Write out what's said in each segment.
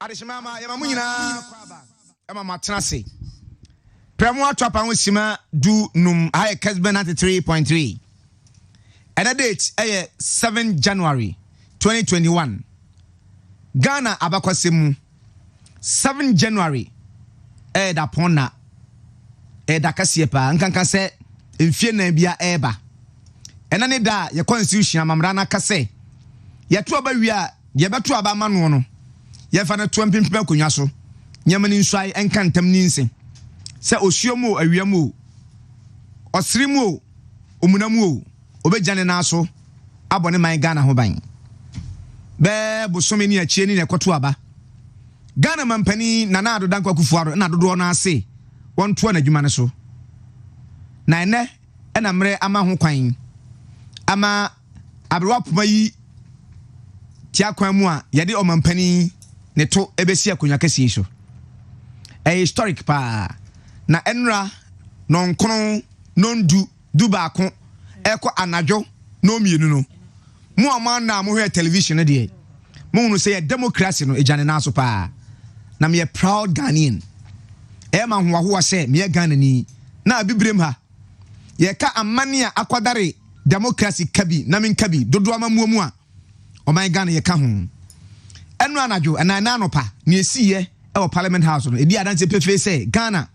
Adishimama Yamamuina Emma Matanasi Premo Trapa Wisima do num high Kessben 93.3 and a date 7 January 2021 Ghana Abakwasimu 7 January da pona da kasiepa nkankan se mfie na bia eba ena ne da ye constitution amamra na kase ye to aba wi a ye beto aba ma no ye fa na to mpimpim akonwa so nyamani nswai enkantam ninse se osuomu awiamu osirimu omunamu obejane na so abone man Ghana ho ban be bosome ni achie ni ekoto aba Ghana mampani nana adoda nkwa kufuaro na dodo na ase wonto na adwuma ne so na ene ena mre ama ho kwan ama abrewapoma yi tia kwan mu a yede omampani ne to ebesi akonya kase so historic pa na enra nonkron nondu dubaako eko anadwo no mienu no mu ama na mo hwe television de mo hunu say democracy no ejane na so pa na me proud Ghanaian ma ho say me Ghana ni na bibrem ha ye ka amane a akwadare democracy kabi na men kabi dodo amamuamu a o man Ghana ye ka ho enu anadwo na anopa ne esiye e parliament house no edi adanse pefe say Ghana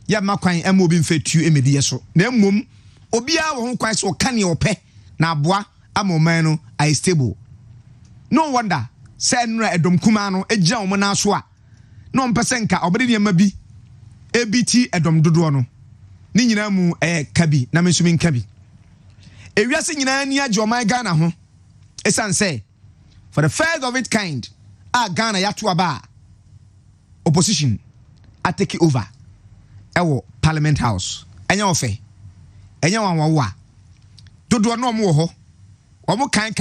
ya makwan ema obi mfetu emedi ye so na mmom obi a wo ho kwan so ka ne ope na aboa amoman no I stable no wonder say nra edom kuma no egia wo na so a no mpese nka obede ne ma bi ebiti edom dodo no ni nyina mu kabi na mensumi kabi ewiase nyina ni age oman Ghana ho esan say for the first of its kind Ghana ya to aba opposition a take over ewo parliament house enya ofe enya wanwa dodo no mo ho omo kan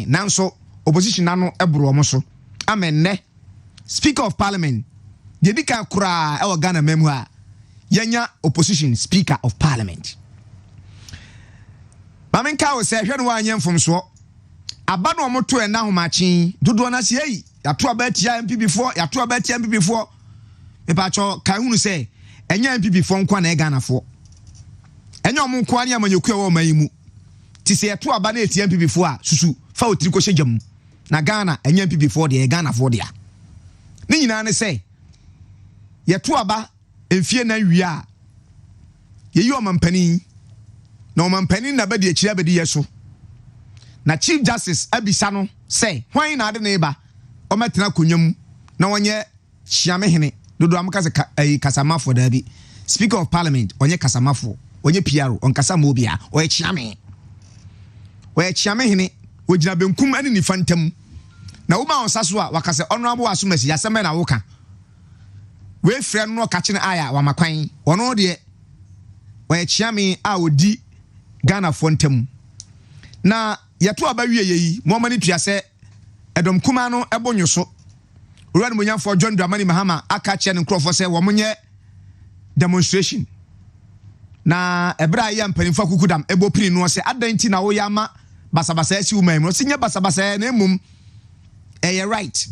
nanso opposition nano ebro omo so amenne speaker of parliament yedi kan kura ewo Ghana memu a yenya opposition speaker of parliament mamenka wo se hwe no anya mfomso aba no omo to ena homachi dodo na se yi ya to aba tia MPP for me pa cho kai hunu se enya MPP for nkwa na Ghana for enya omo nkwa ne amanyeku e wo mayimu ti se ya to aba na tia MPP for a susu fa otiri ko hyejam na Ghana enya MPP for de Ghana for de a ni nyina ne se ye to aba emfie na wi a ye yi omampani na omampani na ba de akira ba de yeso na chief justice abisa no say hwan na ade na eba o metena konwam na wonye hyiamehene dodo amka se kasamafo da bi speaker of parliament onye kasamafo onye PR on kasama obi a o hyiame hyiamehene ogina benkum ani ni fantam na wo ma onsaso a wakase honorable asumasi yasema na woka we frɛ no ka kye aya wa makwan ono de wa hyiame a odi Ghana fontam na yeto aba wie yi mo mani tua se edom kuma no ebonyoso owura no nyamfo John Dramani Mahama aka kye ne nkrofo se wo monye demonstration na ebra ya mpanimfa kukudam ebo pini no se adanti na wo ya ma basabasa asi umam no sinye basabasa na emum right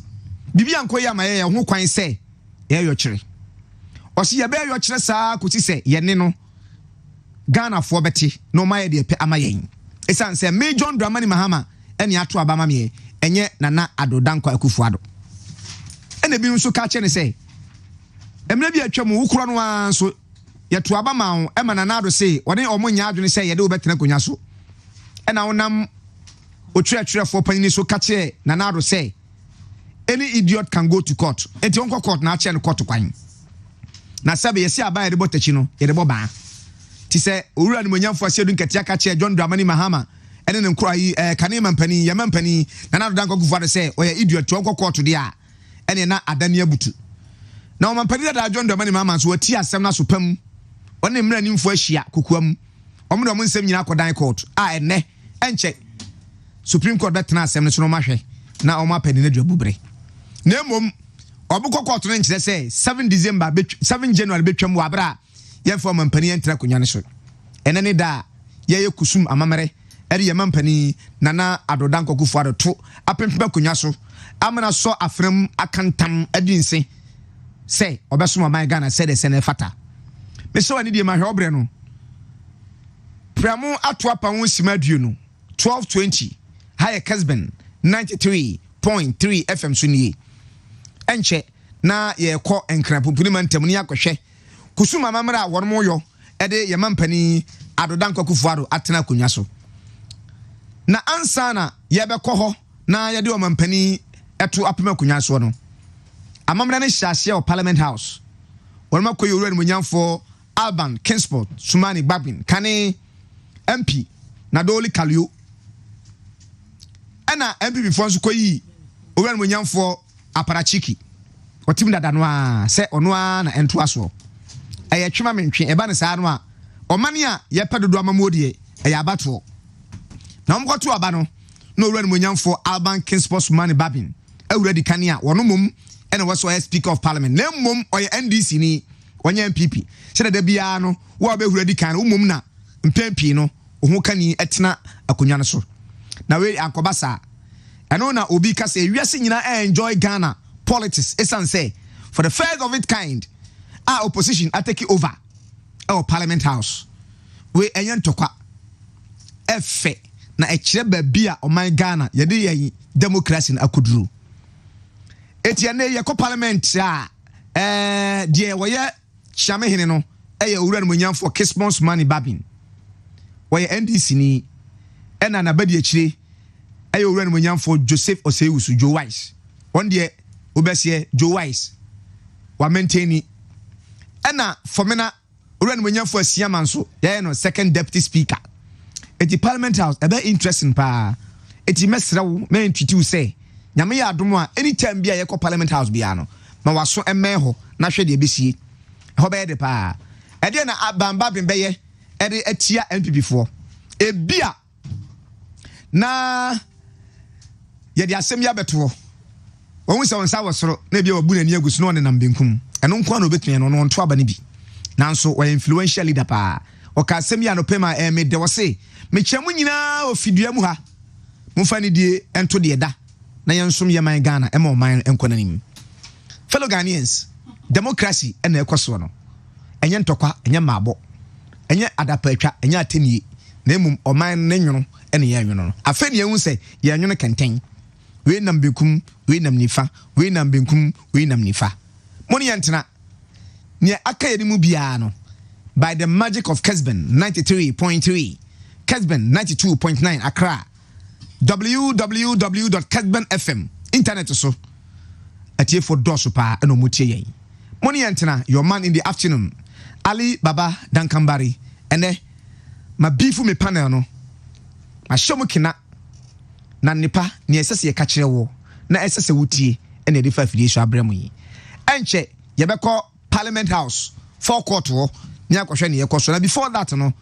bibi anko ya ma ye ho kwan se ye yo kire o se ye be yo kire saa kuti se ye ne no Ghana fo beti no ma ye de pe amayen esan se me John Dramani Mahama ene ato abama me enye nana adodankwa akufuado ene bi nso ka kye ne se emre bi atwa mu wukuro no anso ye to abama ho ema nana ado se woni omunya adwene se ye de obetena konya so ena wonam otwerefo panini so ka kye nana ado se any idiot can go to court enti onko court na ache ne court kwan na sabe yesi aba ye de botachi no ye de boba ti se owura ni monyamfo ase dun katia ka kye John Dramani Mahama ene ne nkro yi kanema mpani yama mpani nana ado danko kufuado se o ye idiot onko court de a ene na adane abutu na o mpani da John Dramani Mahama so wati asem na so pam one mra ni mfo ahia kokuam omdo mo nsem nyina akodan court a ene enche Supreme Court betena asem ne so no mahwe na o mapani na dwabubre na mom obukọ court no nkyere se 7 January betwam wa bra ye fo mampani entra konya ne so ene ne da ye kusum amamere eri yema mpani Nana Addo Dankwa Akufo-Addo to apempema konwa so amana so afram akantam adinse say obesoma man Ghana said the sene fata me so ani die ma hwe obre no pramu ato apa won simaduo no 1220 high Kessben 93.3 FM suni enche na ye ko enkran popuni mantam ni akohwe kusuma mamra won mo yo ede ye mampani Addo Dankwa Akufo-Addo atena konwa so na ansana ye be ko ho na ye de o mampani eto apema konwa so no amamra ne hyase o Parliament House won makoy owura ni munyamfo Alban Kinsport Sumani Babin kane MP na Doli Kalio ana MP before so koyi owura ni munyamfo Aparachiki otim dada no a se ono a na ento aso eye twema mentwe eba ne saa no a omane a ye pedodo amamodie eye abato na omkoto aba no no owura ni munyamfo Alban Kinsport Sumani Babin ewura di kane a wono mom ene was Speaker of Parliament na mom oye NDC ni wanya MPP se da bia no wo be hura di kan mom na mpempi no ohu kani etena akonwa no so na we ankobasa eno na obi ka se wiase nyina enjoy Ghana politics esan say for the first of its kind our opposition are taking over our Parliament House we enyen tokwa efe na ekire ba bia o man Ghana ye de ye democracy na akuduru etiane ye ko parliament a die woye chamehene no eye owura no munyamfo Kessben Sumani Babin woye NDC ni ena na badi akire eye owura no munyamfo Joseph Oseiwusu Joe Wise on die obesie Joe Wise wa maintain ena fomena owura no munyamfo Asiaman so ye no second deputy speaker eti Parliament House ebe interesting pa eti mesrewo me ntwitiu say nyame ya adom a anytime bia ye ko Parliament House bia no ma waso emeho na hwe de besie ho be de pa e de na abamba bembe e de atia MPP fo e bia na ye de asem ya beto won se won sa wosoro na bia wabu na ni agusu no ne nam benkum eno nko na obetuen no no nto aba ne bi nanso wa influential leader pa o ka asem ya no pema me de wo se me kyemu nyina ofidua mu ha mfa ni die ento de da na yansum yeman Ghana ema man enkonanim fellow Ghanaians democracy ena ekoso no enye ntokwa enye mabo enye adapatwa enye atenie na emum oman ne nwono ena ye nwono no afeni ehun se ye nwono kenten we nam bekum we nam nifa we nam benkum we nam nifa moni yantena ne aka yedi mu bia no by the magic of Kessben 93.3 Kessben 92.9 Accra www.kessben.fm internet so atie for dosu pa eno mutie yen moni yantena your man in the afternoon Ali Baba Dankambari ene ma bifu me panel no ma shomu kina na nipa ne esese ye ka kire wo na esese wutie ene de fa fidie so abremu yi enche ye beko Parliament House forecourt wo ni akohwe ne ye koso na before that no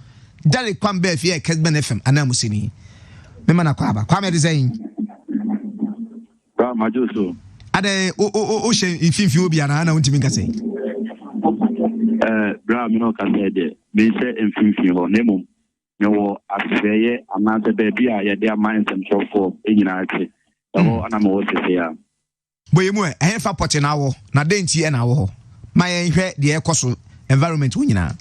Derek Kwambe fi Kessben FM anamusini mema na kwaba kwa me design ba majoso ade o she infinfi obi ana na untimi nkase bra me no kan de me se infinfi ho nemo me wo aseye amante baby a ye de amantem for enyina ake ho ana me wo sese ya boyemu e fa pote na wo na denti e na wo ho ma ye hwe de ekoso environment unyina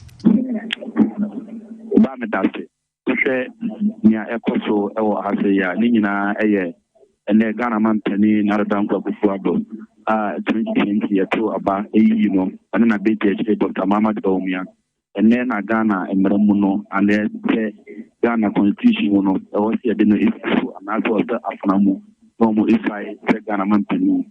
ba me dase nia ekoso ewo hase ya ni nyina eye ene Ghana mampani na Addo Dankwa Akufo-Addo 2020 yeto aba eyi no ane na BTH Dr. Mamad Baumia ene na Ghana emremu no ane te Ghana constitution no ewo se de no isu anazo of the afnamu no mo isai te Ghana mampani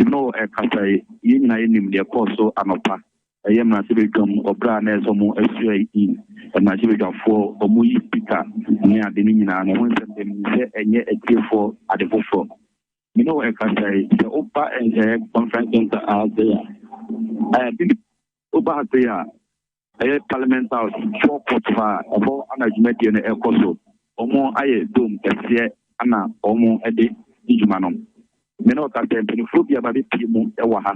no kasai yi nyina yenim de koso anopa ayem na sibegam obra na ezomo asui na sibegafo omo yi speaker ni ade ni nyina na won sem dem se enye etiefo adefofo you know I can say the opa and conference center out there I think opa there a Parliament House for potfa about management in ekoso omo aye dom ese ana omo ede ijumanom me no ka say penifobia ba be pimu e wa ha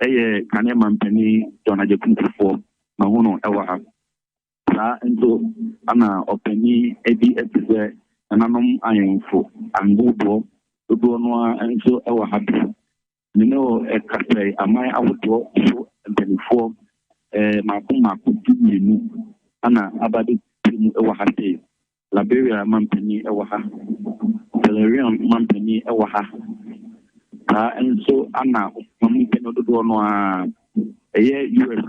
eye kane mampani donaje kunfo na hono e wa ha sa ento ana openi edi epize ananom ayemfo angodo dodo no enso e wa habi no e kasai amai awodo so mpanifo mako dimienu ana abade timu e wa hate Liberia mampani e wa ha Valerian mampani e wa ha enso ana mampani dodo no eye US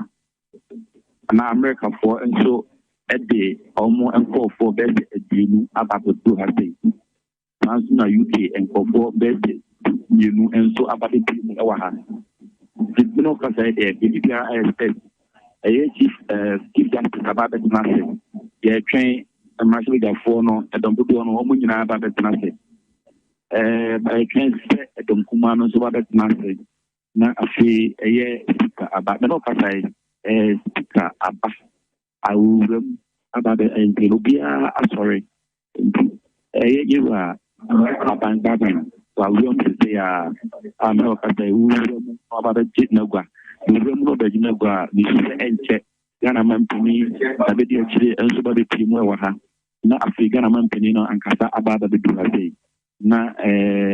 ana America for enso ede omo enko for best edinu abato do hate na UK enko for best yenu enso abade timu e wa ha no kasai de BPRS chief justice abade tinase ye twen amashwe da for no edom dodo no omo nyina abade tinase twen se edom kuma no so abade tinase na afi eye speaker abade no kasai speaker aba awuram abade entelobia asori yewa aban wa wiom se ya amero kasai wuram abade jitnagwa wuram no be jinagwa ni se enche Ghana mampini abedi achire enso ba be primu e wa ha na afi Ghana mampini no ankasa abada be dura sei na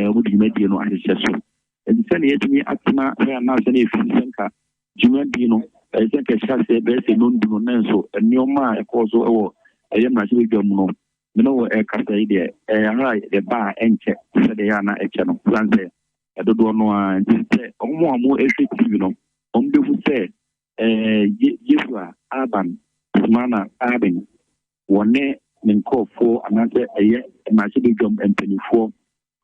obudi medie no ahyehyɛ so edisane yetumi atena ya na se na efi senka jumadi no senka hyase be se no ndu no nanso enioma ekoso ewo eyema se be dwam no me no wo kasa ide ara de ba enche se de ya na eche no planze edodo no a nti omo amo effective no ombefu se Yesua Aban Smana Abin One Ninkofo another Machine Jump and 24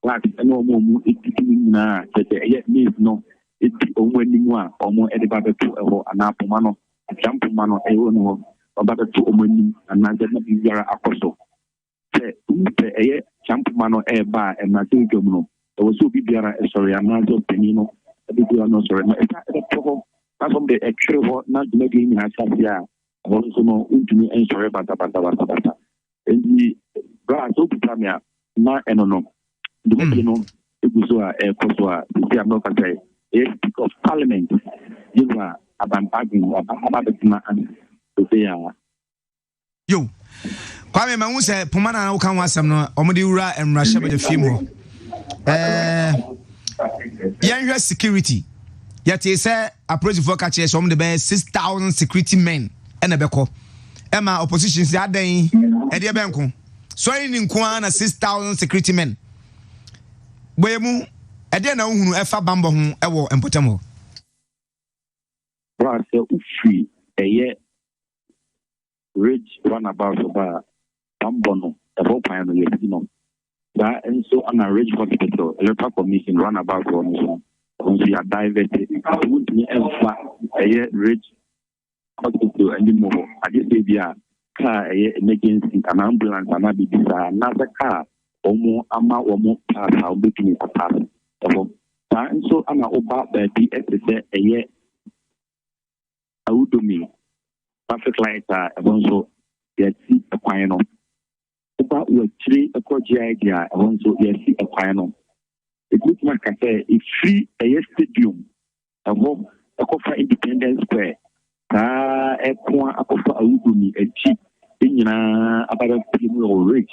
like no more na yet means no it only one or more edible to an apomano a champomano a one about two omani another Yara apostle. A champomano air bar and Machine Jumno. There was so be Biara sorry another penino a bit no sorry. That's from the actual what not making has here. Also, no, ultimately, and sorry about that. And the brass of Tamia, not and no. The Mekino, it was a Kosua, the American say, a speak of parliament. You are abanbagging about the and they are. Yo, Kwame Mamu say, Pumana, can want some Omodiura and Russia with the film. Young security. Yet he said approach for catch some the best 6,000 security men and a beko. Emma opposition say aden e de benko. So in Kwana 6,000 security men. Boyemu e de na hunu efa bambo ho e wo empotamo. Bra se ufi eye rich runabout about bambo no e ro pan no yesi no. That and so on a rich hospital electoral commission runabout one. We are diverted. I want to a rich hospital anymore. I just say, yeah, car emergency, an ambulance, and I be another car, or more, or more pass, I'll be doing a pass. And so I'm about the DSS a year. I would do me perfect light. I also get a piano. About what three a coach idea, I want to see a piano. It looks like I say it's free a stadium. A home, a coffee Independence Square. A point a coffee a wood a cheap in about a people rich.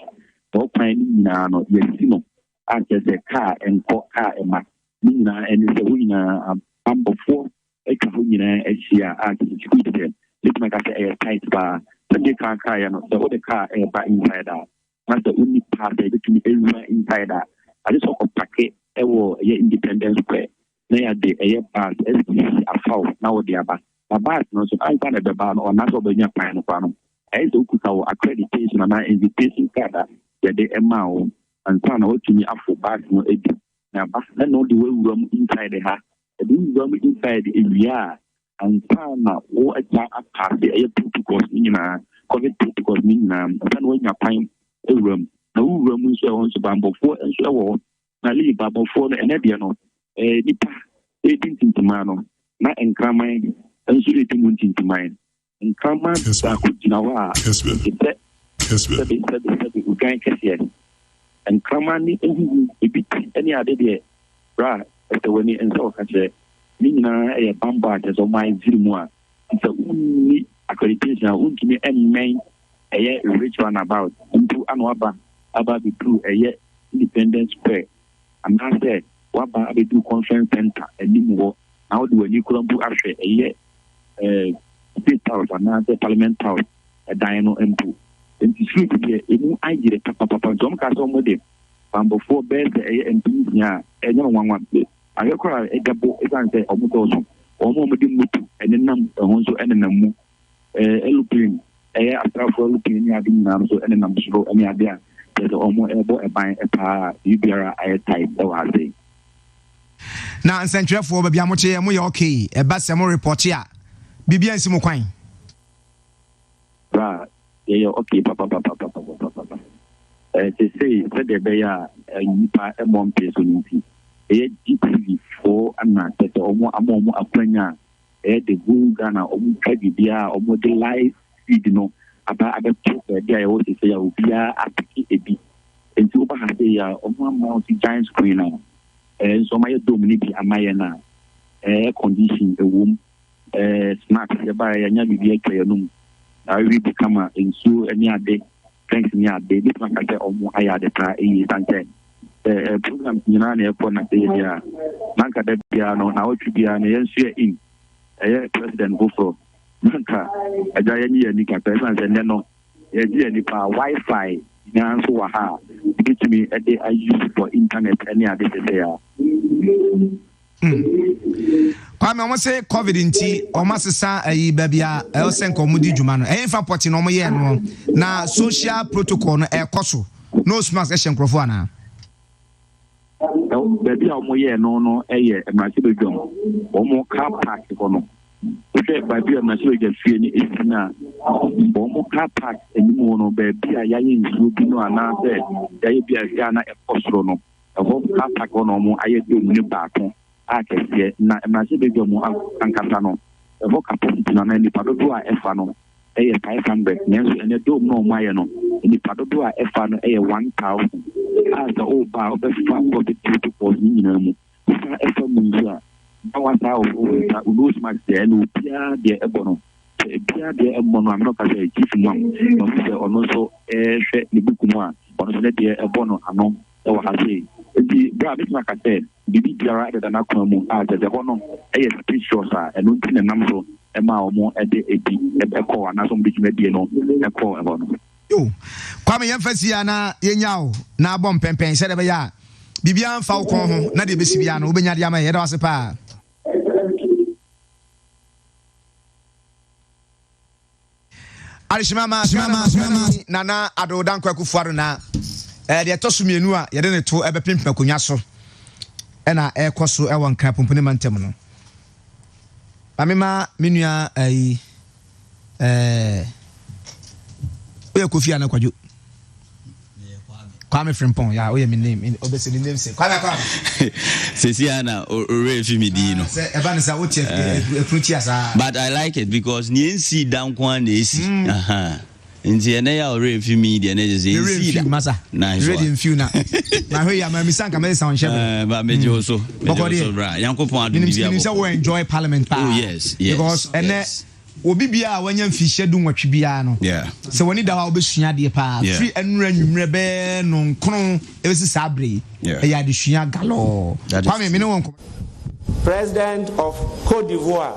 No finding no yesino. I just a car and car and my Nina and it's a winner number 4. A Kahuna as she are at the street there. Look like I say a tight bar. Sunday car and the other car a bar inside out. That's the only part that between everyone inside out. I just want to packet. Ewo ye Independence Square. They are the air part SBC afau now the aba. Aba no so I find the ban or not over your plan of as ukuta accreditation and invitation card that they amount and plan out to me after back no edi. Now back no the way room inside the ha. The room inside the area and plan o a part the air protocols in COVID protocols in and when you find a room. No room we shall on bamboo for and so na li babo for na enebia no nipa tintimano na enkramai enso etim tintimai enkrama ta kujina wa Kessben ugan kese enkrama ni ebiti eni ade de bra wani enso ka che ni nyina e bamba de so mai zirimu a nta unni accreditation untimi enmen rich one about into anwaba about the true Independence Square. And I said, what about the two conference center and more? Now do a new Colombo after a year State House and now the Parliament House, a Dino and two. And it's free to be a new idea, Papa, some cast on with them. And before bed, and yeah, and no one wants it. I cry a double, as I say, almost more and then also and then aeroplane, after looking at the so and I'm sure any idea. There's almost a buy a car, you be a type, I say. Now, and Central for Babiamoche, and we okay, a Bassamo report here. Bibi and Simoquine. Right, yeah, okay, papa. They say, said they be a one person. A GTV 4 and not that almost a moment of Plania, the Goo Ghana, almost Kabibia, almost the life, you know, about other people. They also say, I will be a bit. And so, I say, one multi giant screen now. And so, my dominity, a Mayana, air condition, a womb, snacks, by a young clear room. I will become a in so any day. Thanks me a day. This one I say, almost I had the price in program Yunani upon a day here. Manka de piano, now to be an in a president go for Manka, a giant year Nika Peasants and then no, a dear Nipa Wi Fi, Nanso Waha, give to me a day I use for internet any other day. Kwame omo say COVID nti omo sesa ayi babia e sen komudi djuma no e fa poti no omo ye no na social protocol no e koso no smash e hyenkrofo ana baby omo ye no eye emrase bedwam omo car park ko no o se baby emrase bedwam fie ni esina omo car park enimu no baby ayaye nsu bi no ana se yaye bia ya na e kosoro no e car park no omo aye dum ni baako akese na emrase bedwam ankasa no e capacity na ni padodo a efa no eye 500 nenso ene dom no omo aye no ni padodo a efa no eye 1000 as the old bar of the front of the people for me. If I was out, lose my day, and Pia de Ebono. Pia de Ebono, I'm not a chief one, but also a shed the book one, but the Ebono, I know, or I say. The Brabis Macate, the big rather than Aquamu, as the honor, a pictures are, and not in a number, a mile more at the a call, and as on which may be a call about. Yo, Kwame yemfasi ana yenyao na bom pempen se de be ya bibia mfa ukon ho na de besi bia no obenya dia ma ye da wase pa Arishima nana adodan kwakufuaro na de to sumienu a ye de ne to ebe pimpem akonya so e na e koso e won kra pompone mantem no amema menua ai oye Kofi ana kwajo Kwame Frimpong ya oye my name obese the name say Kwame Sesiana ore fi mi di no say eba ne say wo tie efruti asa but I like it because ni nsi down kwa na esi nti ene ya ore fi mi di ene je nsi da masa ready in few na hwe ya ma mi sanka me sound shebe ba me jo so bra yankopon adu bi ya ni say we enjoy parliament pa yes because ene obi bia wanya mfihye du nwatwe bia no se woni da wa obesua de pa free enura nwumre be no nkron ebesi sabre e ya de sua galo kwame me ne won President of Côte d'Ivoire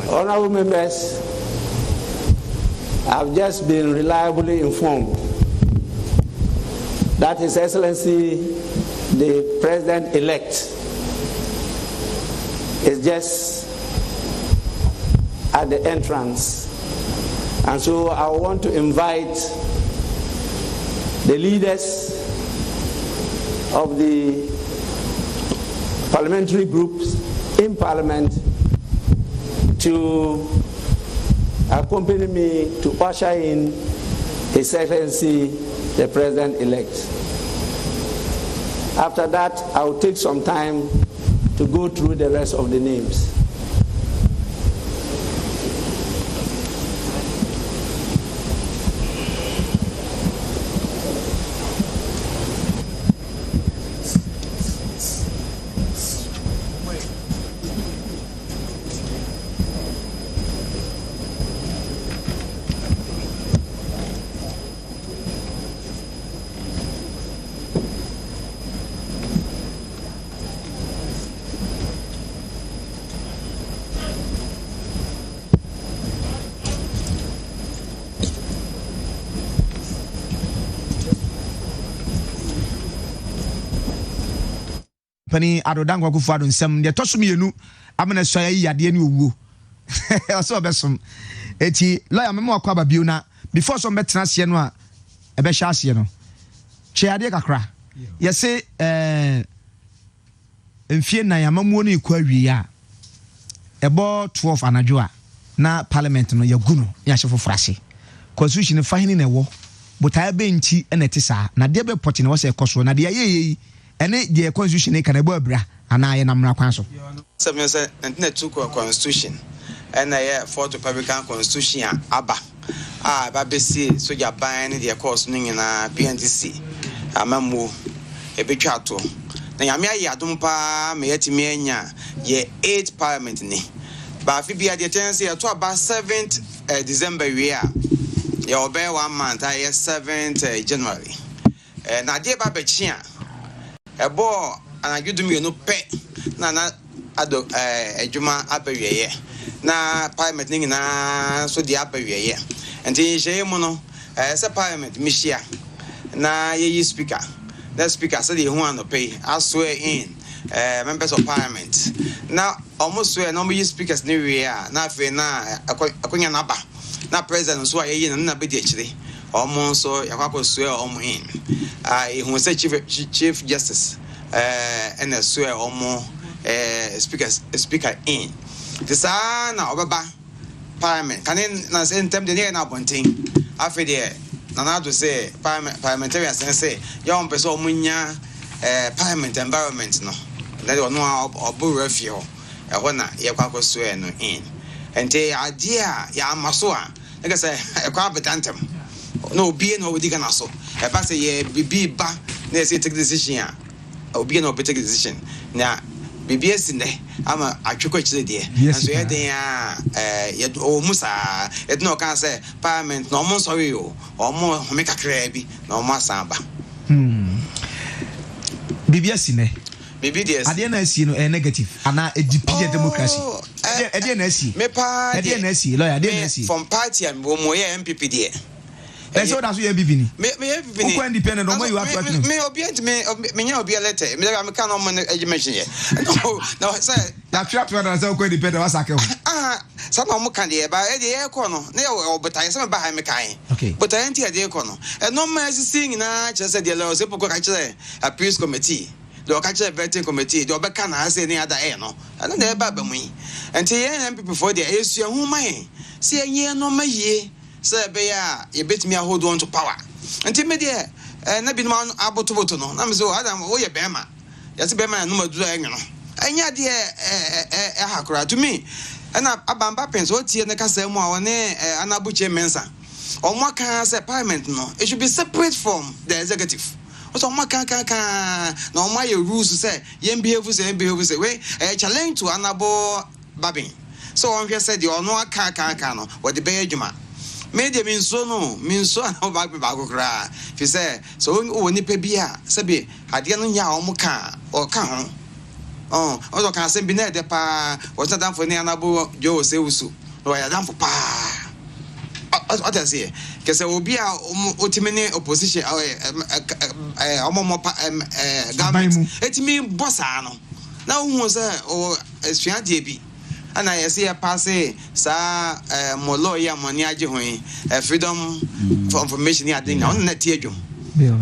Honorable members, I've just been reliably informed that His Excellency, the President-elect, is just at the entrance. And so I want to invite the leaders of the parliamentary groups in Parliament to accompany me to usher in His Excellency, the President-elect. After that, I will take some time to go through the rest of the names. pani adodankwa kufuado nsem de tosom yenu amena so ayi yade ne owuo so obesom eti lawyer memo akwa babio na before so betena se no a ebe hya ase no cheade kakra yese mfie na yamamuo no ikwa wi a ebo 12 anadwo a na parliament no yaguno ya hye fofrase constitution fahini na ewo botae benchi ene tisa na de be poti na wo se ekoso na de ye ene de constitution ka na bo abra ana ye na mra kwan so se say na two constitution ena ye fourth republican constitution aba ba be see so ya ban ne de course no nyina PNDC amamu ebetwa to na yame ayi adom pa me yetimi anya ye 8 parliament ni ba fi bia de tense ye to about 7th December we are ye obey 1 month ye 7th January na de ba bechi a ebo anagudum ye no pe na ado adwuma abawiye na parliament ni na so de abawiye enti je mu no se parliament mishia na ye speaker. The speaker said he want to pay. I swear in members of parliament. Now almost swear no more speakers new year. Now if na akonya naba. Now president so aye na be actually. Almost so yakwa swear in. He was say chief justice and swear almost speaker in. This na obaba parliament. Can na say term the na bonting. After there Nana to say parliamentarians say young person munya parliament environment no that no obu refio e ho na ye kwa swear no in ente idea ya maso a like say e kwa betantem no obi no odi kana so e ba say ye bibi ba na say take decision a obi no take decision na bibi esinde ama atweko chire de so ye den a ye o musa e no kan say parliament no mo sorry o mo me kakra bi na mo asamba bibi esine bibi de ade na asi no negative ana edipie democracy ade na asi me pa ade na asi lawyer ade na asi from party and mo ye MPP de so that's you MPP ni me MPP ni who independent no you have to me obi me nya obi letter me can no man education here no say na trap to na say who independent was akew some no can dey ba e dey ko no na e botai say ba ha me kan but I enti e dey ko no e no ma sing na che say dey law say poko ka che appeals committee do ka che vetting committee do be kan na say ni ada e no na dey ba ba mu enti ye MPP for dey esu hu man say enye no ma yie say be ya ye betimi hold on to power until me there na bi no abotoboto no na me so adam wo ye bema ya se bema no madura enwe no anya de hakura to me na abamba pens o tie ne kasa mu a woni anabuche mensa omo kan say parliament no it should be separate from the executive so omo kan na omo ye rules say ye behave say we challenge to anabo babin so on here said the ono aka no what the be adwuma media minso na ba go kra fi say so woni pa bia se be ade no nya o mo ka o ka ho o ka se bi na de pa o ta dan fo ni anabo jo se usu o ya dan fo pa o ta se ke se obi a o timene opposition o mo government etimi bossa no na hu se o esua de bi ana yesi ya passe sa mo lawyer money age hoin freedom for information ya ding na on na tie adwom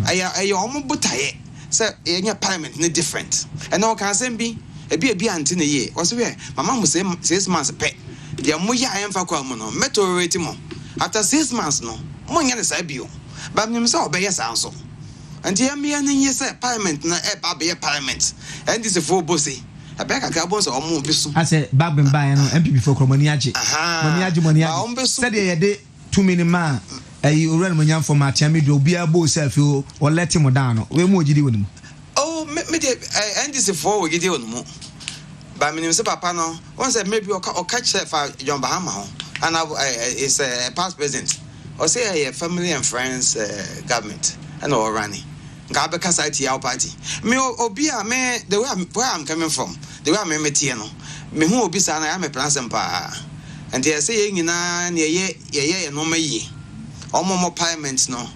aya omo butaye say enya parliament ni different and no can say bi ebi anti na ye o so we mama mo say 6 months pe dia mo ya emfa kwa mo no metorate mo after 6 months no mo nya ne sa bio ba mi say obeye sa so anti ya mi ya ni say parliament na e ba be parliament and this for bossy abeka ka bonso omo bisu ase bagben ban no MPP for kromani age said ye de 2 minima ayi oran mo nyamfo ma tia me do obi abo self o let him down no we mo gidi wonimu oh me de NDC for we gidi wonimu ba minim se papa no won say maybe o catch for John Bahama ho and is a past president or say a family and friends government and all running Gabe Kasati our party. Me obia me the way I'm coming from, the way I'm metie no. Me hu obi sa na ya me plan sempa. And they say nyina na ye no mayi. Omo parliament no.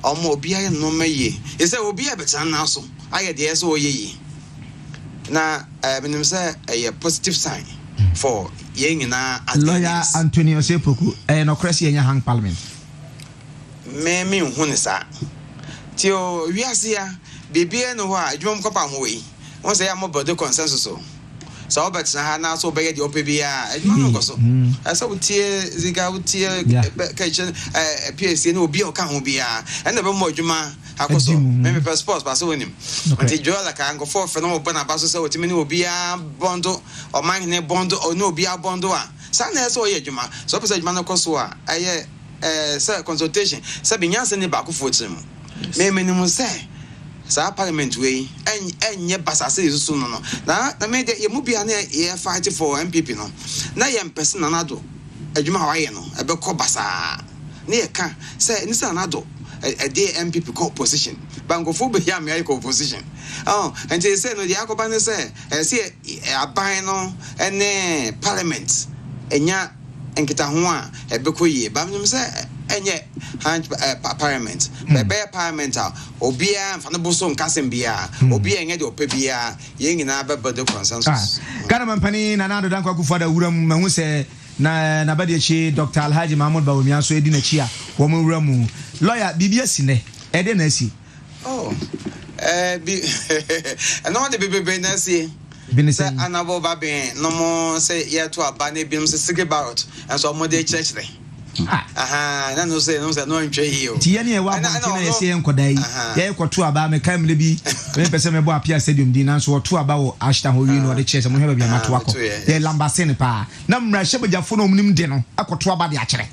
Omo obia no mayi. E say obia betan na so. Aye de so oye yi. na menim say a positive sign for yen na lawyer Anthony Osepoku no cresi enya hang parliament me hu ne sa tio wiase ya bibia no ho a adwom kopa ho we won say am body consensus so but na na so be the opebia adwom no so asa wutie ziga wutie kitchen PSC no obi o ka ho bia and be mo adwuma akoso me passport ba so wenim nti jola ka ango for fe no bona ba so say wotimi ne obi a bondo o man ne bondo o no obi a bondo a sa na so ye adwuma so pesa adwuma no koso a aye say consultation say binyanse ne ba ko fotim me menim say sa parliament we enye basase yesu no na me de ye mu bia na ye fight for MPP no na ye mpese na nado adwuma wa ye no e be ko basa na ye ka say ni sa nado a day MPP co position bankofo be ya me co position and they say no the akoba ne say say aban no ene parliament enya enkita ho a e be ko ye ba me say enye parliament be parliament obia mfa no boso nkasem bia obia enye de opebia ye nyina be body consensus kana mampani na nado dankwa kufu da wuram mahu se na bade chi Dr. Alhaji Mahmoud Bawumia so edi na chi a wo mu wuramu lawyer bibia sine ede na si bi no de bebe na si binise anabo ba ben no mo say ye to aba na bi no se sigi barot and so mo de church dey na no say no ntwe hi o tie ne wa bonti na yesi enkoda yi ye kwoto aba me kam le bi me pese me bo apia stadium di na so woto aba wo ashta ho wi no de chese mo heba bi amato akọ ye lambase pa na mra hye bajafo no omnim de no akoto aba de akere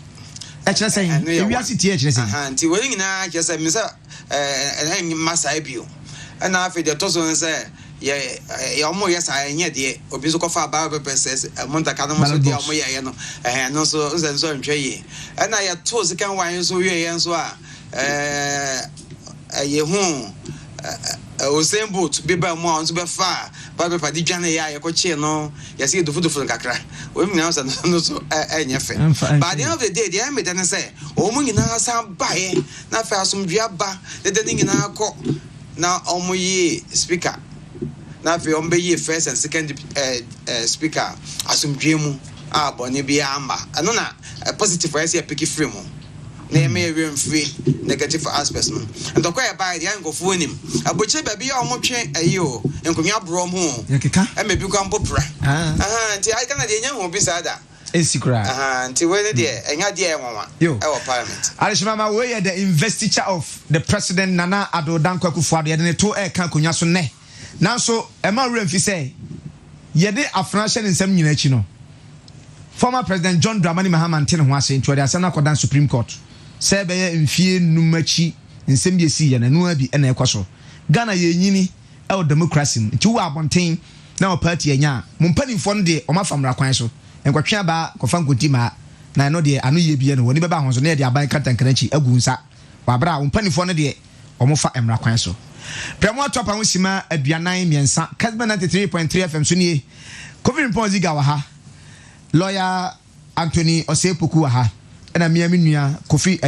e kire sen e wi ase tie kire sen nti wo nyina kire sen me say en masa ebio na afi de to so say ye omo yesa enye de obi so kofa ba pepes monta ka no so de omo ye no no so nso ntwe ye na ye to sikan wan so wie ye nso a ye hu osemboot be ba mo nso be fa ba be pa di dwane ye ko che no ye se do fudu kakra o mi na so no so enye fe but the end of the day the me then say o mu nyina san ba ye na fa asomdua ba de nyina akọ na omo ye speaker na fe ombe ye first and second speaker asumdwemu abone bia amba ano na positive way say pick free mo na me we free negative aspects no and to kwaya by the angofo nim aboche ba bia omotwe ayo enkonwa bro mo yakeka e me bi kwa mpopra nti ai kana de nya ho bi sada esikra nti we ne de enya de enwanwa e wo parliament alishimama we the investiture of the president Nana Addo Dankwa Akufo-Addo de ne to e kan konwa so ne now so Emma Remfi say yede afranche nsem nyina chi no former president John Dramani Mahama ntene ho ase ntwade asem na kodan Supreme Court say be ye mfie numachi nsem bi esi ye na no abi na ekoso Ghana ye nyini e o democracy nti wo abonten na o party enya mo mpanimfo no de o mafamra kwan so enkwatwe aba kofa nkonti ma na no de anu ye bi no woni beba ho so na de aban katankanchi agu nsa wa bra wo mpanimfo no de o mofa emra kwan so Premo topa wusima aduanan miensa Kessben 93.3 FM so nie Covid report ziga wa ha lawyer Anthony Osepoku wa ha na miami nua Kofi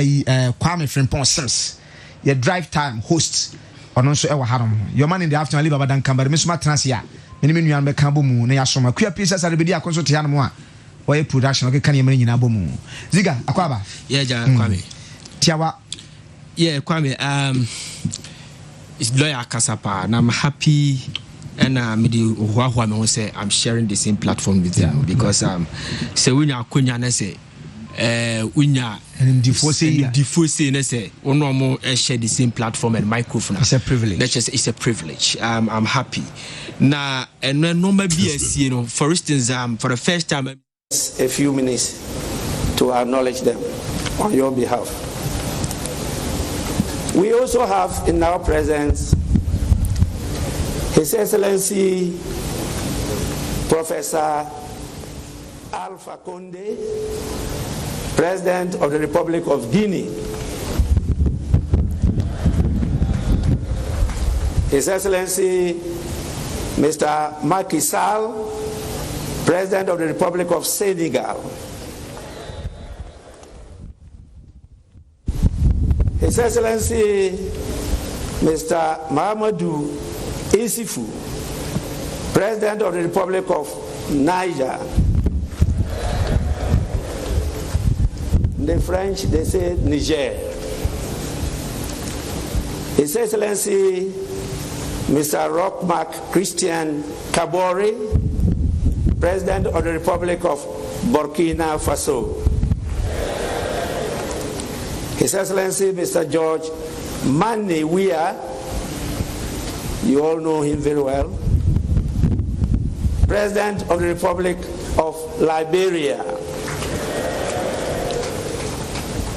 Kwame Frimpong Sims ye drive time host ono so e wa ha no your man in the afternoon live abadan kambare me suma transia me nua me kan bomu na ya soma kua pisa sare bedi akonso te ya no a oye production ke kan ye man nyina bomu ziga akwaba yeah ja Kwame tiawa yeah Kwame it's lawyer Kasapa and I'm happy and me say I'm sharing the same platform with them because say we nya konya na say unya difosse na say ono mo share the same platform and microphone. It's a privilege. It's a privilege. I'm happy. Na and normal BS, you know, for instance, for the first time a few minutes to acknowledge them on your behalf. We also have in our presence His Excellency Professor Alpha Conde, President of the Republic of Guinea. His Excellency Mr. Macky Sall, President of the Republic of Senegal. His Excellency Mr. Mahamadou Issoufou, President of the Republic of Niger. The French, they say Niger. His Excellency, Mr. Rochmark Christian Kabore, President of the Republic of Burkina Faso. His Excellency, Mr. George Mani Weah, you all know him very well, President of the Republic of Liberia.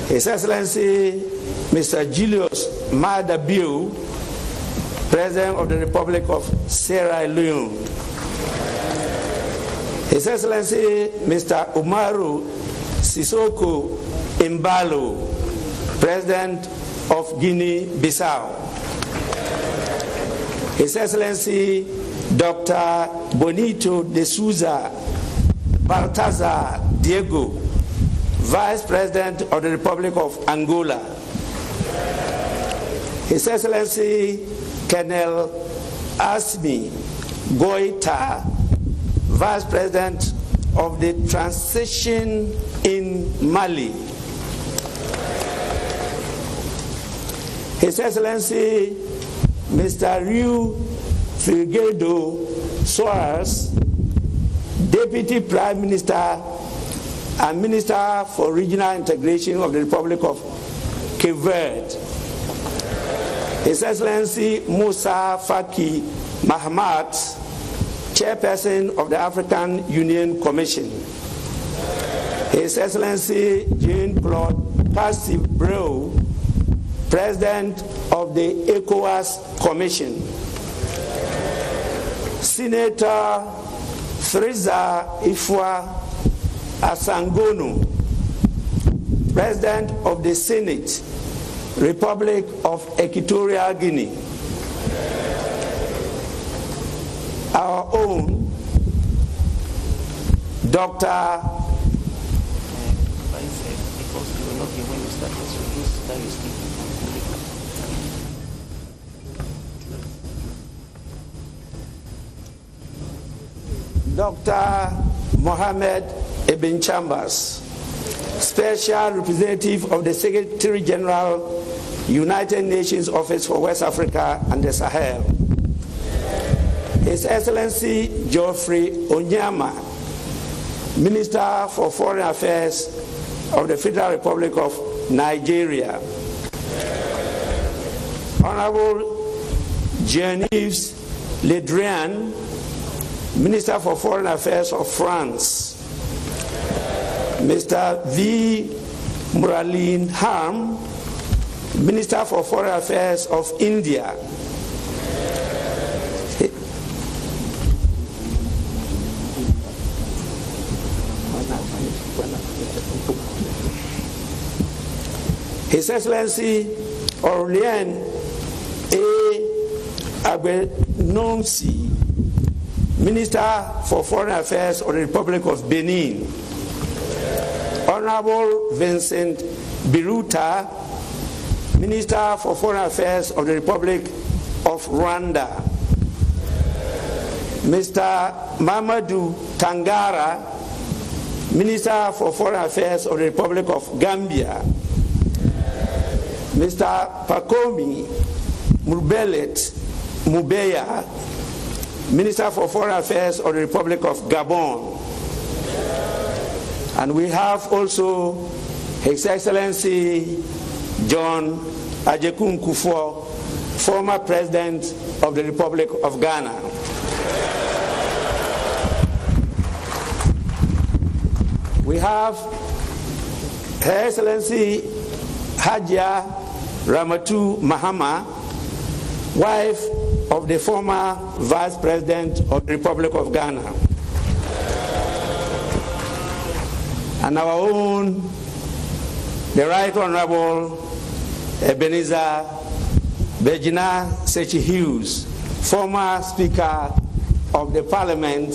His Excellency, Mr. Julius Maada Bio, President of the Republic of Sierra Leone. His Excellency, Mr. Umaru Sissoko Embalo, President of Guinea-Bissau. His Excellency, Dr. Bonito de Souza Baltazar Diego, Vice President of the Republic of Angola. His Excellency, Colonel Asmi Goita, Vice President of the Transition in Mali. His Excellency, Mr. Rui Figueiredo Soares, Deputy Prime Minister and Minister for Regional Integration of the Republic of Cape Verde. His Excellency Musa Faki Mahamat, Chairperson of the African Union Commission. His Excellency Jean-Claude Passy Breu, President of the ECOWAS Commission. Senator Friza Ifwa Asangono, President of the Senate, Republic of Equatorial Guinea. Our own Dr. Dr. Mohamed Ibn Chambers, Special Representative of the Secretary General, United Nations Office for West Africa and the Sahel. His Excellency Geoffrey Onyama, Minister for Foreign Affairs of the Federal Republic of Nigeria. Honorable Jean-Yves Le Drian, Minister for Foreign Affairs of France. Mr. V. Muralin Harm, Minister for Foreign Affairs of India. His Excellency Aurélien A. Agbenonsi, Minister for Foreign Affairs of the Republic of Benin. Honorable Vincent Biruta, Minister for Foreign Affairs of the Republic of Rwanda. Mr. Mamadou Tangara, Minister for Foreign Affairs of the Republic of Gambia. Mr. Pakomi Murbelet Mubeya, Minister for Foreign Affairs of the Republic of Gabon. And we have also His Excellency John Ajekun Kufuor, former President of the Republic of Ghana. We have Her Excellency Hajia Ramatu Mahama, wife of the former Vice President of the Republic of Ghana. And our own, the Right Honorable Ebenezer Bejina Sechi Hughes, former Speaker of the Parliament,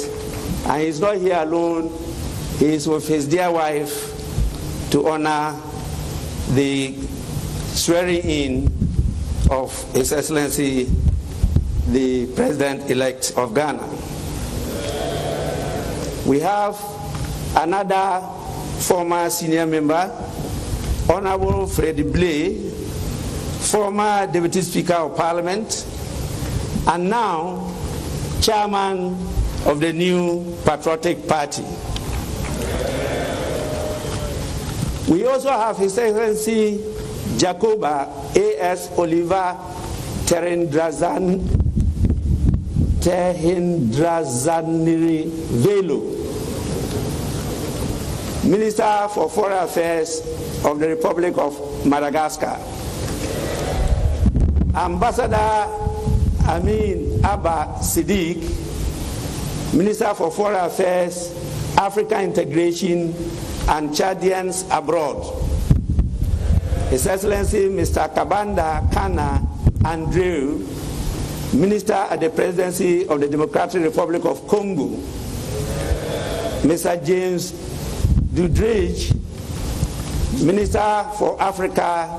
and he's not here alone, he is with his dear wife to honor the swearing in of His Excellency the President-elect of Ghana. We have another former senior member, Honorable Freddie Blay, former Deputy Speaker of Parliament, and now Chairman of the New Patriotic Party. We also have His Excellency Jacoba A.S. Oliver Terhindrazaniri Velo, Minister for Foreign Affairs of the Republic of Madagascar. Ambassador Amin Abba Siddiq, Minister for Foreign Affairs, African Integration, and Chadians Abroad. His Excellency Mr. Kabanda Kana Andrew, Minister at the Presidency of the Democratic Republic of Congo. Mr. James Dudridge, Minister for Africa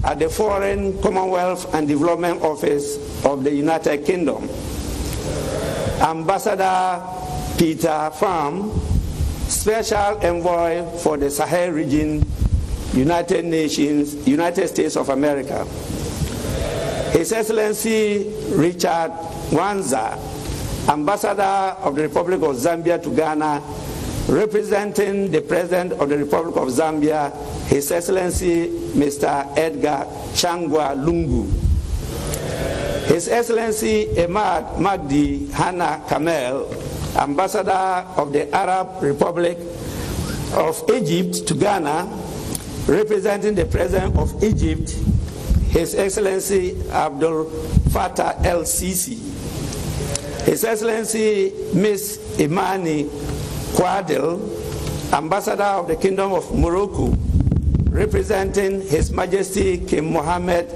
at the Foreign, Commonwealth and Development Office of the United Kingdom. Ambassador Peter Pham, Special Envoy for the Sahel region, United Nations, United States of America. His Excellency Richard Wanza, Ambassador of the Republic of Zambia to Ghana, representing the President of the Republic of Zambia, His Excellency Mr. Edgar Changwa Lungu. His Excellency Emad Magdi Hana Kamel, Ambassador of the Arab Republic of Egypt to Ghana, representing the President of Egypt, His Excellency Abdul Fattah el-Sisi. His Excellency Ms. Imani Kwadil, Ambassador of the Kingdom of Morocco, representing His Majesty King Mohammed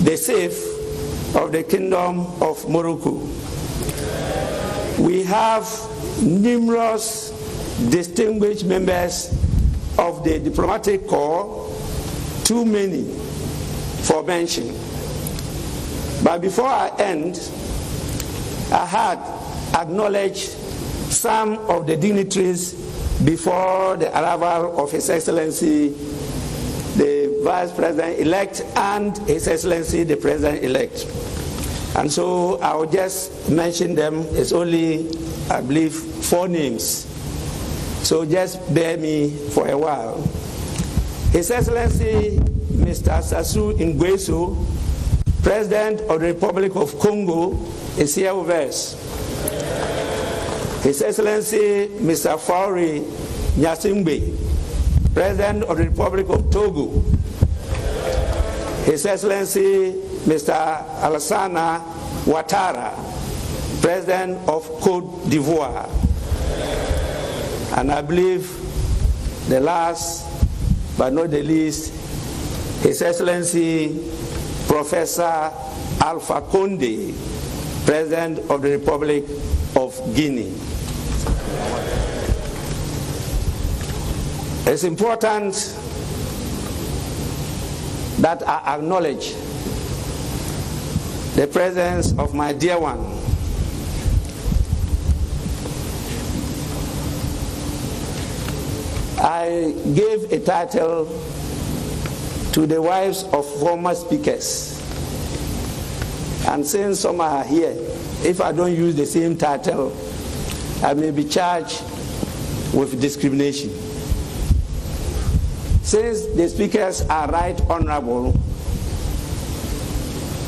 VI of the Kingdom of Morocco. We have numerous distinguished members of the diplomatic corps, too many for mention. But before I end, I had acknowledged some of the dignitaries before the arrival of His Excellency the Vice President-elect and His Excellency the President-elect. And so I will just mention them. It's only, I believe, 4 names. So just bear me for a while. His Excellency Mr. Sassou Nguesso, President of the Republic of Congo, is here with us. His Excellency Mr. Faure Gnassingbé, President of the Republic of Togo. His Excellency Mr. Alassane Ouattara, President of Côte d'Ivoire. And I believe the last but not the least, His Excellency Professor Alpha Condé, President of the Republic of Guinea. It's important that I acknowledge the presence of my dear one, I gave a title to the wives of former speakers. And since some are here, if I don't use the same title, I may be charged with discrimination. Since the speakers are right honorable,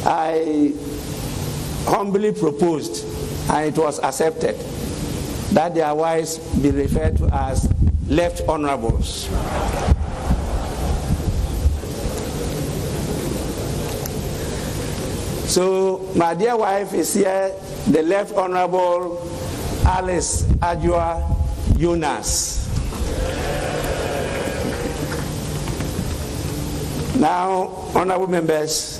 I humbly proposed, and it was accepted, that their wives be referred to as left honorables. So my dear wife is here, the left honorable Alice Adjoa Jonas. Now, honorable members,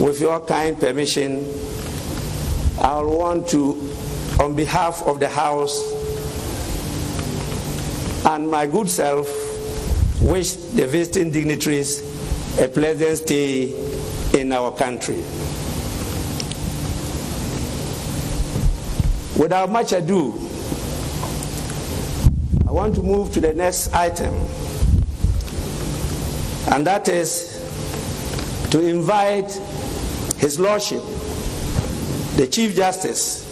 with your kind permission, I want to, on behalf of the House and my good self, wish the visiting dignitaries a pleasant stay in our country. Without much ado, I want to move to the next item, and that is to invite His Lordship, the Chief Justice,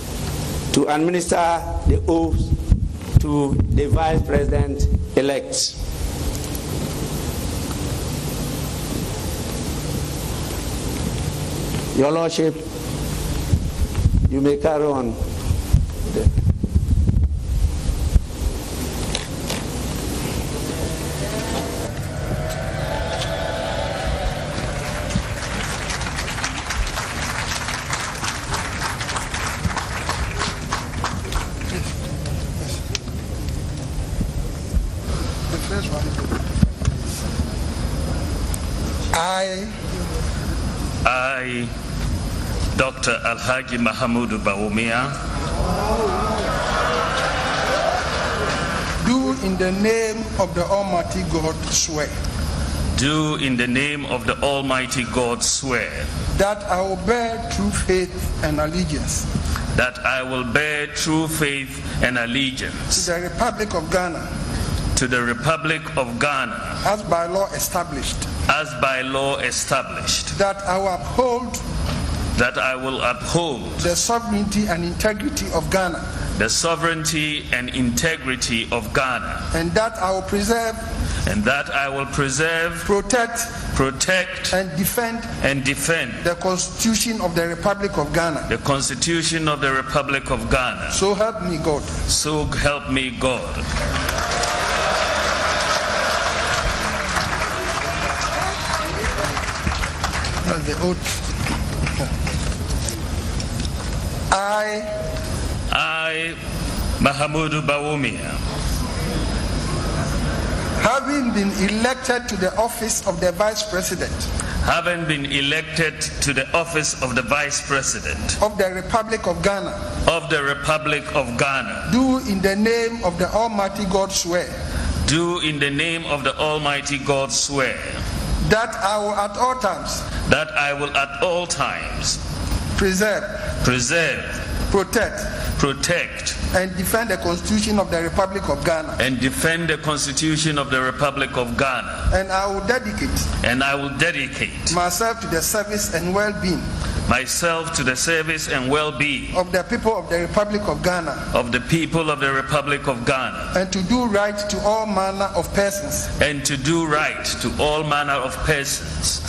to administer the oath to the Vice President-elect. Your Lordship, you may carry on. I, Dr. Alhaji Mahamudu Bawumia, do in the name of the Almighty God swear. Do in the name of the Almighty God swear. That I will bear true faith and allegiance. That I will bear true faith and allegiance. To the Republic of Ghana. To the Republic of Ghana. As by law established. As by law established. That I will uphold. That I will uphold. The sovereignty and integrity of Ghana. The sovereignty and integrity of Ghana. And that I will preserve. And that I will preserve. Protect. And defend. The Constitution of the Republic of Ghana. The Constitution of the Republic of Ghana. So help me God. So help me God. The oath. I, Mahamudu Bawumia, having been elected to the office of the Vice President. Having been elected to the office of the Vice President. Of the Republic of Ghana. Of the Republic of Ghana. Do in the name of the Almighty God swear. Do in the name of the Almighty God swear. That I will at all times. That I will at all times. Preserve. Protect. And defend the Constitution of the Republic of Ghana. And defend the Constitution of the Republic of Ghana. And I will dedicate. Myself to the service and well-being. Of the people of the Republic of Ghana. Of the people of the Republic of Ghana. And to do right to all manner of persons.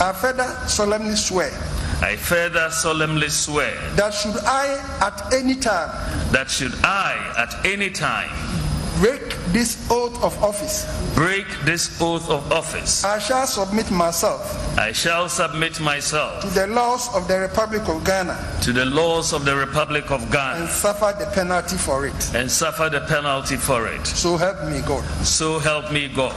I further solemnly swear. That should I at any time. Break this oath of office. I shall submit myself. To the laws of the Republic of Ghana. And suffer the penalty for it. So help me God.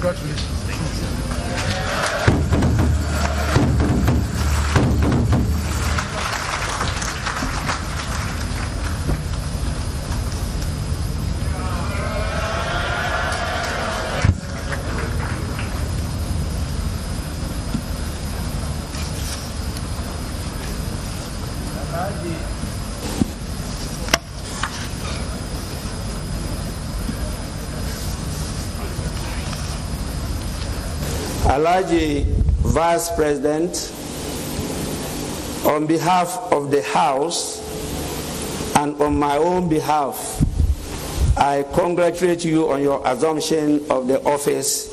Congratulations. Alhaji Vice President, on behalf of the House and on my own behalf, I congratulate you on your assumption of the office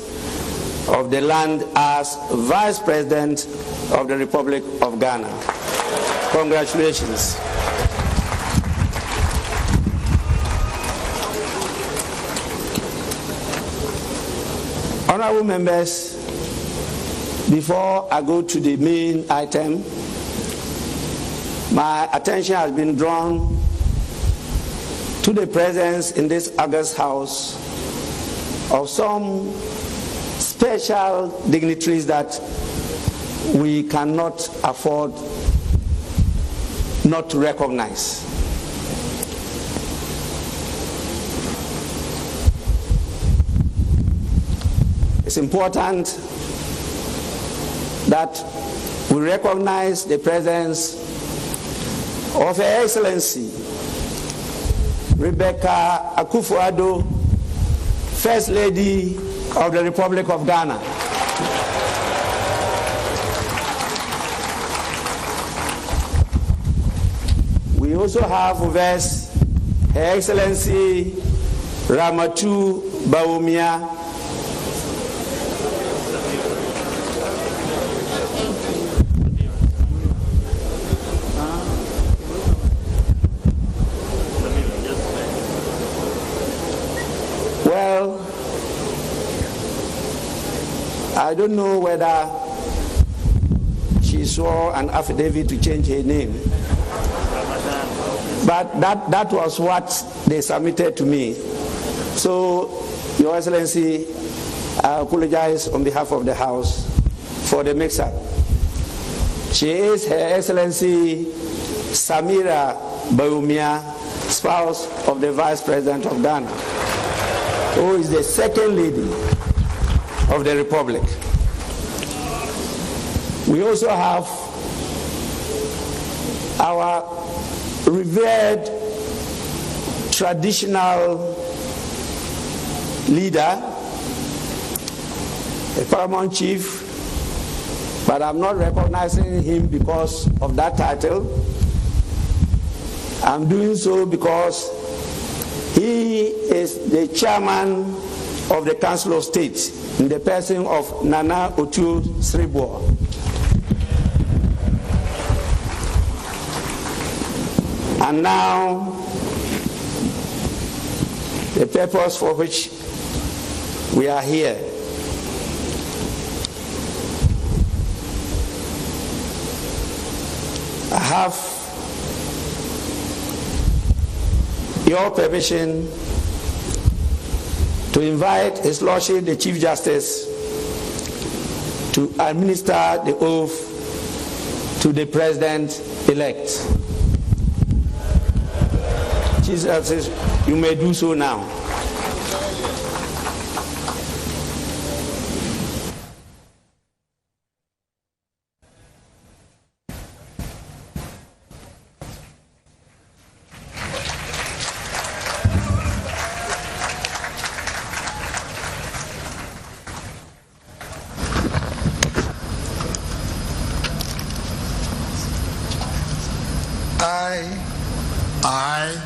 of the land as Vice President of the Republic of Ghana. Congratulations. Honorable members, before I go to the main item, my attention has been drawn to the presence in this August House of some special dignitaries that we cannot afford not to recognize. It's important that we recognize the presence of Her Excellency Rebecca Akufo-Addo, First Lady of the Republic of Ghana. We also have with us Her Excellency Ramatu Bawumia, I don't know whether she swore an affidavit to change her name, but that was what they submitted to me. So, Your Excellency, I apologize on behalf of the House for the mix-up. She is Her Excellency Samira Bawumia, spouse of the Vice President of Ghana, who is the second lady of the Republic. We also have our revered traditional leader, a paramount chief, but I'm not recognizing him because of that title. I'm doing so because he is the chairman of the Council of State in the person of Nana Otu Sribo. And now, the purpose for which we are here. I have your permission to invite His Lordship, the Chief Justice, to administer the oath to the President-elect. Chief Justice, you may do so now. I,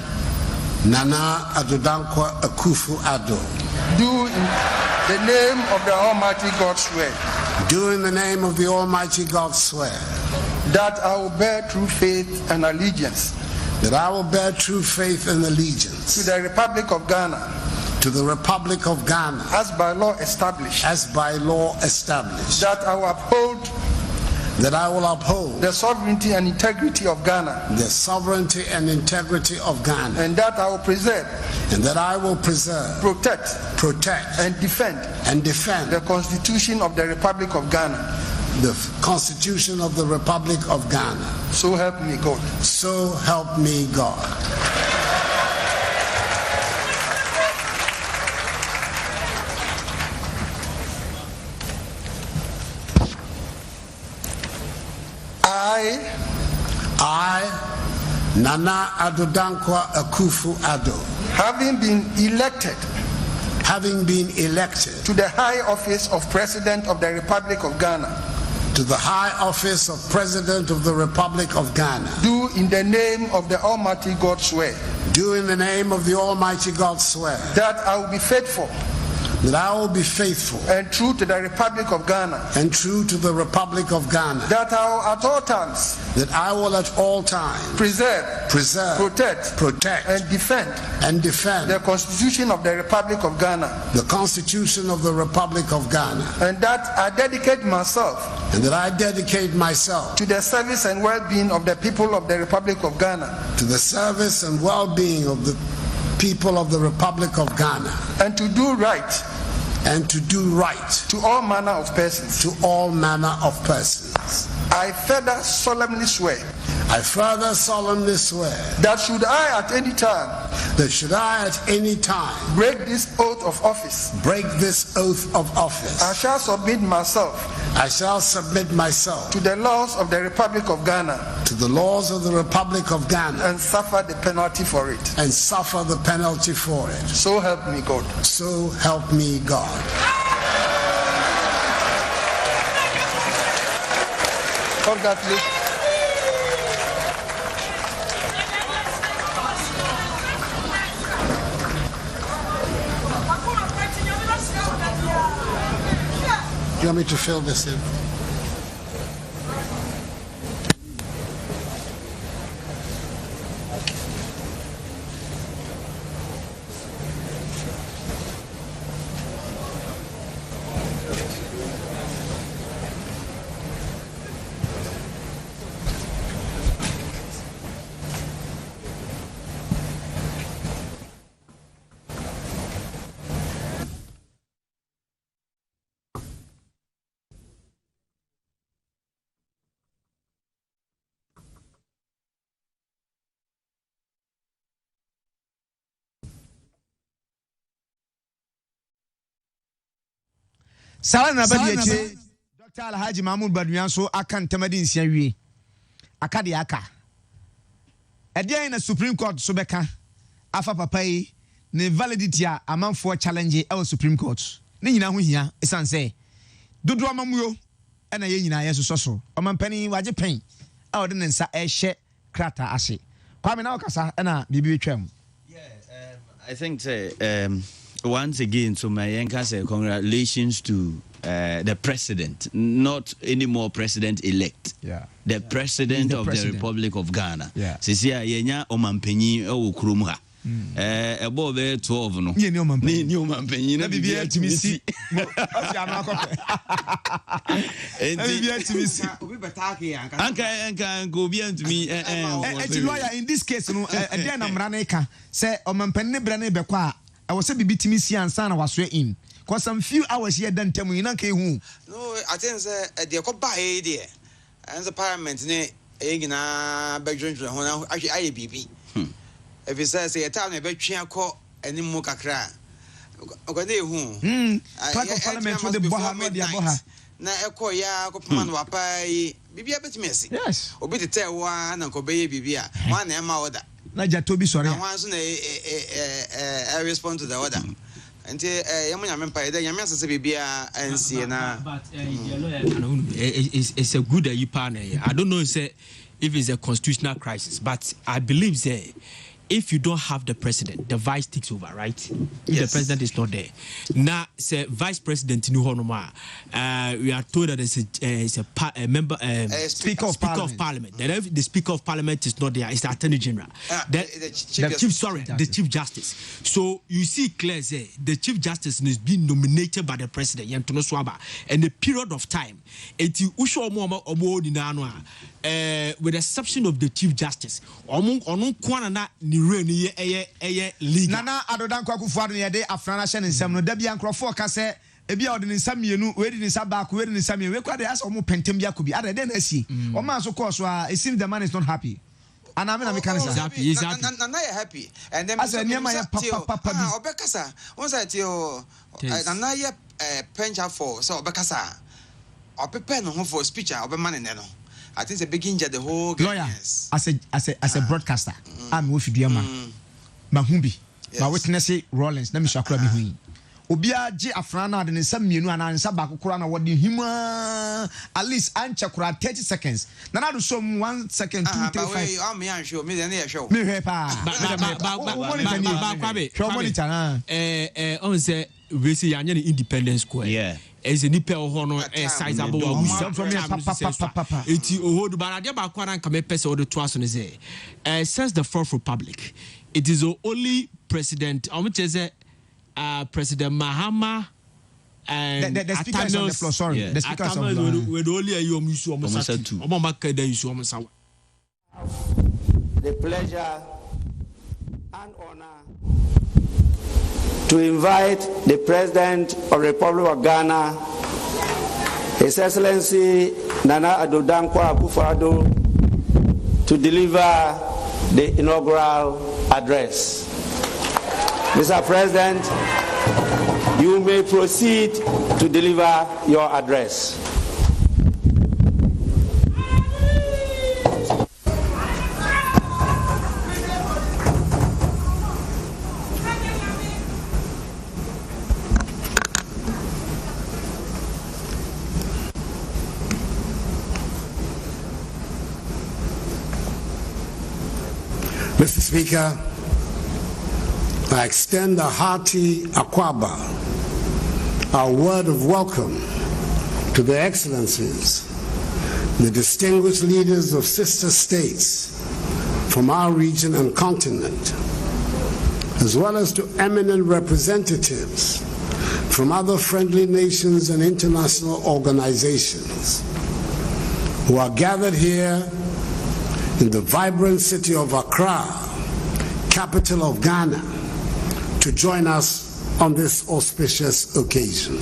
Nana Adodankwa Akufo-Addo, do in the name of the Almighty God swear. Do in the name of the Almighty God swear. That I will bear true faith and allegiance. That I will bear true faith and allegiance. To the Republic of Ghana. To the Republic of Ghana. As by law established. As by law established. That I will uphold that I will uphold the sovereignty and integrity of Ghana, the sovereignty and integrity of Ghana, and that I will preserve, protect, and defend the Constitution of the Republic of Ghana. The Constitution of the Republic of Ghana. So help me God. So help me God. I, Nana Addo Dankwa Akufo-Addo, having been elected to the high office of President of the Republic of Ghana, to the high office of President of the Republic of Ghana, do in the name of the Almighty God swear, do in the name of the Almighty God swear, that I will be faithful and true to the Republic of Ghana, that I will at all times preserve, protect, and defend the Constitution of the Republic of Ghana, and that I dedicate myself to the service and well-being of the people of the Republic of Ghana, and to do right to all manner of persons. I further solemnly swear that should I at any time break this oath of office, I shall submit myself to the laws of the Republic of Ghana, and suffer the penalty for it. So help me God. So help me God. Congratulations. Do you want me to fill this in? Salam na badi eche Dr. Alhaji Mahmoud Baduyan so akan temadi nsia wie aka de aka edian na Supreme Court so beka afa papa yi ne validity a amanfo challenge e Supreme Court ne nyina ho hia esan say dodo amamuyo na ye nyina ye so omampani waje pen a ode ne nsa e hye krata ase kwame na okasa na bibi twam. I think once again, so my yanka say congratulations to the president, not any more president-elect. Yeah. The president of the Republic of Ghana. Yeah. Sisia yenya omampenyi o kurumha. Ebo be 12 no. Ni omampenyi na bibia timisi. Asi amakope. Bibia timisi. Obi betake yanka. Anka obi antumi lawyer in this case no e na mra na ka say omampenyi ne bra na be kwa I was a baby timisi and son was in. Cause some few hours here done tell me you know. No, I think the copa idea and the parliament ne egina bedroom actually I BB. If it says a town a between call any more kakra. Okay, clerk of parliament with the boha media boha. Na eko ya kopaman wapai bibia betimesi. Yes. Obi te tell one and kobe bibia. One ema order. Na Jatobi sorry. Na one soon I respond to the order. Until Yamunya Mempa, the Yamasa Bibia and Siena. But it's a good partner. I don't know if it's a constitutional crisis, but I believe if you don't have the president, the vice takes over, right? If the president is not there. Now, say vice president in Honoma, we are told that there's a member, speaker of parliament. Then if the speaker of parliament is not there, it's the attorney general. The chief justice. So you see clear, say the chief justice is being nominated by the president, Yantono Swaba, and the period of time. With the exception of the chief justice, Nana Adodan Kwakufuadu yede afrana hye nsem no da bia nkrofo ka se ebia ode nsam mienu we de nsam baako we de nsam we kwade asa omo pentem bia ko bi ade na asi o ma so course it seems the man is not happy and I mean he's happy Nana happy and then as niam ya papa bi obekasa won say ti o Nana ye pencha for so obekasa opepe no ho for speech obema ne no I think it's a big injury the whole lawyer as a broadcaster I'm with you ma mahumbi ma witness Rollins na me shakura bi hu obia gi afrana de nsam mienu ana nsa ba kokora na wode hima at least ancha kura 30 seconds na na do so 1 second 2 3 5 am yan show me dey show me he pa monitor on say we see yan independence square as a nipa hono sizable from papa eti ohodu barade ba kwara nka me pese odo to aso ne say since the fourth republic it is the only president President Mahama and the speaker is on the floor, sorry. The speaker is on the floor. The pleasure and honor to invite the President of the Republic of Ghana, His Excellency Nana Addo-Dankwa Akufo-Addo, to deliver the inaugural address. Mr. President, you may proceed to deliver your address. Mr. Speaker, I extend a hearty akwaba, our word of welcome to the excellencies, the distinguished leaders of sister states from our region and continent, as well as to eminent representatives from other friendly nations and international organizations who are gathered here in the vibrant city of Accra, capital of Ghana, to join us on this auspicious occasion.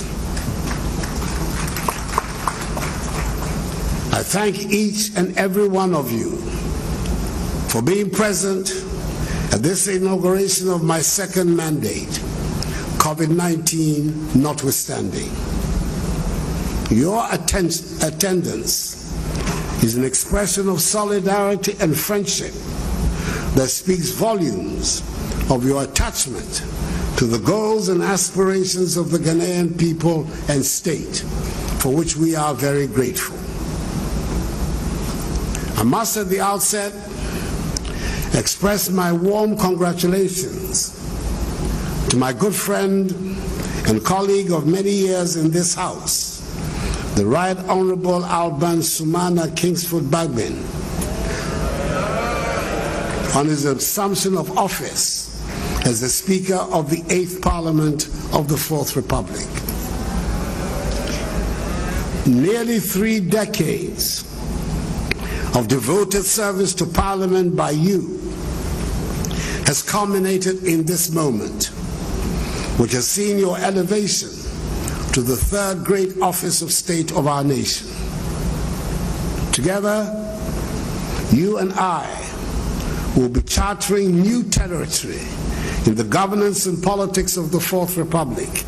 I thank each and every one of you for being present at this inauguration of my second mandate, COVID-19 notwithstanding. Your attendance is an expression of solidarity and friendship that speaks volumes of your attachment to the goals and aspirations of the Ghanaian people and state, for which we are very grateful. I must at the outset express my warm congratulations to my good friend and colleague of many years in this House, the Right Honorable Alban Sumana Kingsford Bagbin, on his assumption of office as the Speaker of the 8th Parliament of the 4th Republic. Nearly 3 decades of devoted service to Parliament by you has culminated in this moment, which has seen your elevation to the 3rd great office of state of our nation. Together, you and I will be chartering new territory in the governance and politics of the 4th Republic.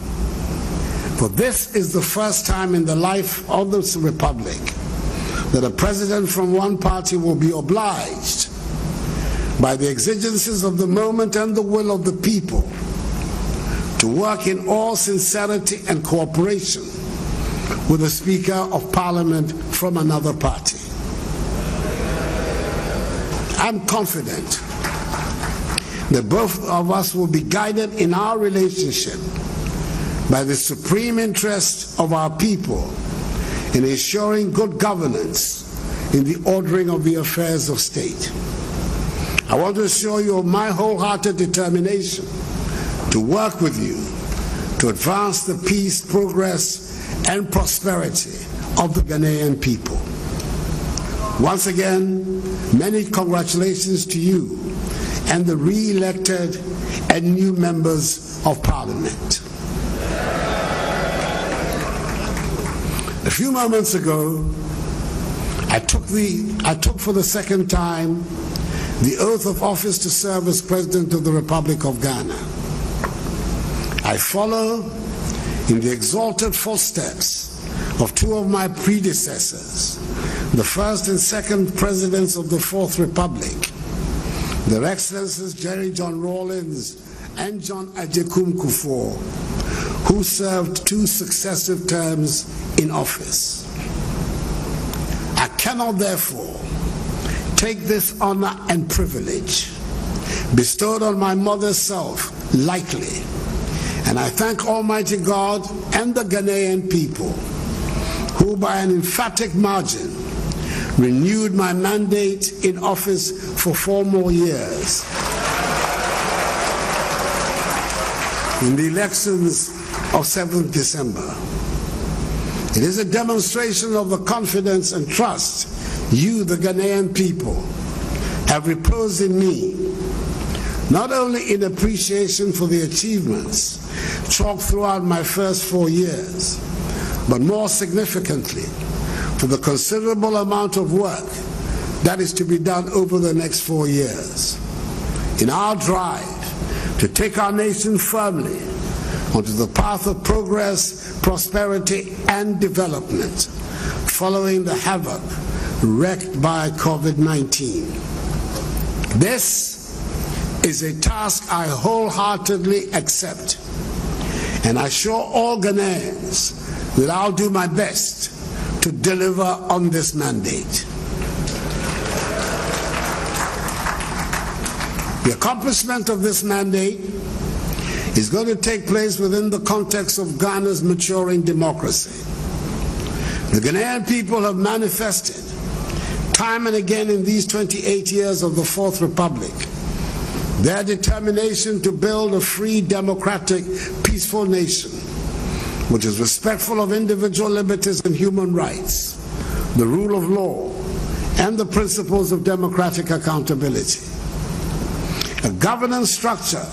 For this is the first time in the life of this republic that a president from one party will be obliged by the exigencies of the moment and the will of the people to work in all sincerity and cooperation with a Speaker of Parliament from another party. I'm confident that both of us will be guided in our relationship by the supreme interest of our people in ensuring good governance in the ordering of the affairs of state. I want to assure you of my wholehearted determination to work with you to advance the peace, progress, and prosperity of the Ghanaian people. Once again, many congratulations to you and the re-elected and new members of Parliament. A few moments ago, I took for the second time the oath of office to serve as President of the Republic of Ghana. I follow in the exalted footsteps of two of my predecessors, the first and second presidents of the Fourth Republic, Their Excellencies Jerry John Rawlings and John Agyekum Kufuor, who served 2 successive terms in office. I cannot therefore take this honor and privilege bestowed on my mother's self lightly, and I thank Almighty God and the Ghanaian people who by an emphatic margin renewed my mandate in office for 4 more years in the elections of 7th December. It is a demonstration of the confidence and trust you, the Ghanaian people, have reposed in me, not only in appreciation for the achievements chalked throughout my first 4 years, but more significantly, for the considerable amount of work that is to be done over the next 4 years in our drive to take our nation firmly onto the path of progress, prosperity, and development following the havoc wreaked by COVID-19. This is a task I wholeheartedly accept, and I assure all Ghanaians that I'll do my best to deliver on this mandate. The accomplishment of this mandate is going to take place within the context of Ghana's maturing democracy. The Ghanaian people have manifested time and again in these 28 years of the Fourth Republic their determination to build a free, democratic, peaceful nation which is respectful of individual liberties and human rights, the rule of law, and the principles of democratic accountability. A governance structure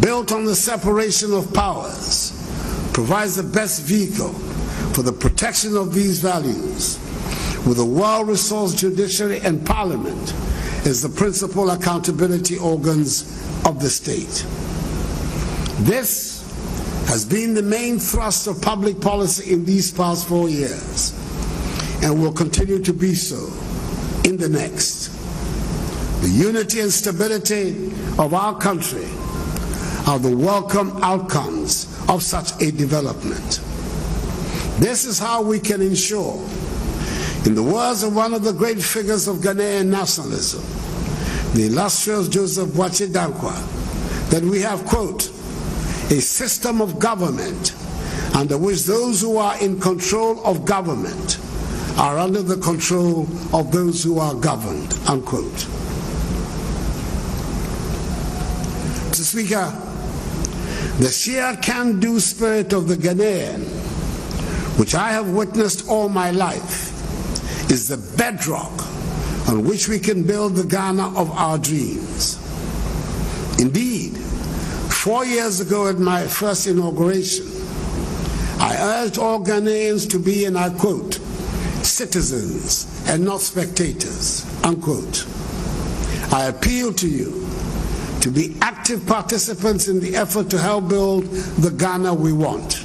built on the separation of powers provides the best vehicle for the protection of these values, with a well-resourced judiciary and parliament as the principal accountability organs of the state. This has been the main thrust of public policy in these past 4 years and will continue to be so in the next. The unity and stability of our country are the welcome outcomes of such a development. This is how we can ensure, in the words of one of the great figures of Ghanaian nationalism, the illustrious Joseph Boachi Dankwa, that we have, quote, a system of government under which those who are in control of government are under the control of those who are governed, unquote. Mr. Speaker, the sheer can-do spirit of the Ghanaian, which I have witnessed all my life, is the bedrock on which we can build the Ghana of our dreams. Indeed, 4 years ago at my first inauguration, I urged all Ghanaians to be, and I quote, citizens and not spectators, unquote. I appeal to you to be active participants in the effort to help build the Ghana we want,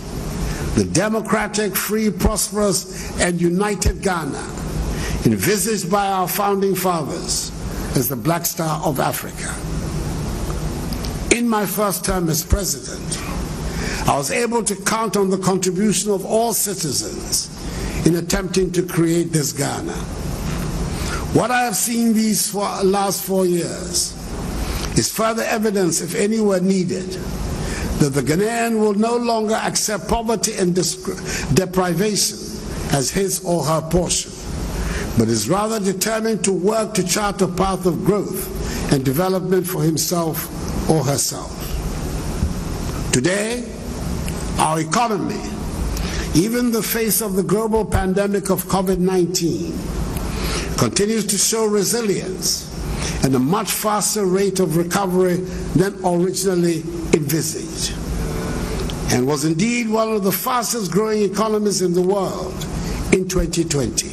the democratic, free, prosperous, and united Ghana envisaged by our founding fathers as the Black Star of Africa. In my first term as president, I was able to count on the contribution of all citizens in attempting to create this Ghana. What I have seen these last 4 years is further evidence, if any were needed, that the Ghanaian will no longer accept poverty and deprivation as his or her portion, but is rather determined to work to chart a path of growth and development for himself or herself. Today, our economy, even in the face of the global pandemic of COVID-19, continues to show resilience and a much faster rate of recovery than originally envisaged, and was indeed one of the fastest growing economies in the world in 2020.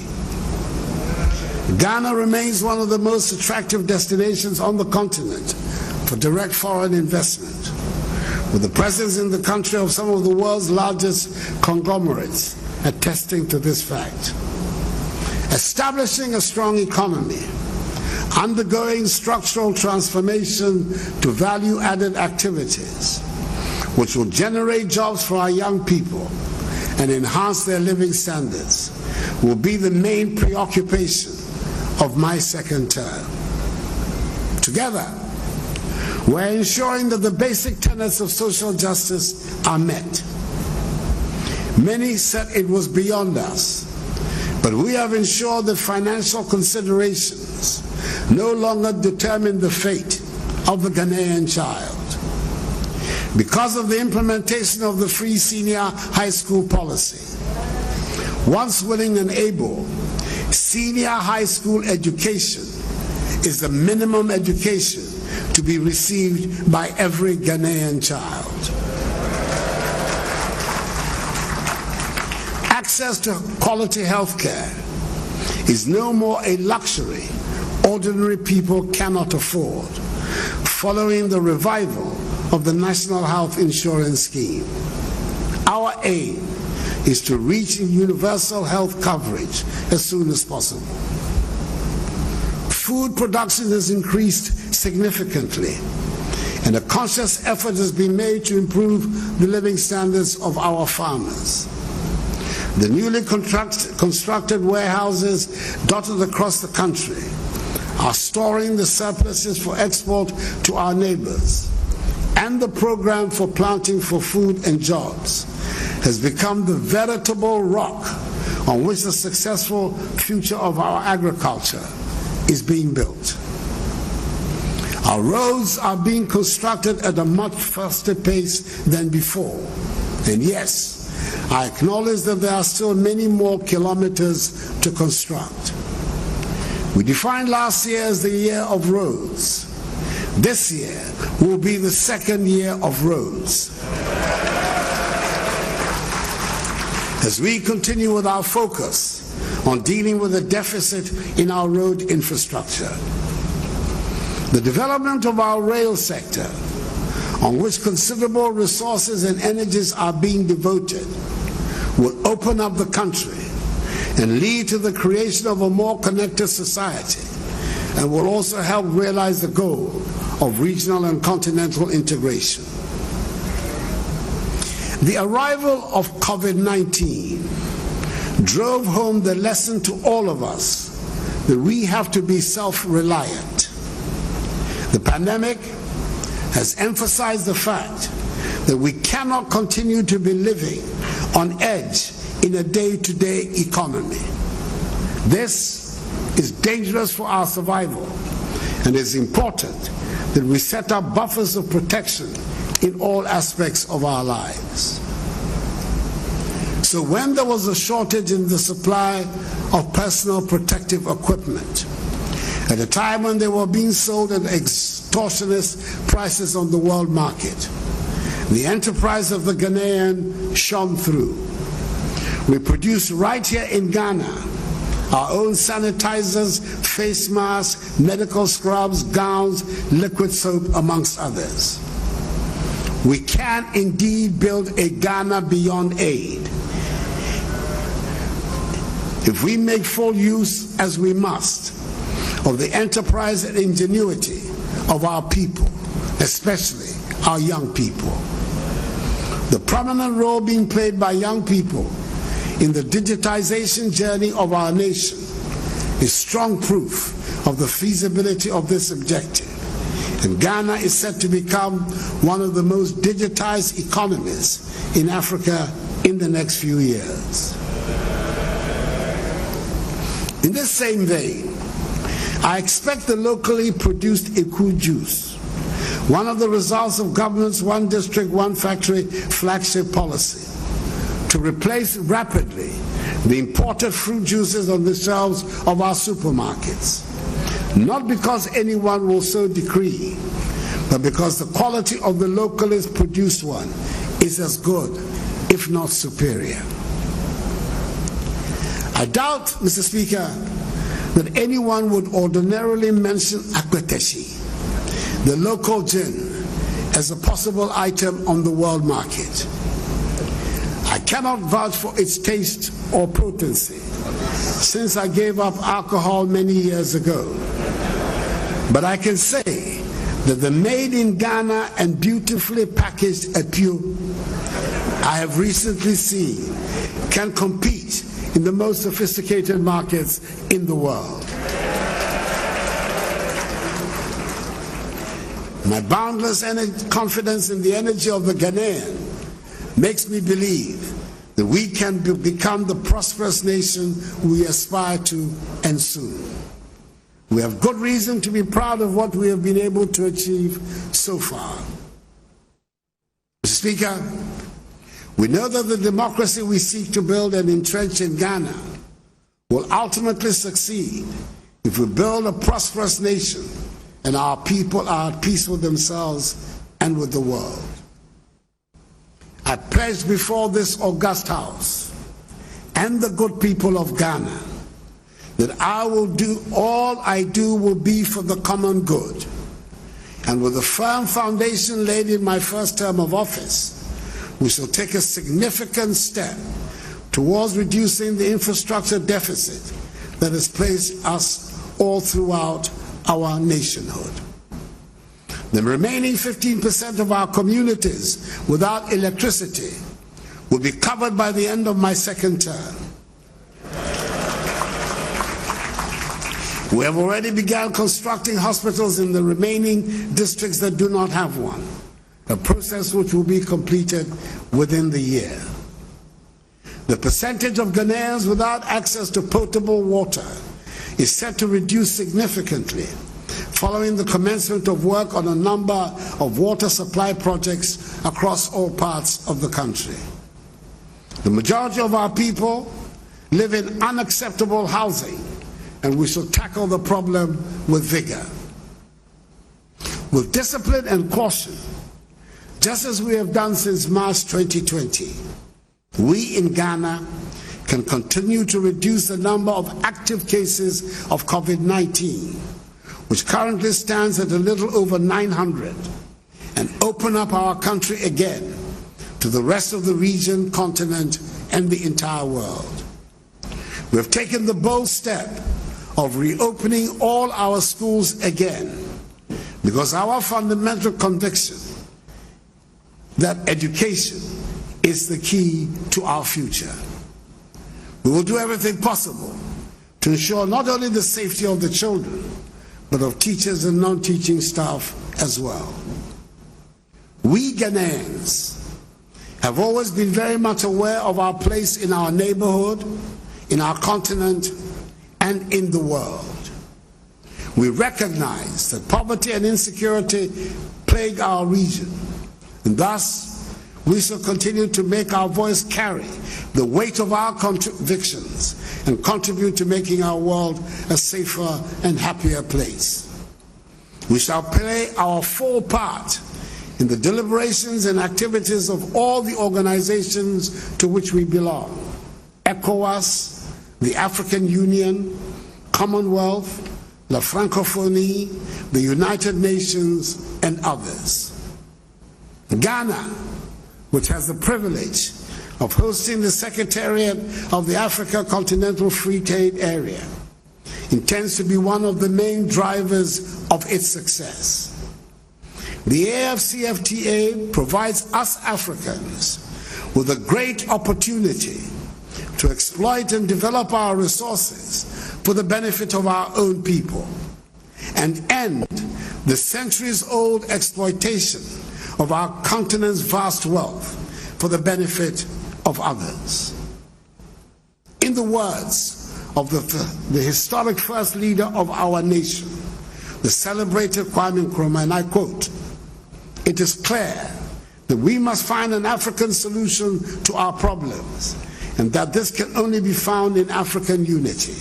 Ghana remains one of the most attractive destinations on the continent for direct foreign investment, with the presence in the country of some of the world's largest conglomerates attesting to this fact. Establishing a strong economy, undergoing structural transformation to value-added activities, which will generate jobs for our young people and enhance their living standards, will be the main preoccupation of my second term. Together, we're ensuring that the basic tenets of social justice are met. Many said it was beyond us, but we have ensured that financial considerations no longer determine the fate of the Ghanaian child. Because of the implementation of the free senior high school policy, once willing and able, senior high school education is the minimum education to be received by every Ghanaian child. Access to quality health care is no more a luxury ordinary people cannot afford, following the revival of the National Health Insurance Scheme. Our aim is to reach universal health coverage as soon as possible. Food production has increased significantly, and a conscious effort has been made to improve the living standards of our farmers. The newly constructed warehouses dotted across the country are storing the surpluses for export to our neighbors, and the program for planting for food and jobs has become the veritable rock on which the successful future of our agriculture is being built. Our roads are being constructed at a much faster pace than before, and yes, I acknowledge that there are still many more kilometers to construct. We defined last year as the year of roads. This year will be the second year of roads. As we continue with our focus on dealing with the deficit in our road infrastructure, the development of our rail sector, on which considerable resources and energies are being devoted, will open up the country and lead to the creation of a more connected society, and will also help realize the goal of regional and continental integration. The arrival of COVID-19 drove home the lesson to all of us that we have to be self-reliant. The pandemic has emphasized the fact that we cannot continue to be living on edge in a day-to-day economy. This is dangerous for our survival, and it's important that we set up buffers of protection in all aspects of our lives. So when there was a shortage in the supply of personal protective equipment, at a time when they were being sold at extortionist prices on the world market, the enterprise of the Ghanaian shone through. We produced right here in Ghana our own sanitizers, face masks, medical scrubs, gowns, liquid soap, amongst others. We can indeed build a Ghana beyond aid if we make full use, as we must, of the enterprise and ingenuity of our people, especially our young people. The prominent role being played by young people in the digitization journey of our nation is strong proof of the feasibility of this objective, And Ghana is set to become one of the most digitized economies in Africa in the next few years. In this same vein, I expect the locally produced Eku juice, one of the results of government's one district, one factory flagship policy, to replace rapidly the imported fruit juices on the shelves of our supermarkets. Not because anyone will so decree, but because the quality of the locally produced one is as good, if not superior. I doubt, Mr. Speaker, that anyone would ordinarily mention Akweteshi, the local gin, as a possible item on the world market. I cannot vouch for its taste or potency, since I gave up alcohol many years ago. But I can say that the made in Ghana and beautifully packaged Epu I have recently seen can compete in the most sophisticated markets in the world. My boundless confidence in the energy of the Ghanaian makes me believe that we can become the prosperous nation we aspire to and soon. We have good reason to be proud of what we have been able to achieve so far. Mr. Speaker, we know that the democracy we seek to build and entrench in Ghana will ultimately succeed if we build a prosperous nation and our people are at peace with themselves and with the world. I pledge before this august house and the good people of Ghana that I will do all I do will be for the common good. And with the firm foundation laid in my first term of office, we shall take a significant step towards reducing the infrastructure deficit that has placed us all throughout our nationhood. The remaining 15% of our communities without electricity will be covered by the end of my second term. We have already begun constructing hospitals in the remaining districts that do not have one, a process which will be completed within the year. The percentage of Ghanaians without access to potable water is set to reduce significantly following the commencement of work on a number of water supply projects across all parts of the country. The majority of our people live in unacceptable housing, and we shall tackle the problem with vigor. With discipline and caution, just as we have done since March 2020, we in Ghana can continue to reduce the number of active cases of COVID-19, which currently stands at a little over 900, and open up our country again to the rest of the region, continent, and the entire world. We have taken the bold step of reopening all our schools again because our fundamental conviction that education is the key to our future. We will do everything possible to ensure not only the safety of the children, but of teachers and non-teaching staff as well. We Ghanaians have always been very much aware of our place in our neighborhood, in our continent, and in the world. We recognize that poverty and insecurity plague our region, and thus we shall continue to make our voice carry the weight of our convictions and contribute to making our world a safer and happier place. We shall play our full part in the deliberations and activities of all the organizations to which we belong: ECOWAS, the African Union, Commonwealth, La Francophonie, the United Nations, and others. Ghana, which has the privilege of hosting the Secretariat of the Africa Continental Free Trade Area, intends to be one of the main drivers of its success. The AFCFTA provides us Africans with a great opportunity to exploit and develop our resources for the benefit of our own people and end the centuries-old exploitation of our continent's vast wealth for the benefit of others. In the words of the historic first leader of our nation, the celebrated Kwame Nkrumah, and I quote, "It is clear that we must find an African solution to our problems, and that this can only be found in African unity.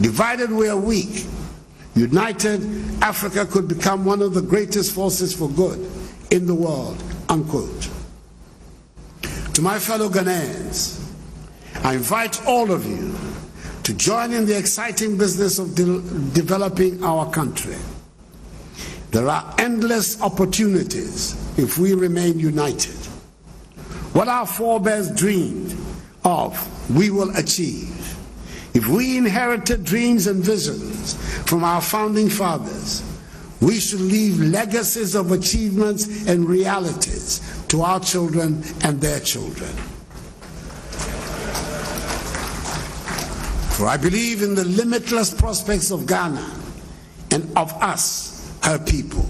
Divided we are weak. United, Africa could become one of the greatest forces for good in the world," unquote. To my fellow Ghanaians, I invite all of you to join in the exciting business of developing our country. There are endless opportunities if we remain united. What our forebears dreamed of, we will achieve. If we inherited dreams and visions from our founding fathers, we should leave legacies of achievements and realities to our children and their children. For I believe in the limitless prospects of Ghana and of us, her people.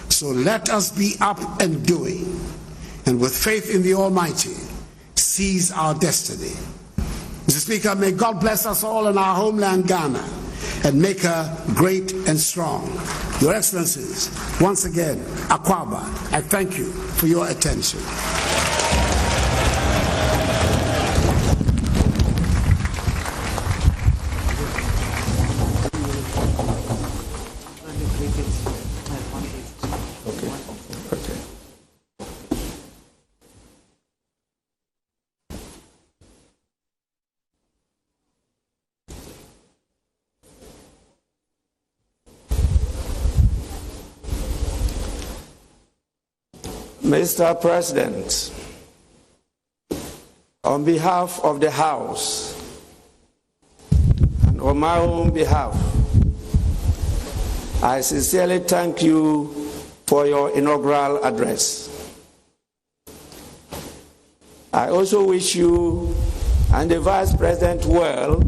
So let us be up and doing, and with faith in the Almighty, seize our destiny. Mr. Speaker, may God bless us all in our homeland, Ghana, and make her great and strong. Your Excellencies, once again, Akwaba, I thank you for your attention. Mr. President, on behalf of the House and on my own behalf, I sincerely thank you for your inaugural address. I also wish you and the Vice President well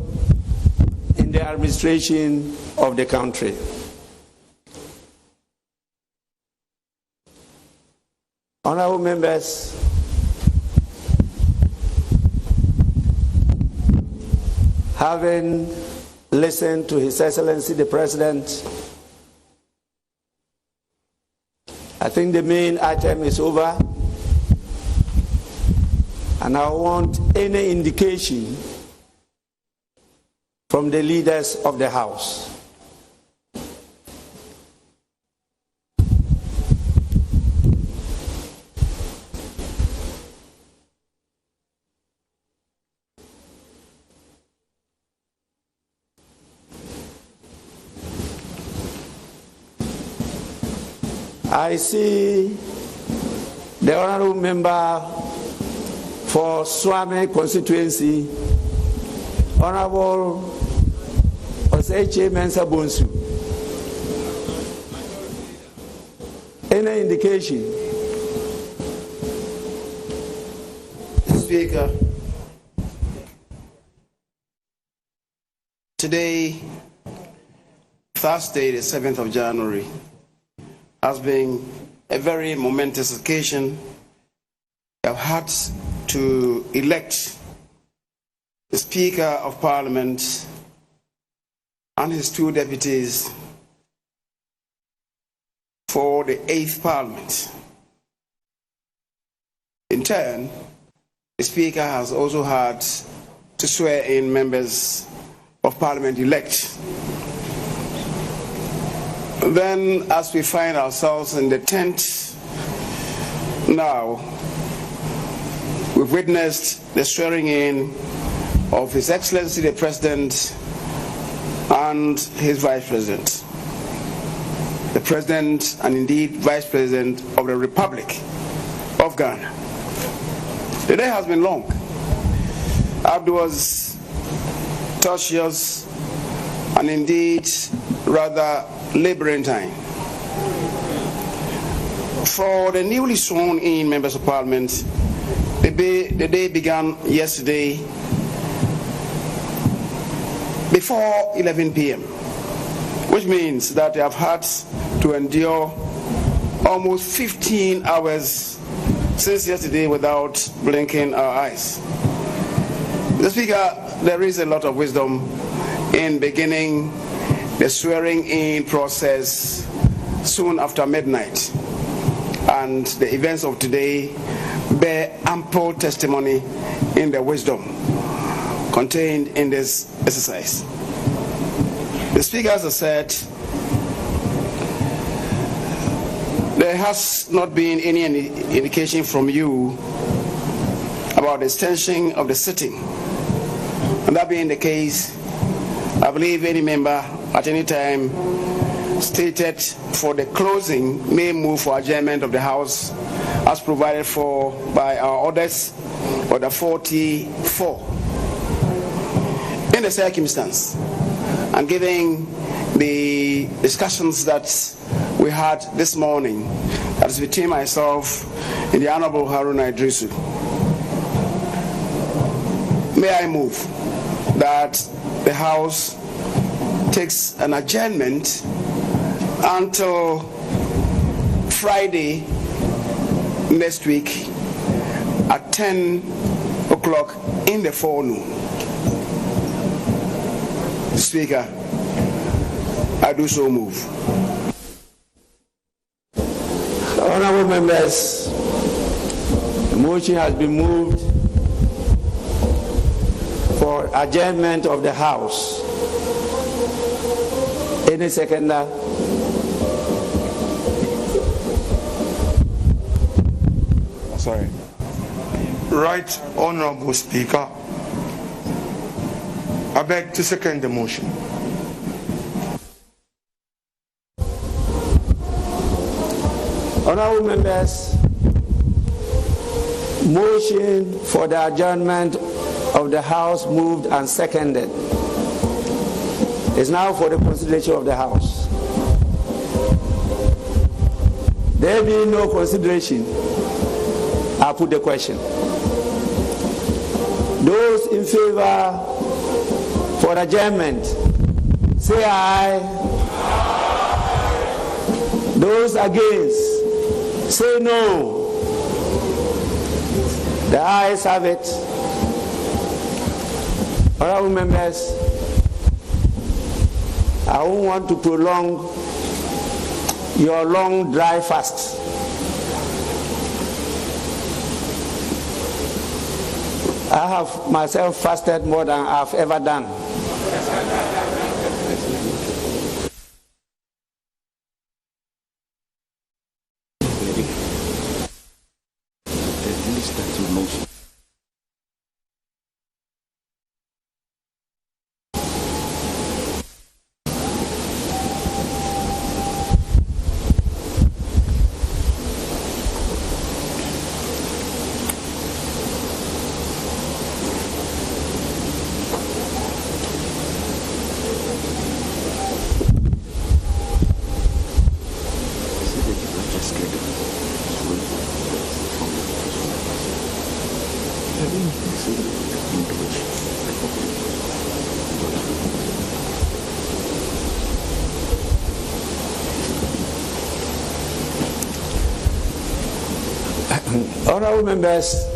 in the administration of the country. Honorable members, having listened to His Excellency the President, I think the main item is over, and I want any indication from the leaders of the House. I see the honorable member for Swami constituency, Honorable Oseche Mensah Bonsu. Any indication? Speaker, today, Thursday, the 7th of January, has been a very momentous occasion. I've had to elect the Speaker of Parliament and his two deputies for the 8th Parliament. In turn, the Speaker has also had to swear in members of Parliament elect. Then, as we find ourselves in the tent now, we've witnessed the swearing in of His Excellency the President and his Vice President. The President and indeed Vice President of the Republic of Ghana. The day has been long. Afterwards, tortuous and indeed rather labyrinthine. For the newly sworn in members of Parliament, the day began yesterday before 11 p.m., which means that they have had to endure almost 15 hours since yesterday without blinking our eyes. Mr. Speaker, there is a lot of wisdom in beginning the swearing-in process soon after midnight, and the events of today bear ample testimony in the wisdom contained in this exercise. The Speaker has said there has not been any indication from you about the extension of the sitting. And that being the case, I believe any member at any time stated for the closing may move for adjournment of the House as provided for by our orders, Order 44. In the circumstance, and given the discussions that we had this morning, that is between myself and the Honorable Haruna Idrisu, may I move that the House takes an adjournment until Friday next week at 10 o'clock in the forenoon. Speaker, I do so move. Honorable members, the motion has been moved for adjournment of the House. Any seconder? Sorry. Right Honorable Speaker, I beg to second the motion. Honorable members, motion for the adjournment of the House moved and seconded is now for the consideration of the House. There being no consideration, I put the question. Those in favor for adjournment, say aye. Those against, say no. The ayes have it. Honorable members, I don't want to prolong your long dry fast. I have myself fasted more than I've ever done. Honorable members,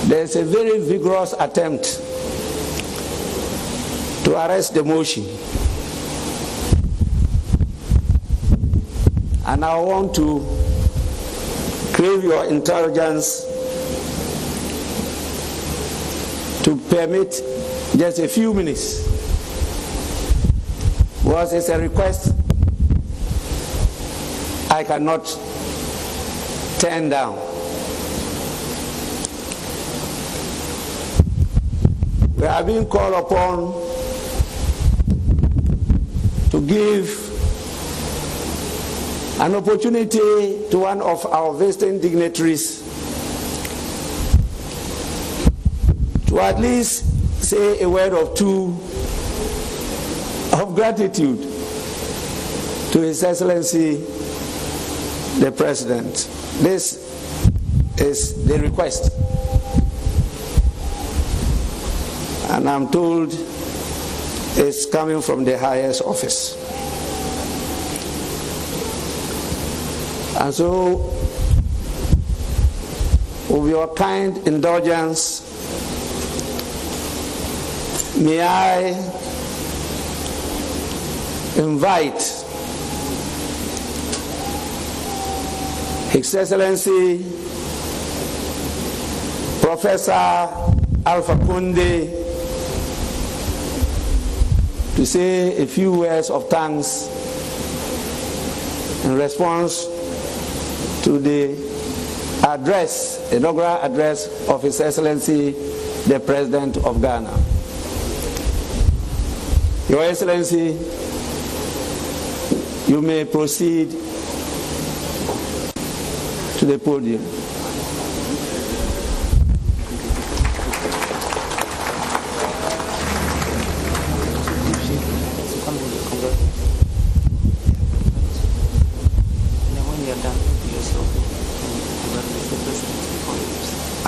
there's a very vigorous attempt to arrest the motion. And I want to crave your indulgence to permit just a few minutes, because it's a request I cannot turn down. We are being called upon to give an opportunity to one of our visiting dignitaries to at least say a word or two of gratitude to His Excellency the President. This is the request, and I'm told it's coming from the highest office. And so, with your kind indulgence, may I invite His Excellency Professor Alpha Conde to say a few words of thanks in response to the inaugural address of His Excellency, the President of Ghana. Your Excellency, you may proceed to the podium.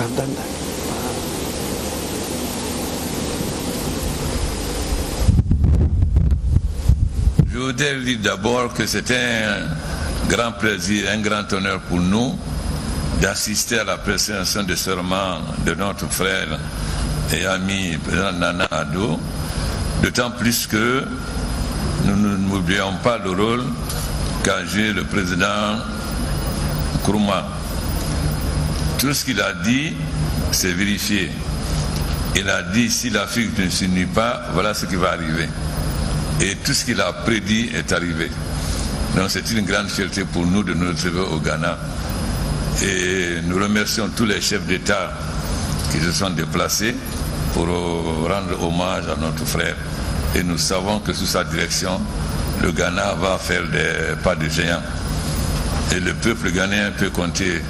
I've done that. Je voudrais dire d'abord que c'était un grand plaisir, un grand honneur pour nous d'assister à la prestation de serment de notre frère et ami président Nana Addo, d'autant plus que nous n'oublions pas le rôle qu'a joué le président Nkrumah. Tout ce qu'il a dit, c'est vérifié. Il a dit, si l'Afrique ne s'unit pas, voilà ce qui va arriver. Et tout ce qu'il a prédit est arrivé. Donc c'est une grande fierté pour nous de nous retrouver au Ghana. Et nous remercions tous les chefs d'État qui se sont déplacés pour rendre hommage à notre frère. Et nous savons que sous sa direction, le Ghana va faire des pas de géant. Et le peuple ghanéen peut compter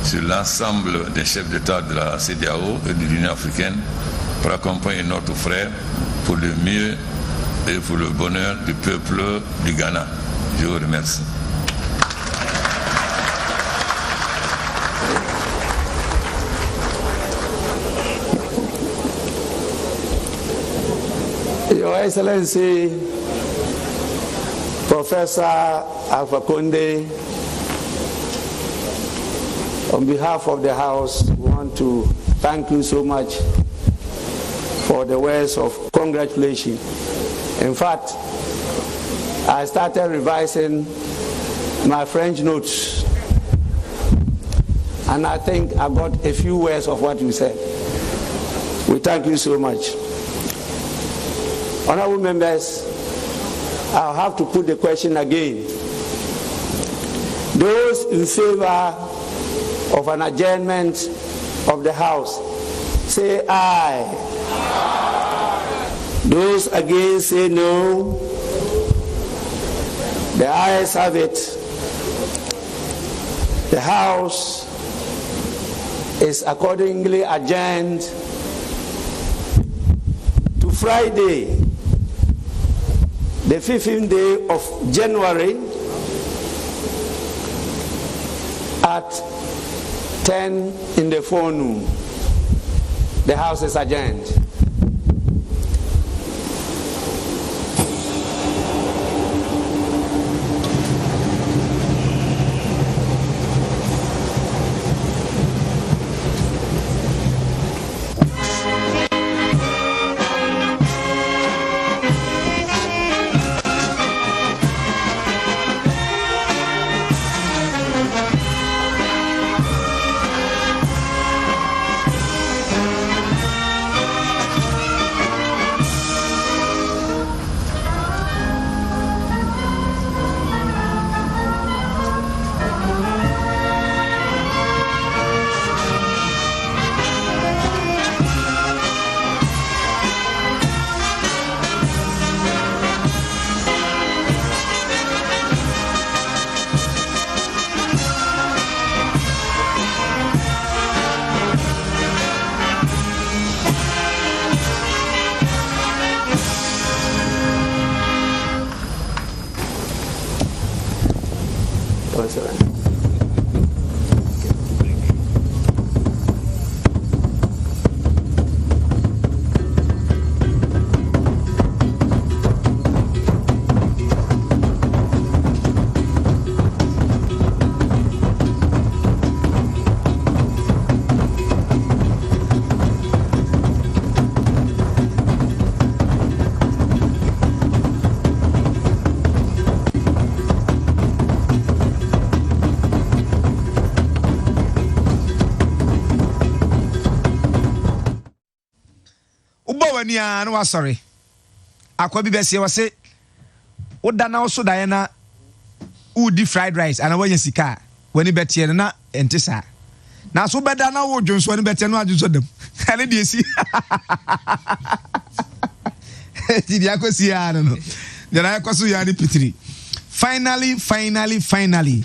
sur l'ensemble des chefs d'État de la CEDEAO et de l'Union africaine pour accompagner notre frère pour le mieux et pour le bonheur du peuple du Ghana. Je vous remercie. Your Excellency, Professor Alpha Conde, on behalf of the House, we want to thank you so much for the words of congratulations. In fact, I started revising my French notes, and I think I got a few words of what you said. We thank you so much. Honorable members, I'll have to put the question again. Those in favor of an adjournment of the House, say aye. Aye. Those against, say no. The ayes have it. The House is accordingly adjourned to Friday, the 15th day of January at 10 in the forenoon. The House is adjourned. wani a no sorry akwa bi bese wo se woda na wo so da na udi fried rice ana wanya sika wani betie na entisa na so beda na wo dwonso wani betie no adwonso dem ane de esi ti dia kosi ya no dia koso ya ni pitiri finally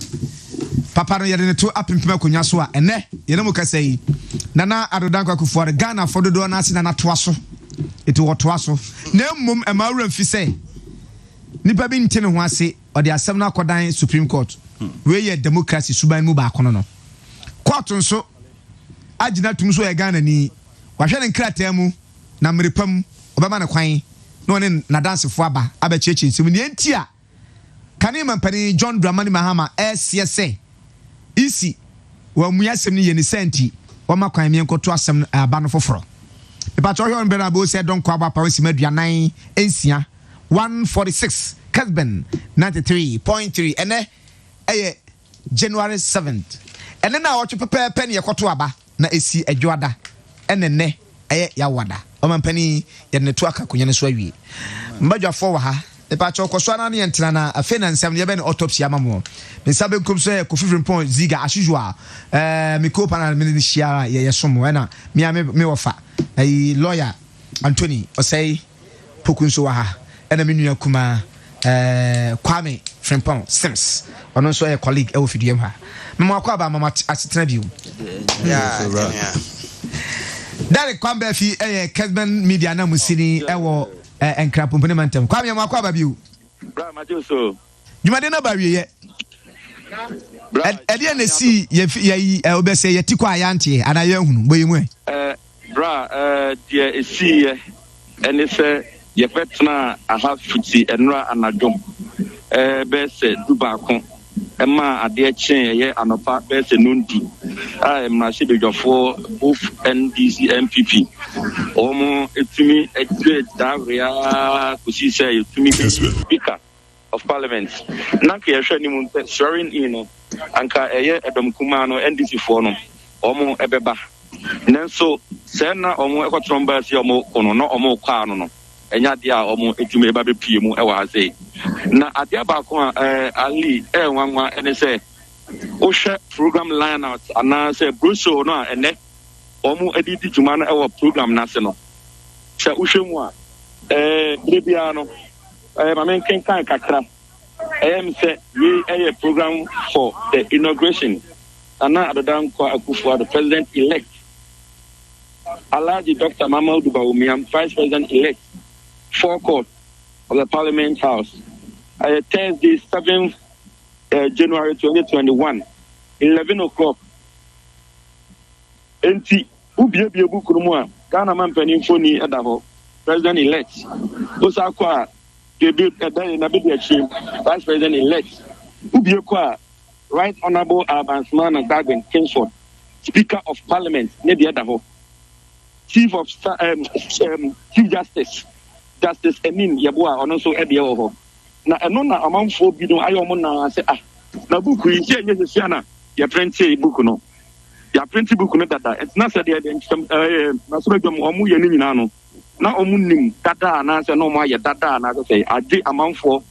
papa no yede ne to apempema konwa so a ene yene mu kasa yi nana adodanko akufuare Ghana fododo na ase na to aso eti wo to aso na mmom emawura mfi se nipa bi ntene ho ase ode asem na akodan Supreme Court we ye democracy suban mu ba kono no court nso agina tum so ye Ghana ni wahwe ne nkrata mu na mrepam obama ne kwan no ne na dancefo aba abecheche nsem ne entia kane mampani John Dramani Mahama SSA isi wa muyasem ni ye ne senti wa makwan me nkoto asem aba no foforo ipa to hwe on bera bo se don kwa aba pa nsima aduanan ensia 146 Kessben 93.3 ene eye January 7th ene na woche pepe ne yekoto aba na esi adwoada ene ne eye yawada o mampani ye ne to aka kunya ne so awie mbadwafo wa ha ipa cho koso na ne entra na afena nsam ye be ne autopsy amamo me sabe nkom so Kofi point ziga ashujwa mi ko panel mi shia ye somo na me wofa ai lawyer Anthony osei pokunso wa ha ena me nua kuma Kwame Frimpong Sims ono so ye colleague e wo fidiem ha mama kwa ba mama asetena biu yeah Derek Kwambe fi Kessben media na musini e wo enkra pomponementam Kwame mama kwa ba biu bra ma so jumade na ba wiye ede na si ye obese ye tikwa ayante ana ye hunu boyimu bra de esi ye ene se ye petna aha fiti enra anadom be se dubakon ema ade chen ye anopa be se nundu emra se bedwafo of NDC MPP omo etumi edre daria kusi se etumi speaker of parliament nanka ye hwe ni mu swearing in anka eye edom kuma no NDC for no omo ebeba nenso se na omo ekotromba se omo kono no omo kwa no enya dia omo etumi eba be pie mu e wa ase na adia ba ko ali nwanwa ene se o hwe program line out ana se bruso no ene omo edidi juma no e wo program na se no se o hwe mu a bibia no ma men kan kakra say we a program for the inauguration ana adodan ko akufu the president elect Alhaji Dr. Mamadou Bawumia, vice president elect forecourt of the Parliament House. Thursday, 7th January 2021, 11 o'clock. Enti, ubie bukurumwa, Ghana man penifoni edaho, president elect. Osakwa, vice president elect. Ubie kwa, Right Honorable Abansman and Dagben Kingsford, Speaker of Parliament, Nedi edaho. Chief Justice Emin Yabua on also Ebio. Na enona amanfo bi no ayo mo na se na buku yi je nye siana ya print book no ya print book no dada it's not said there na so dwom omu ye ni nyina no na omu nim dada na se no mo aye dada na se ade amanfo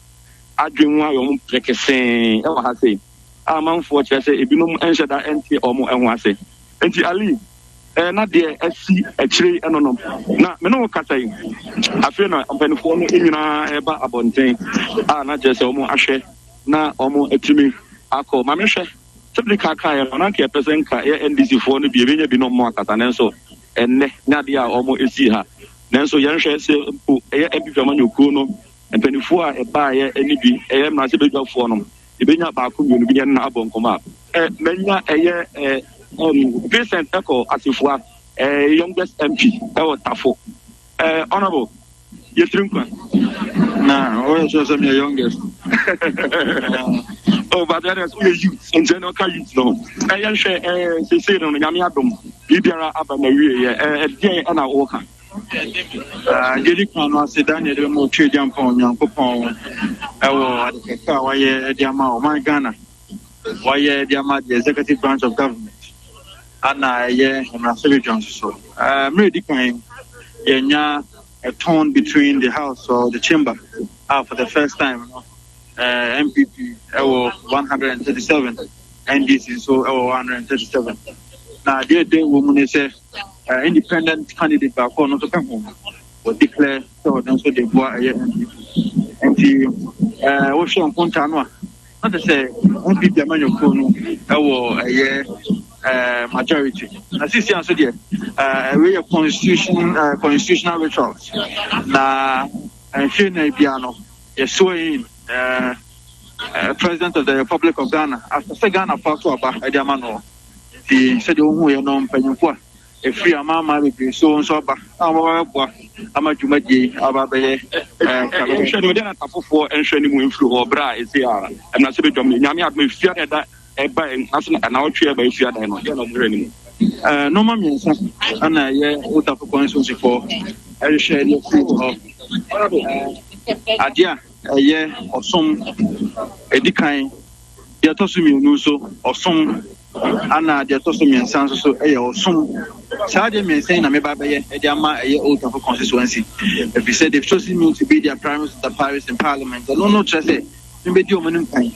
adwenwu ayo mo prekesen e wa ha se amanfo che se ebinom enhye da enti omu enhu ase enti ali na de asi akire enonom na me no kasa yi afi na ampanifo no enyina eba abonten na je se omo ahwe na omo etumi akọ ma me hwe tibli kaka ya na nke person ka NDC fo no bi ebenya bi no mo akata nenso enne na de a omo esi ha nenso ye hwe se mpo MPP amanyokuo no ampanifo a eba ye eni bi na se bedwafo no ebenya ba ko bi no bi na abonkoma menya Vincent Echo Asifua, youngest MP, Tafo. Honorable, you drink one? Nah, I was your youngest. But that is youth, in general, youth, no. I share, say, on Yamiadum, Libera Abamari, a day and a walker. Jericho was a Daniel Mochi Jampon, young Popon, Diama, my Ghana. Why, Diama, the executive branch of government. Ana ye na Sir Johnson so me di kan ye nya a tone between the House or the chamber for the first time. MPP 137, NDC so 137. Now, the woman say independent candidate back on to come home or declare so then so they go MPP. And the ocean Pontano, not to say MPP Amano a year majority. As you see, also there, we have constitutional rituals. Now, and Shane Piano is showing. President of the Republic of Ghana after Ghana fought about Ediamano. He said, "Oh, you know, Penukwa, a free amama with so and so back. I'm a Jumaji, Ababe, and for ensuring flu or bra is here. And I said, Yami, I fear that a buying an out here by fear that I no man means, and I would have a constituency for I share your fruit of Adia. A year or some a decline, the autosumi nuso or some Anna, the autosumi and sans so a or some Sadia may say, I'm a baby, a diama, a year old of a constituency. If you said they've chosen me to be their prime minister, Paris in Parliament, no, just say, maybe you manum kind.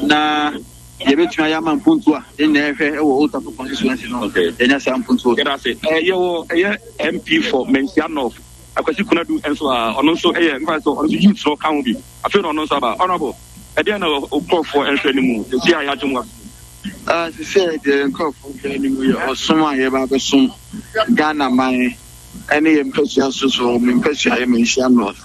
Now, you bet my yaman puntua, then never old of a constituency. Okay, then I say, I'm puntua. Can I say, a year MP for Mencianov. Because you cannot do and so on also on the youth so can be. I feel on also about honorable. At the end of call for anymore. You see, I had to work. As you said, the call for anymore or someone about the soon Ghana my any impression so impression I mentioned not.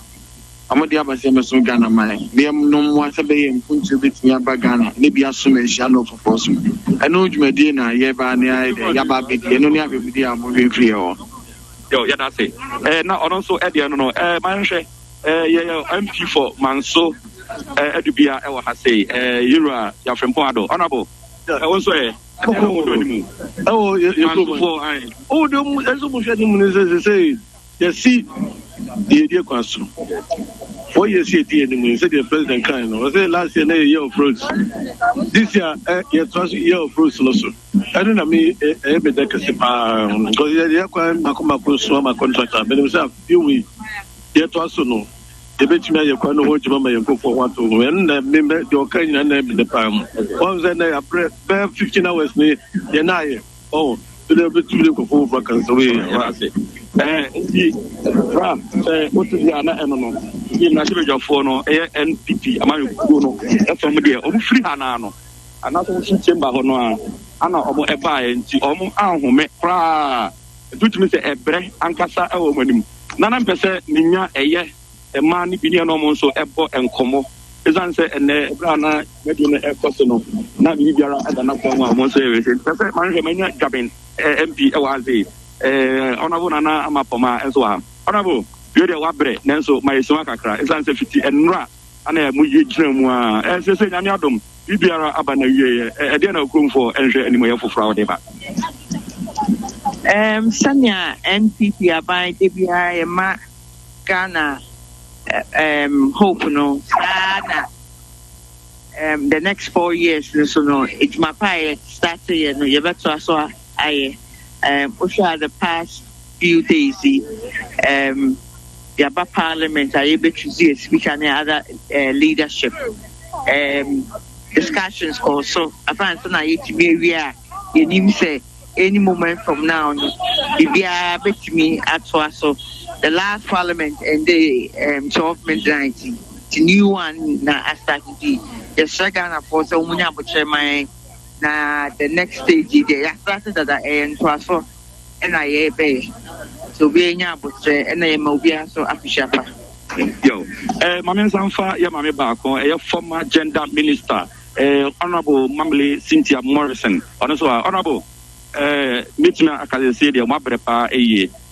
I'm not the other same Ghana my name no one to be in Puntu bit near Bagana, maybe as soon as you for force. I know you may dinner, Yabani, Yababi, and only have a video moving free or. Yo, yeah, that's it. Now, also, Eddie, no, Manche, MP for Manso, Edubia, I say, you are from Poado, honorable. Also, oh, you say, you see, the idea question. 4 years here, the said the president kind of say last year of fruits. This year, year of fruits also. I don't know me, because the Makoma Swama contractor, but it was a few weeks. Yet also no. The bet me you can hold you for 1 to win, member your kind and name in the palm. Once then I prepare 15 hours near Yanai. Oh, to the bit to for vacancies away. What is the Anna? In National Fono, NPP, Amaruno, from there, free Hanano, another chamber honor, Anna Omo Eba, and Omo Ahome, Pra, do to Mr. Ebre, Ancasa, Omonim. Nana Pesa, Nina, a year, a man, Pinion Omonso, Ebo, and Como. As I say, and Brana, Medina, a personal, not Libera, and another one, Monse, Pesa, Maria Gabin, MP, Oazi, Honorable Nana Amapoma, and so on. Honorable. You are wabre, Nenso, my Swakakra, it's answer 50 and Ra, and a Mujimwa, as I say, Yamiadum, Bibiara Abana, a dinner room for entry anywhere for Friday. Sanya NPP by DBI, Ma Ghana, Hope no, Ghana. The next 4 years, so no, it's my pie started, and you better saw I Usha the past few days. The Abba Parliament are able to see a speaker and other leadership discussions also. I find so now to be where you need to say any moment from now, if you are with me at so the last Parliament and the 12 midnight, the new one now I started the second for so many my now the next stage they started at the end so and I pay. So being able to and I will be so official. Yo, Mamma Sanfa, Yamame Bako, a former gender minister, Honorable Mamley Cynthia Morrison, Honorable Mitchell Akadesi, Mabrepa,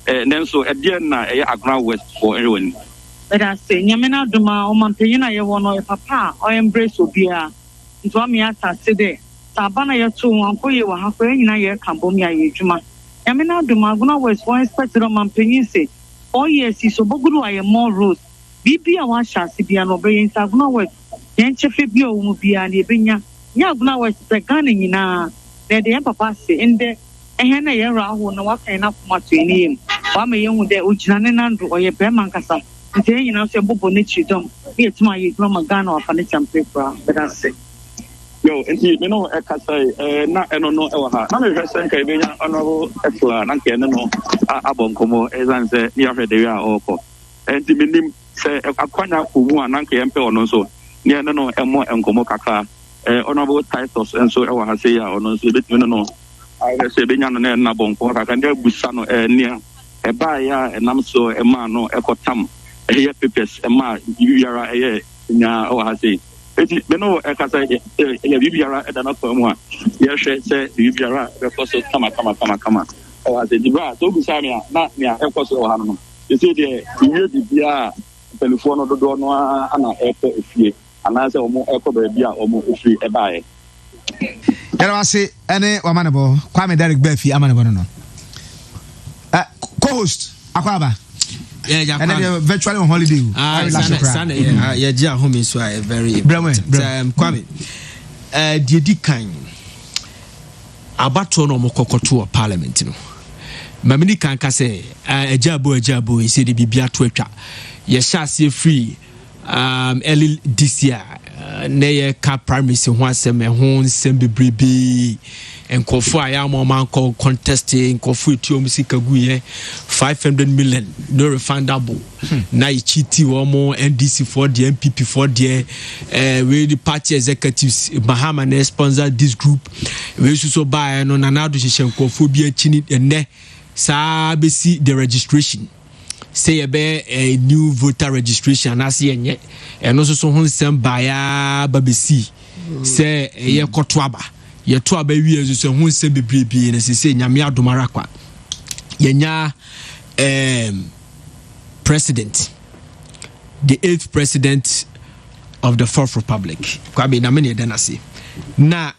Nenso, Ediana, a ground west for everyone. But I say, Yamena Duma, or Mampina, you want or papa, or embrace will be a Twamiata Sede, Sabana, your 2 1 for you, halfway in a year, Cambomia, Juma. Yamena Dumaguna was one expected on Mampinese. 4 years is so Bogulu, I am more roads. Bibi, I want Shasibi and obeying Saguna West. Yanchefibio will be an Ebinia. Yaguna West, the gunning in a. There the Papa say in there, and Hena Yara who know what kind of much in him. Wama young de Ujinanando or your Berman Cassa. Then you know, say Bobo Nichi Dom. Be it my Gromagano or Fanicham paper, but that's it. Yo, and you know, I can say, not I don't know, not a person can be honorable excellent, and can know Abon Como, as I say, near the or and the minimum say a quina who one Nanke Emperor or no so, near no, and more and Como Kaka, honorable titles, and so I say, or no, so you know, I say, Benyan and Nabon, I can there be son near a buyer, and I'm so a man or a cotam, a year papers, a man, you are a year, or I say. No, I can say, Viviara at another one. Yes, say, Viviara, the first come. Oh, I said, don't be sorry, not near a cost of Hanum. You see, the telephone of the door, and an airport if you, and I say, more echo baby, or more if you buy. I say, any womanable, Kwame Derek Beffy, Amanabano. Co-host, Aquaba. Yeah, and then you're virtually on holiday. Yeah, home is very important. Kwame, the kind about to no mokokoto parliament no. Mamini kan say ejabo say the bibia to atwa. Ye sha say free early this year na ka primaries ho asem ho nsem bebrebe enkofo ayamo man call contesting enkofo etiom sika guye 500 million no refundable na ichiti wo mo NDC for the MPP for the we the party executives Bahama na sponsor this group we so buy no na do hye enkofo bi achini ene sa besi the registration say a new voter registration as yenye eno so ho nsem baya babesi say ye kotwaba ye to aba wi so ho nsem bebrebe na say nyame adomara kwa yenya president, the 8th president of the 4th republic kwabe na me ne dana say na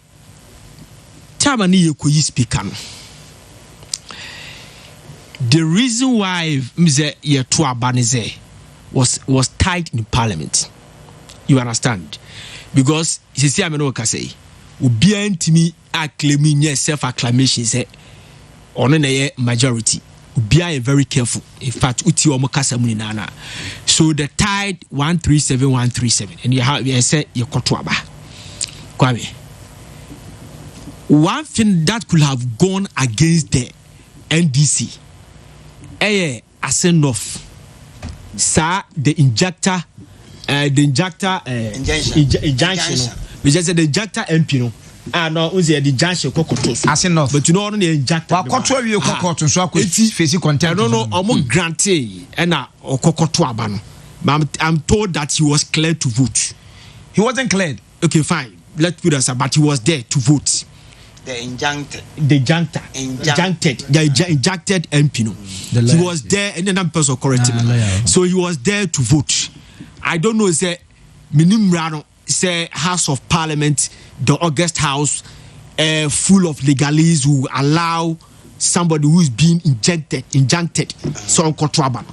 tama ni yekoyi speaker no. The reason why Mr. Yetua Banize was tied in parliament. You understand? Because you see, I'm not say, Ubian to me acclaiming self acclamation say on a majority. Ubia very careful. In fact, Uti Omokasa Muninana. So the tied 137, and you have said your Kotuaba. Kwame. One thing that could have gone against the NDC. As enough, sir, the injunction. We just said the injector MP no. No, we say the injunction kokotos. As enough, but you know only the injector. What control you kokotos? So I could face content. No, I'm granted, and kokoto abano. I'm told that he was cleared to vote. He wasn't cleared. Okay, fine. Let's put us, but he was there to vote. The injuncted MP no. He was there, and then that person corrected me. So he was there to vote. I don't know, say minimum say House of Parliament, the August House, full of legalists who allow somebody who is being injuncted, so control.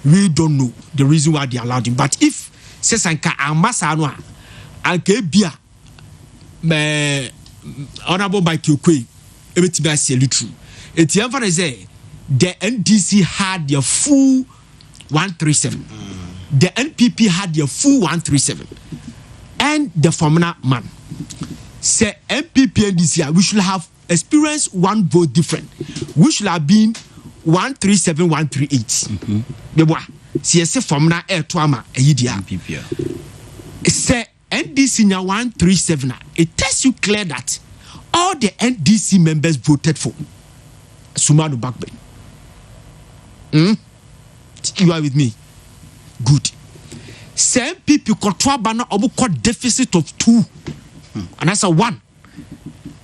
We don't know the reason why they allowed him. But if Sesanka Amasanwa and Kebia Honorable Mike Okwe, everything I say true. It's the NDC had their full 137. The NPP had their full 137. And the former man say NPP and NDC, we should have experienced one vote different. We should have been 137, 138. The boy, see, former air to ama NPP. Say NDC now 137. It tells you clear that all the NDC members voted for Sumanu Bakbe. You are with me? Good. Same people control banner or deficit of 2. And that's a 1.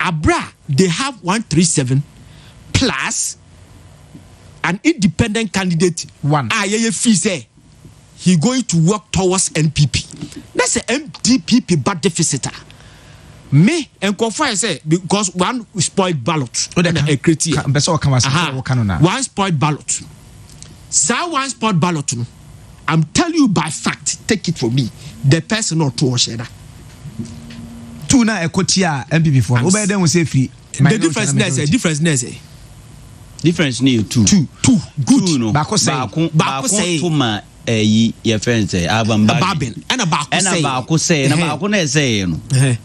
Abra, they have 137 plus an independent candidate 1. Say he going to work towards NPP. That's a MDPP bad deficit. Me and Kofa say because one spoiled ballot. One spoiled ballot. So one spoiled ballot. I'm telling you by fact. Take it from me. The person not to wash it. Tuna ekotia MPP for. The difference is difference ni two good no baako say to ma your friends say Babin and baako say na baako na say no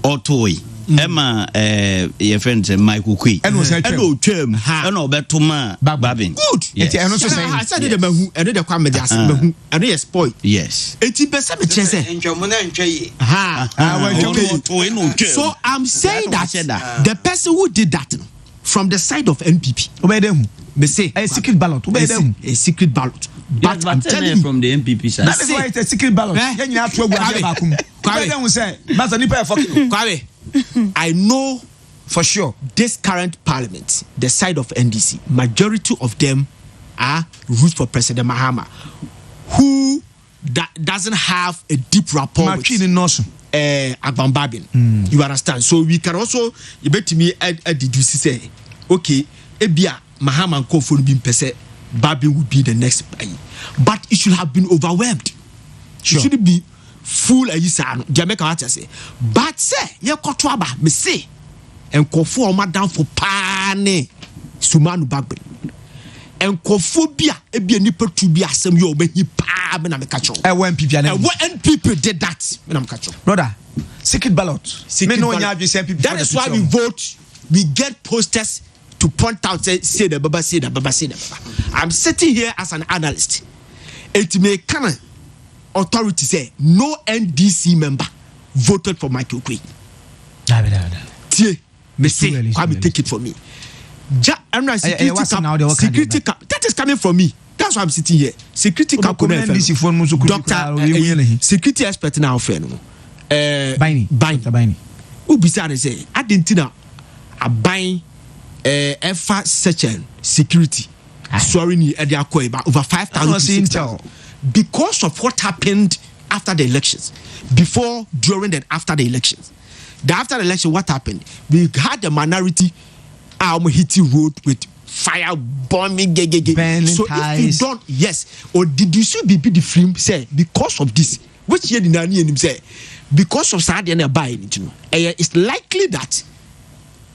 otoi Emma your friend Michael Kwe and otwam and obetoma Babin good I said the mahu and the kwame dey mahu and dey spoil yes 80% me che say ntwamo na ntwaye so I'm saying that the person who did that from the side of NPP obedem me say a secret ballot obedem a secret ballot but I'm telling you from the NPP side that is why it's a secret ballot yenya ato agu abakum obedem say masa nipa e fucking kwawe I know for sure this current parliament, the side of NDC, majority of them are root for President Mahama, who doesn't have a deep rapport with Agbambabin. You understand? So we can also, you bet me, deduce say, okay, Ebia Mahama and Kofun being pese, Babin would be the next. But it should have been overwhelmed. Sure. It shouldn't be full ayisano Jamaica what say but say ye koto aba me say enkofo o madam for paane sumanu bagbe enkofo bia ebia nipa tu bia asem ye obahi pa me na me kacho NPP did that me na me kacho brother secret ballot me no nya adwe say NPP that is why we vote we get posters to point out say the baba say the baba say the baba I'm sitting here as an analyst it may can authority say no NDC member voted for Michael Kwe. Me say, come take it from me. Security that is coming from me. That's why I'm sitting here. Security Doctor security expert now friend. Baini. Who beside say I didn't know a buying effort such a security. Sorry ni over 5,000 because of what happened after the elections, before, during, and after the elections. After the election, what happened? We had the minority hitting road with fire bombing, so if you don't, yes, or did you see the film say because of this, which year did Nani say because of Saudi and buying it, it's likely that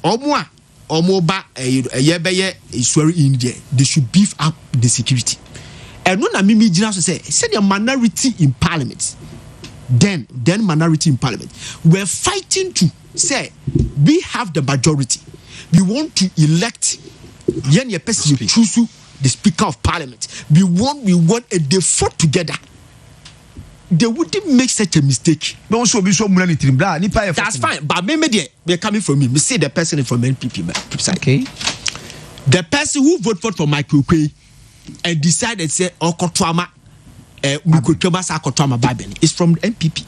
Omoba is very in there. They should beef up the security. And no na mimi jina say the minority in parliament. Then minority in parliament. We're fighting to say we have the majority. We want to elect Yenye Pesi Chusu, the speaker of parliament. We want they fought together. They wouldn't make such a mistake. That's fine. But maybe they're coming from me. We say the person from NPP. Okay. The person who voted for Michael Kwe and decided say Okotwama is from the NPP.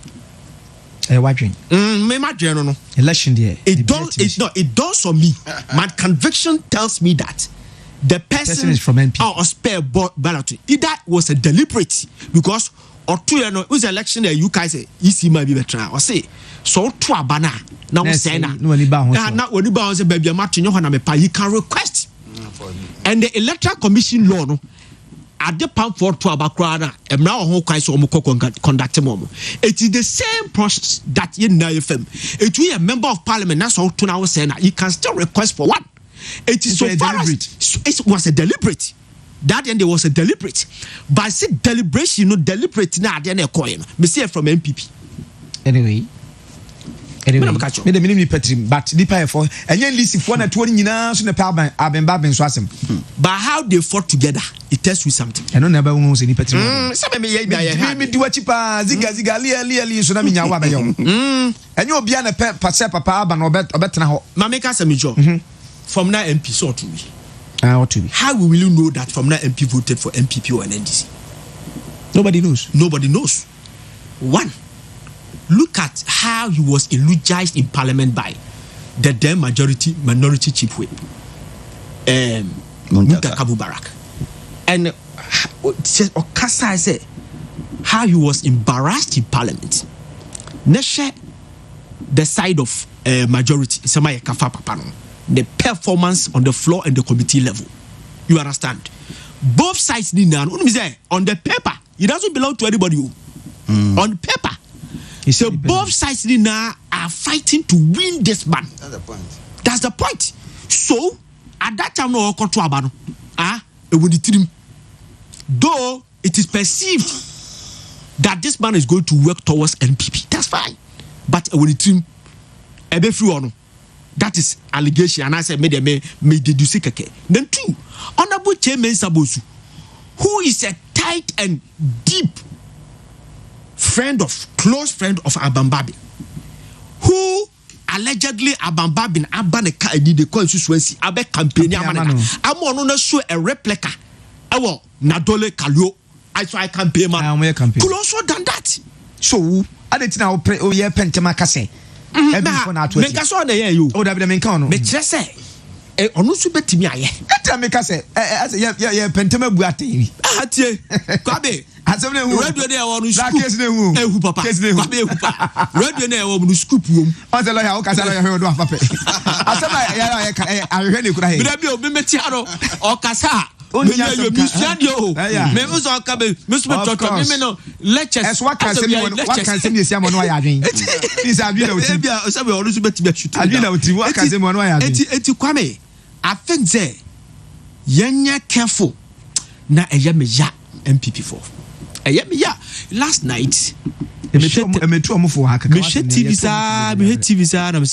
Election there. It does on me. My conviction tells me that the person is from NPP. Or spare ballot. That was a deliberate because or two it was election there you guys say EC might be better or say so to abana now say na now when you bounce baby Martin you can request and the electoral commission law no at the pump for to abakra and now who quite so conduct it is the same process that in FM it will a member of parliament that's all to now say you can still request for what it is so far it was a deliberate. That end there was a deliberate, but say deliberation, deliberate now. Then coin. Me see from NPP. Anyway, me the minimum petrim, but the pay for and then listen for na 20 nyina so na pa aben so asem. But how they fought together, it tells you something. I don't never know say ni petrim. Some me me do achipa ziga li so na me nyawa ba yon. Enye obi na papa aba na obetena ho. Ma make us a major. From now MP so to me. How will you know that from now MP voted for MPP or an NDC? Nobody knows. Nobody knows. One, look at how he was eulogized in Parliament by the then minority chief whip, Muntaka Barak, and Okasa said how he was embarrassed in Parliament. Neshe, the side of majority, Samaya Kafa Papano. The performance on the floor and the committee level. You understand? Both sides need now. On the paper, it doesn't belong to anybody. On paper, so both sides now are fighting to win this man. That's the point. That's the point. So at that time, no Though it is perceived that this man is going to work towards NPP, that's fine. But that is allegation, and I said, me deduce keke. Then 2, Honorable Chairman Sabosu, who is a tight and deep close friend of Abambabi, who allegedly Abambabin Abaneka in the constituency Abe campaign Yamanaka. I'm on show a replica. Awo Nadole Kalio. I saw a campaign man. Could also done that. So I didn't know Pentama Kase. Make us on the air you. Oh, David Mencano. But just say, on Subeti me. Make us say, as a Pentama Buati. Kabe. As a red day on who papa. Red day on scoop room. As a lawyer, I heard of Papa. I heard you could have been Metiaro or Casa. Members of Cabe, Mr. Toto, lectures. As what can say, someone why I mean. These are some always bet me shoot. I know what can say one way. It's Kwame. I think they Yanya careful. Na a Yamia MPP for a Yamia last night. TV,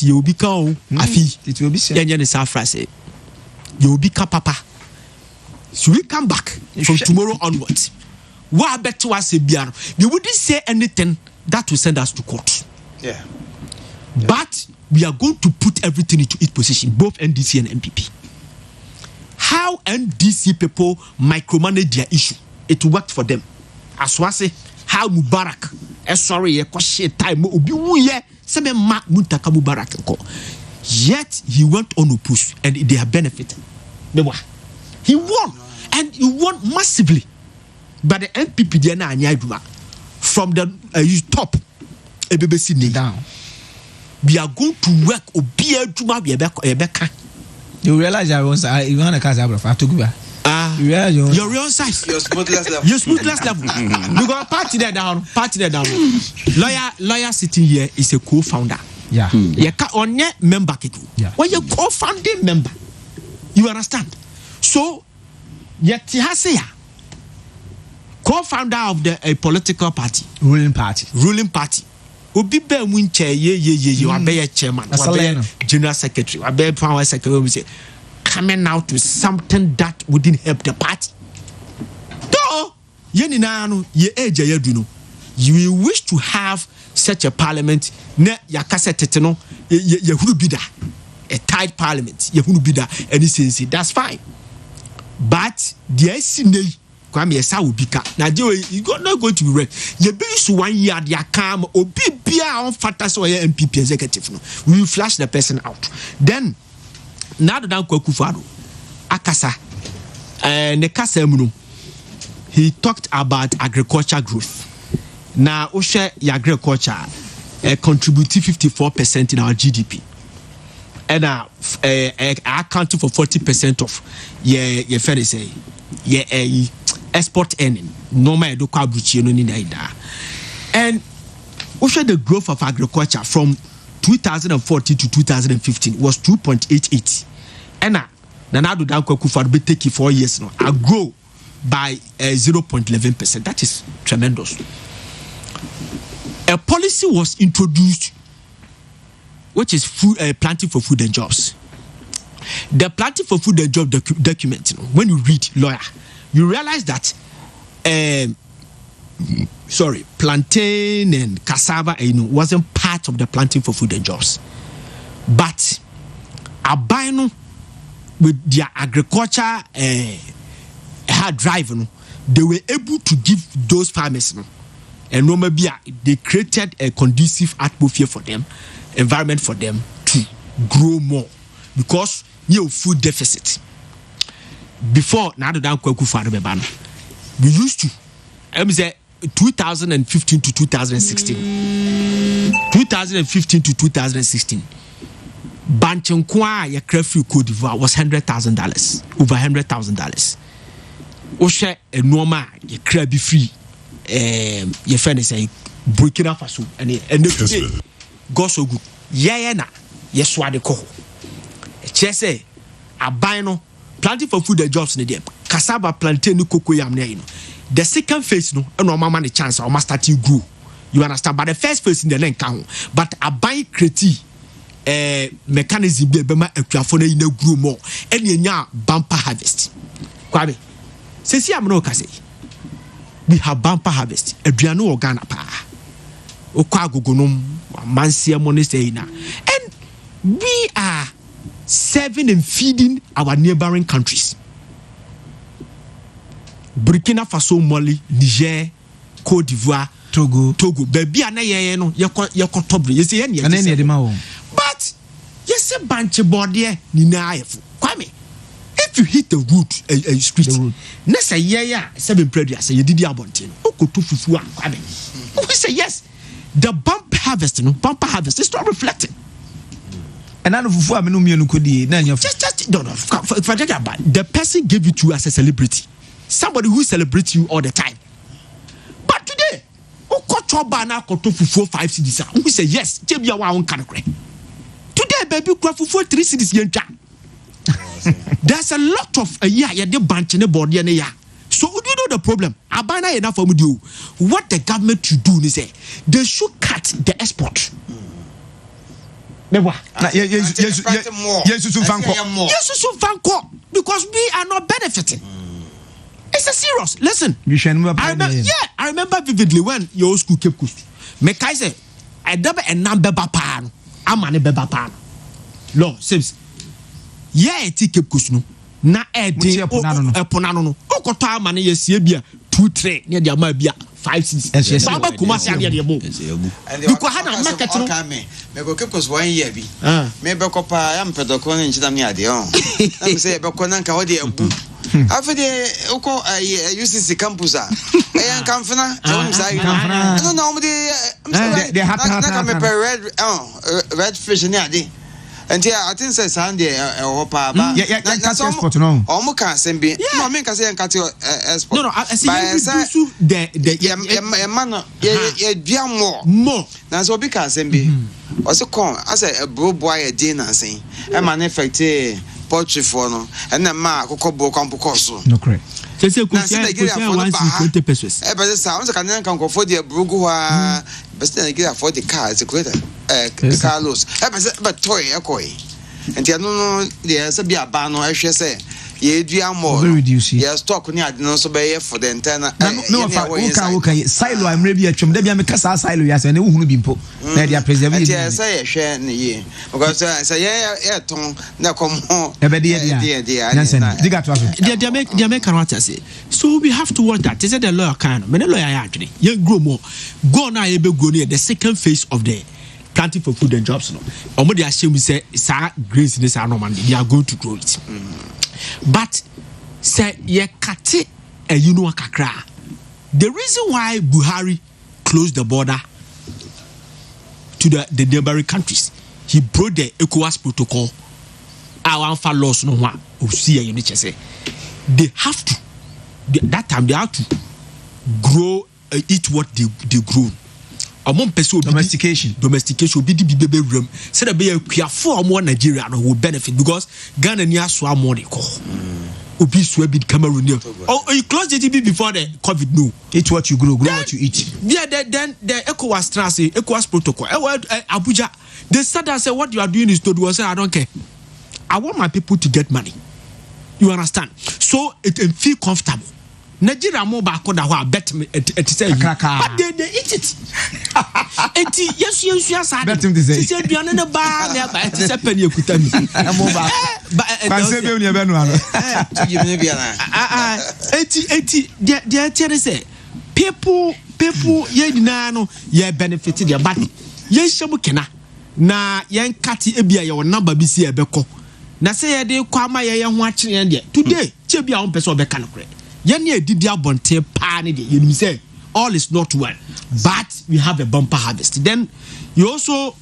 you be cow. It will be Yanya South France. You will be papa. So we come back from tomorrow onwards. What bet to us, Biano? You wouldn't say anything that will send us to court. Yeah. But we are going to put everything into its position, both NDC and MPP. How NDC people micromanage their issue, it worked for them. As I say, how Mubarak, sorry, a question time, Mubarak. Yet he went on to push, and they have benefited. He won, and he won massively. But the NPP from the top, down. We are going to work. You realize you want to cast out of your real size, your smoothness level. Your smoothness level. You got party there down. Lawyer sitting here is a co-founder. Yeah. On your member. Yeah. When you co-founding member, you understand. So, yet he has a co-founder of the political party, ruling party. Obi be win chair, you are be chairman, general secretary, or be power secretary. Coming out with something that wouldn't help the party. Though, you wish to have such a parliament, ne yakase teteno, ye a tight parliament, ye and he says that's fine. But the SNA, Kwame Sawubika, now you got not going to be read. You be 1 year, they come, or be on Fatas or MPP executive. We will flash the person out. Then, now the Danko Kufado, Akasa, Nekasa Muno, he talked about agriculture growth. Now, Osha, agriculture contributing 54% in our GDP. And accounting for 40% of your fair say export earning. Normal do kwabuchi no ni naida. And also the growth of agriculture from 2014 to 2015 was 2.88. And Nanado Danko Kufado be taking 4 years now. I grow by 0.11%. That is tremendous. A policy was introduced, which is food, planting for food and jobs. The planting for food and job document, when you read lawyer, you realize that plantain and cassava wasn't part of the planting for food and jobs. But albino with their agriculture hard drive, they were able to give those farmers and normally they created a conducive atmosphere for them, environment for them to grow more because you food deficit. Before we used to 2015 to 2016 Banchenkwa ya free Cote d'Ivoire was $100,000, over $100,000. Oshe a normal ya crabby free your friend is say Burkina Faso and the go so good. Na yeswa de ko. Chese abino planting for food and jobs in the cassava, plantain, cocoa yam. The second phase, no, and no mama the chance or must start to grow. You understand? But the first phase in the land count. But a buy creti mechanism be bema ekwafo na ina grow more. Any nya bumper harvest. Kwabe. Sesi am no kase. We have bumper harvest. Aduano organa pa. Okwa agogonom mansia money say na. And we are serving and feeding our neighboring countries. Burkina Faso, Mali, Niger, Côte d'Ivoire, Togo. Baby, I know you're top. You see, but yes, a bunch of body, Kwame. If you hit the root, a street, next a year, 7 predators, you did the abontin. We say yes. The bumper harvest is not reflecting. And none of just don't know. Forget about the person gave it to you as a celebrity. Somebody who celebrates you all the time. But today, who got your banner for 4, 5 cities? We say yes, Today, baby, for 3 cities. There's a lot of a year, the bunch in the body and a year. So, do you know the problem? Abana enough for you. What the government should do is say they should cut the export. Because we are not benefiting. It's a serious. Listen. I remember vividly when your school kept coast. Make I say, I double a number bapan. I'm an bebapan. Lord, Sims. Yeah, it kept coast. Na edi eponano. Okota mane yesiebia 2-3 near the amabia 5-6. Baba kumasi ade de bo. Because hana market no. Me go keep cause 1 year bi. Me be kopa am pedoko ni nchidam ni ade on. Am say be ko nanka ho de abu. Afede uko UCC campus a. Eyan kamfena, won say. No no de they have red fish ni ade. And I think say Sunday Europa ba export no can send be no me can say export no I see the man more na so be can send be also come as a bro boy din na say e man effect poultry for no and na ma akoko bo kampo course no correct say kusia 120 pesos e be say on can go for the brogu wa but then get for the car it's a greater Carlos but toy ekoi and you know there's a be a ban no ehwe say ye dua more yes stock ni ade no so be for the internal okay silo am rebi atwem da bia me kasa silo ya say na uhunu bi mpo na dia preserve ye say ehwe ne ye because say ye ton na komo e be dia diga to aso dia make character say so we have to watch that is the lawyer kind me lawyer ya adwene ye grow more go na ye be grow near the second phase of the planting for food and jobs no omo dey assume say sa grace this are normal they are going to grow it. But say ye kate a kakra. The reason why Buhari closed the border to the neighboring countries, he brought the ECOWAS protocol. Our laws no one say they have to that time they have to grow eat what they grow. Domestication be the baby room. Said be a for more Nigeria will benefit because Ghana near so more they call. Obi Swebid Cameroon. Oh, you close the TV before the COVID. No, eat what you grow what you eat. Yeah, then the ECOWAS trans ECOWAS protocol. Abuja, they said I said what you are doing is to do. I said I don't care. I want my people to get money. You understand? So it feel comfortable. Nigeria mo ba ko da ho bet me it say but they eat it enti yesu asa bet me say say duane ne ba na ba it say pani ekuta mi mo ba ba say be uni be no ano tuji me bia na enti they tell say people ye dina no ye benefit their but ye shemu kena na ye nkati ebia ye number bi si ebekọ na say ye de kwa ma ye ho akire de today che bia on person obeka no kre Yanya Didia Bonte Pani, you say all is not well, but we have a bumper harvest. Then you also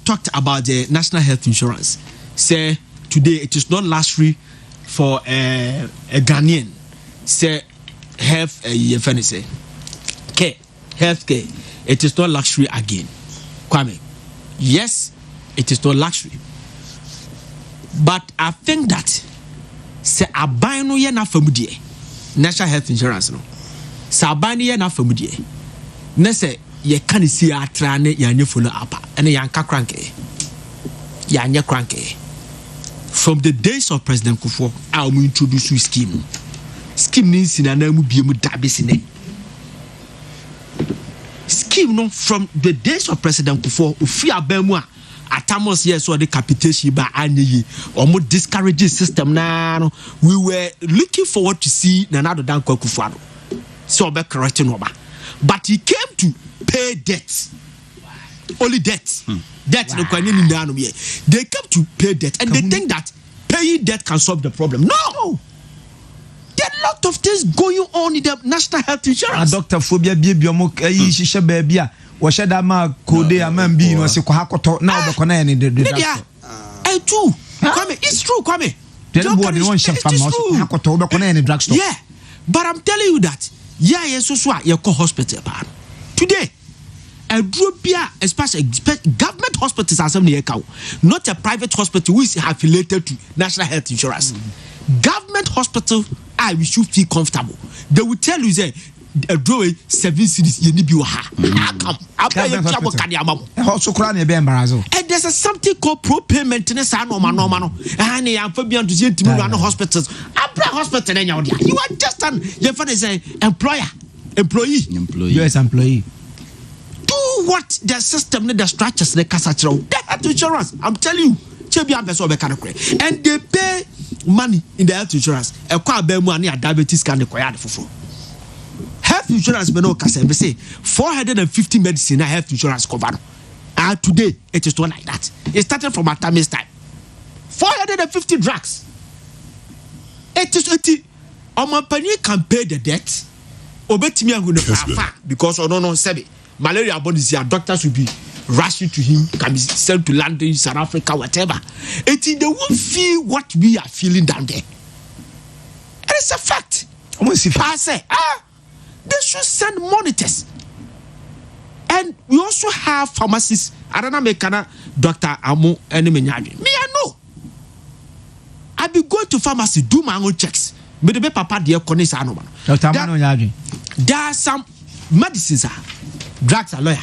talked about the national health insurance. Say today it is not luxury for a Ghanaian. Say health healthcare. It is not luxury again. Kwame, yes, it is not luxury, but I think that say abano ye na famudie. national health insurance no sabani ye na famudie na se ye kan si atra ne yanye follow up ene yanka cranke yanye cranke from the days of President Kufuor I will introduce you scheme ni sina na mu biemu dabesine scheme no from the days of President Kufuor ofi abamu a atamos yes or the capitation ba anyi omo discourage system na no we were looking forward to see Nanado Dankwa Kufuor so be correcting no ba but he came to pay debt only debt debt no kwanye ni ndano ye they came to pay debt and they think that paying debt can solve the problem. No, there are a lot of things going on in the national health insurance. Dr. Phobia Biomo shisha baby washada ma kode amambi no se ko hakoto na obekona ne de doctor too kwame it's true kwame yeah but I'm telling you that so you call hospital today especially government hospitals are something not a private hospital which is affiliated to national health insurance. Government hospital we should feel comfortable. They will tell you say a drawing 7 cities you need be and there's something called pro-pay maintenance and normal and amphibian to see to run hospitals. Hospital you are just an your father say employee yes employee. Do what the system the structures the casachero the health insurance I'm telling you and they pay money in the health insurance diabetes can health insurance me no kase be say 450 medicine health insurance cover today it is not like that. It started from Atamis time 450 drugs it is Omampani can pay the debt obetimi angu because no sebi malaria body here doctors will be rushing to him, can be sent to London, South Africa, whatever. They won't feel what we are feeling down there. And it's a fact. I say, they should send monitors. And we also have pharmacists. I don't know, Dr. Amo and me, I know. I be going to pharmacy, do my own checks. But the papa dear Conis Anoman. There are some medicines, drugs are lawyer.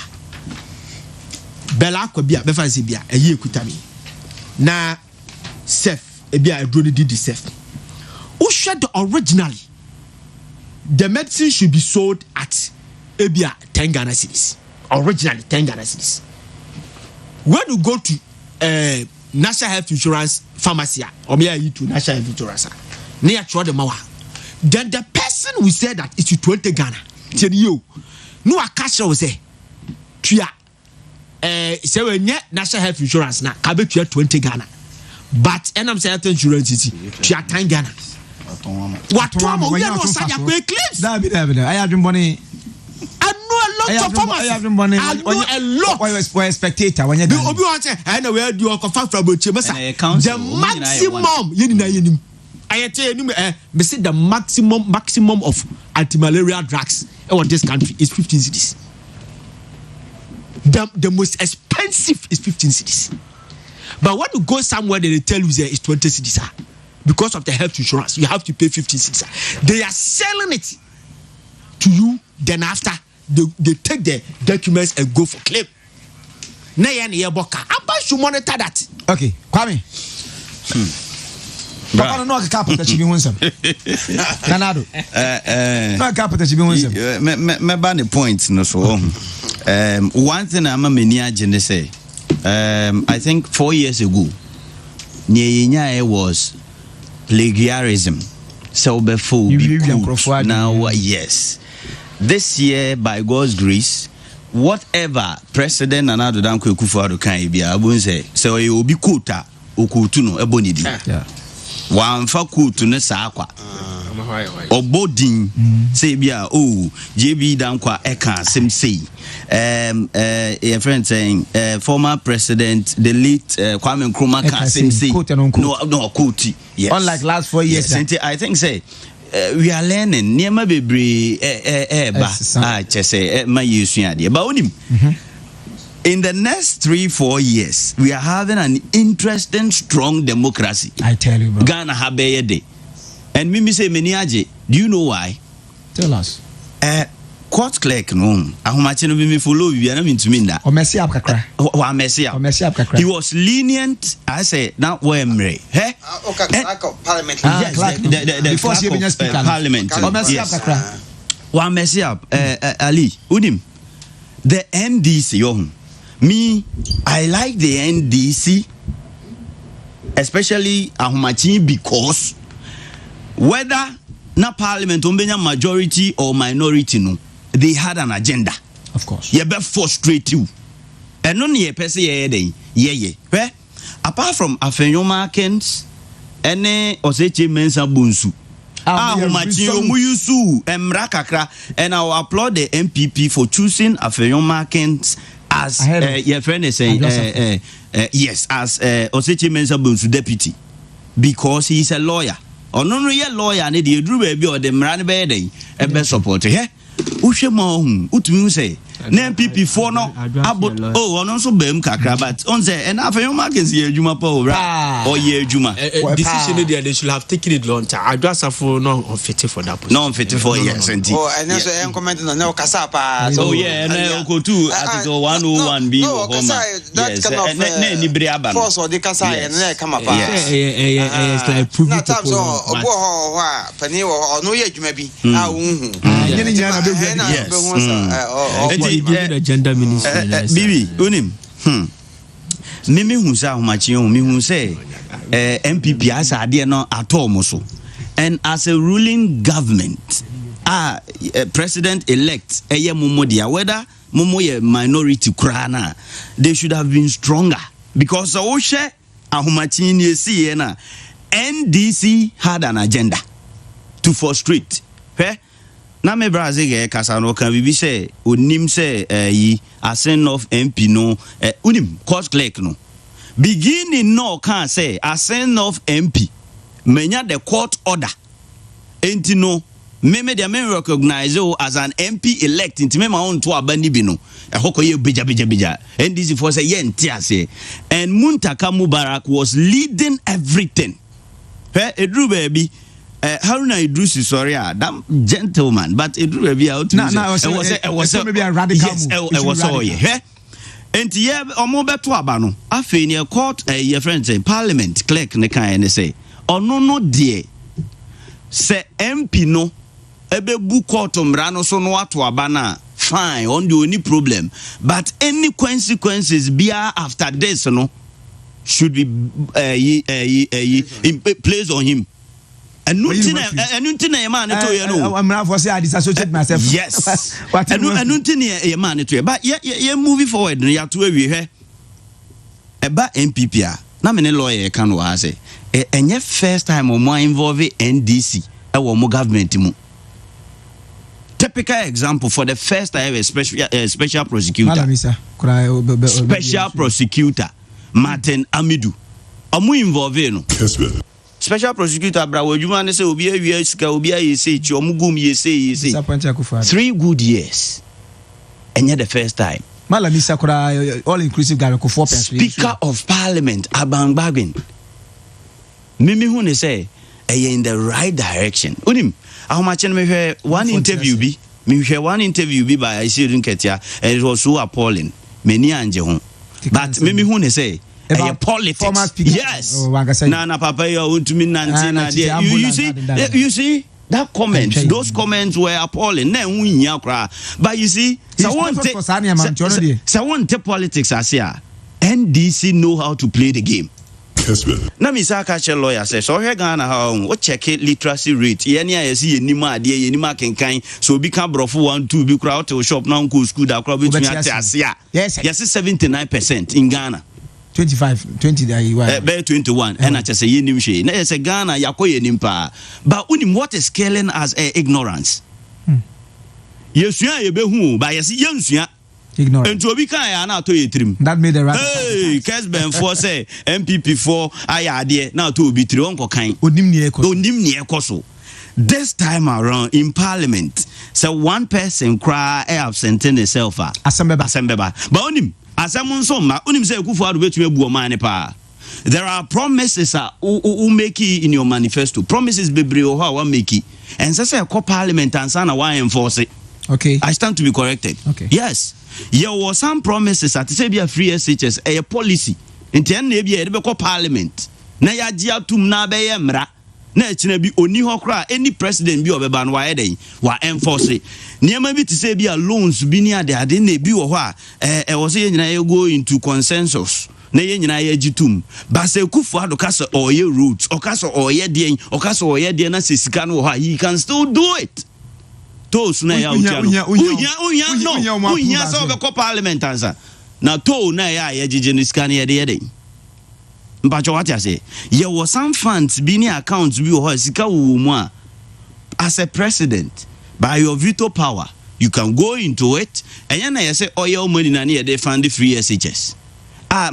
Bella Kobia, Befazibia, a year kutami. Na Seth, a beer, I really did the Seth. Who said originally the medicine should be sold at Abia 10 Ghana cedis. Originally 10 Ghana cedis. When you go to National Health Insurance Pharmacy, or me to National Health Insurance, near the Mawa, then the person will say that it's 20 Ghana. Tell you, no, a cash will say, Tria. Say when National Health Insurance na kabe 20 Ghana, but I'm saying health insurance is 10 Ghana. What we are not such a quick clips. I have been money. I know a lot of farmers. I have been money. I know a lot. Why was a spectator when you I know where you are confirmed from the maximum. I tell you, the maximum of anti-malaria drugs in this country is 15 cities. The most expensive is 15 cities. But when you go somewhere, they tell you there is 20 cities. Because of the health insurance, you have to pay 15 cities. They are selling it to you. Then after, they take the documents and go for claim. I should monitor that. Okay, Kwame. Papa no capital should be one some. Canado. No capital should be one some. Me ban the point no so. One thing I'm a mania say. I think 4 years ago, Nyenya was plagiarism. So before now, yes. This year, by God's grace, whatever President Nanado Dankwa Kufuor can be, I won't say. So it will be kuta ukutuno ebonidi. One for kutu ne sakwa. Obodin say bia JB Dankwa eka sim say. A friend saying former president the late Kwame Nkrumah can sim say no kuti. Yes. Unlike last 4 years. Yes, I think say we are learning niema bebre ma yesuade ba onim. In the next 3-4 years, we are having an interesting, strong democracy. I tell you, bro. Ghana habeye de. And Mimi say Meniaje, do you know why? Tell us. Court clerk no ahomache no me follow you na me ntumi nda o messy up kakra wa messy up he was lenient. I say now where mre parliament the before she be speaker parliament o messy up kakra wa messy up Ali unim the NDC me I like the NDC especially ahomache because whether na parliament umbenya majority or minority no they had an agenda. Of course. You be frustrate you. And no ye pese ye. Apart from Afenyo Markens, ene oseche mensa bunsu. Humachi omuyusu emra kakra, and I will applaud the MPP for choosing Afenyo Markens as your friend is saying yes, as oseche mensa bunsu deputy, because he is a lawyer. Or no lawyer and the Drew baby or the Mran Bede a best support. Ushemo, Utu say, NPP for no about and also Bem Kakra, but on the and after your markets here, Juma Power or ye Juma. Decision they should have taken it long time. I just have for no fit for that. No fit for yes, indeed. Oh, and also I am commenting on no Casapa. Oh, yeah, and go to Article 101B. No, that kind of force or the Casa and there come up. Yes, like prove it. Penny or no yet, maybe. Agenda ministry. Bibi, unim. Mimi hunsa humachi mi hunse MPP as ade no atomo so. And as a ruling government, president elect eye momodia whether momo ye minority krana, they should have been stronger because oshe ahumachi ni esi na NDC had an agenda to frustrate. Na me Brazil kasano kan bibi say onim say yi ascend of MP no unim court clerk no beginning no can say ascend of MP menya the court order enti no me recognize as an MP elect enti me ma on to abani bi no hokoye beja NDC for say ye ntia and Muntaka Mubarak was leading everything edru baby. Haruna Idrusi, sorry, that gentleman, but it will be out. It was maybe a radical move. It was all yeah. And yeah, omobe to abano. Afi near court, your friends say parliament clerk ne kan say. Oh no dear. Say MP no. Ebe bu court umrano so no to abana. Fine, on the only problem. But any consequences be after this no should be placed on him. And Nuntina man to you know. I'm for say I disassociate myself. Yes. And Nuntina man to you. But yeah, moving forward, you have to we here. About MPP, na many lawyer can was say. And your first time or more involving NDC, our more government. Typical example for the first time a special prosecutor. Special prosecutor Martin Amidu. Amu involved no. Kessben. Special prosecutor Brawo Juma say obi awie sika obi aye say chi omugum ye say 3 good years. And yet the first time. Malami Sakura all inclusive guy ko 4 Speaker of Parliament Abangbagin. Mimi hu ne say in the right direction. Unim ahomache me hwe one interview bi by Isiru Nketia and it was so appalling. Many anje ho. But Mimi hu ne say politics. Yes. Nana Papa, you see that comment. Those comments were appalling. But you see, someone take politics as here. NDC know how to play the game. Na misaka che lawyer says so here Ghana how check it literacy rate. Yeni ayesi yenima de yenima kenkan so bi ka brofo 1 2 bi kra to shop na school that kra bi tumi ate asia. Yes, 79% in Ghana. 20 there you are. 21 and I just say yenim she na say Ghana yakoye nimpa but unim what is killing as ignorance. Yesua ye behu ba yesi yensua ignorance. And to be kind na to yetrim. That made the right. Hey, Kessben for say MPP for ayade na to be tiri onko kan. Onim ne ekoso. This time around in Parliament, so one person cry absenting himself. Asembeba. But onim asamun so ma unim say Akufo-Addo betumi ebu o man pa there are promises who make it in your manifesto. Promises bebre o how make it. And say parliament and sana why enforce it. Okay. I stand to be corrected. Okay. Yes. There were some promises at say be a free SHS a policy. Inti na be e parliament. Na ya gia tum na be mra. Na echina bi oni hokra any president bi obeba no wa eden wa enforce. Niema bi to say be a loans bi ni ade na bi wo ho a e wo say nyina ye go into consensus. Na ye nyina ye gitum ba se kufu ado ka so oye roots o ka so oye den o ka so oye den na se sika no ho he can still do it. Toes na ya utia no unya so be ko parliament ansa na to na ya ye gige no sika na ye de mpacho what you say ye was some funds bi ni accounts bi ho sika wo mu a as a president by your veto power you can go into it and na ye say oil money na ye de fund free SHS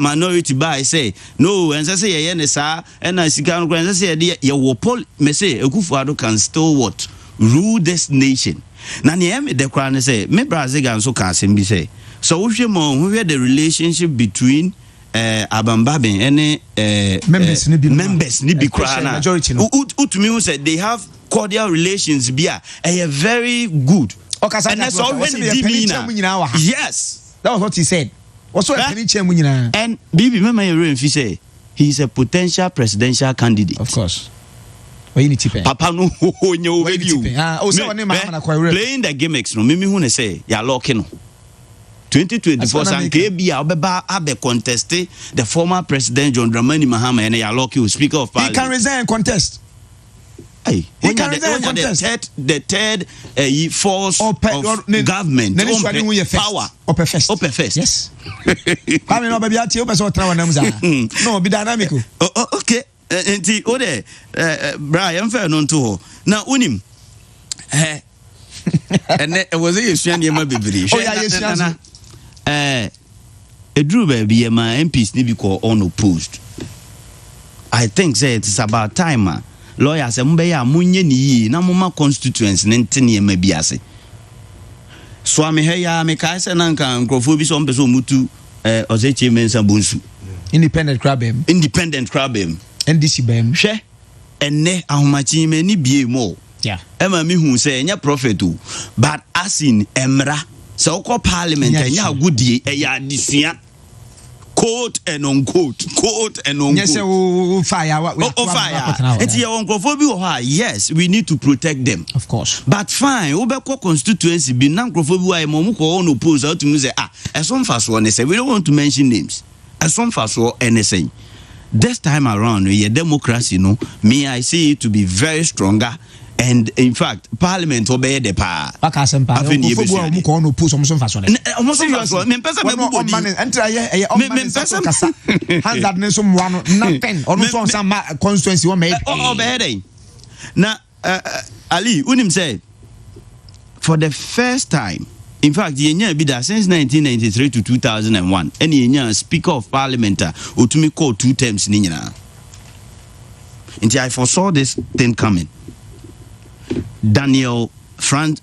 minority buy say no and say ye ne sa and na sika no and say ye wo pol me say Akufo-Addo can still what rule this nation. Na ne me de kra ne say me Brazil gan so ka asem bi say so wo hwe mo wo hwe the relationship between Abambaben and members ni bi kra na utumi who said they have cordial relations bia very good. And that's already yes, that was what he said. Also and Bibi mama Yerenfi say he is a potential presidential candidate. Of course. Papa no playing the gimmicks no mimi hu ne say ya lock no 2024 sanke bia obeba abe contest the former president John Dramani Mahama and ya lock you speaker of parliament. He can resign and contest. Hey, he can resign and contest. The third force of government power upper first. Yes. Come no baby ati obeso trawa na muza. No be dynamic. Okay. Enti ode Brian fair no to na unim ene was it yesua ne ma bibiri oh yeah yesua edru ba bi ma MPs ni bi ko unopposed. I think say it is about time lawyers mbe ya munye ni yi na moma constituents ne ntene ma bi ase so ame he ya me kai se na nka nkrofo bi so mbe so mutu ozechi mensa bonsu independent crabem NDC bem hwe enne ahomachi me ni bie mo yeah ema mi hu say enya prophet o but asin emra so ko parliament enya agudie eya adisua quote and unquote yes fire it's your uncrophobia ha yes we need to protect them of course but fine obeko constituency bi na uncrophobia mo ko on oppose out to say some fast one say we don't want to mention names some fast one anything. This time around, your democracy, no, me, I see it to be very stronger. And in fact, Parliament obey the power. Now, Ali, Unim said, for the first time, in fact, yenya bi da since 1993 to 2001, and yenya Speaker of Parliament utumi call 2 terms ni nyina. Until I foresaw this thing coming. Daniel Francis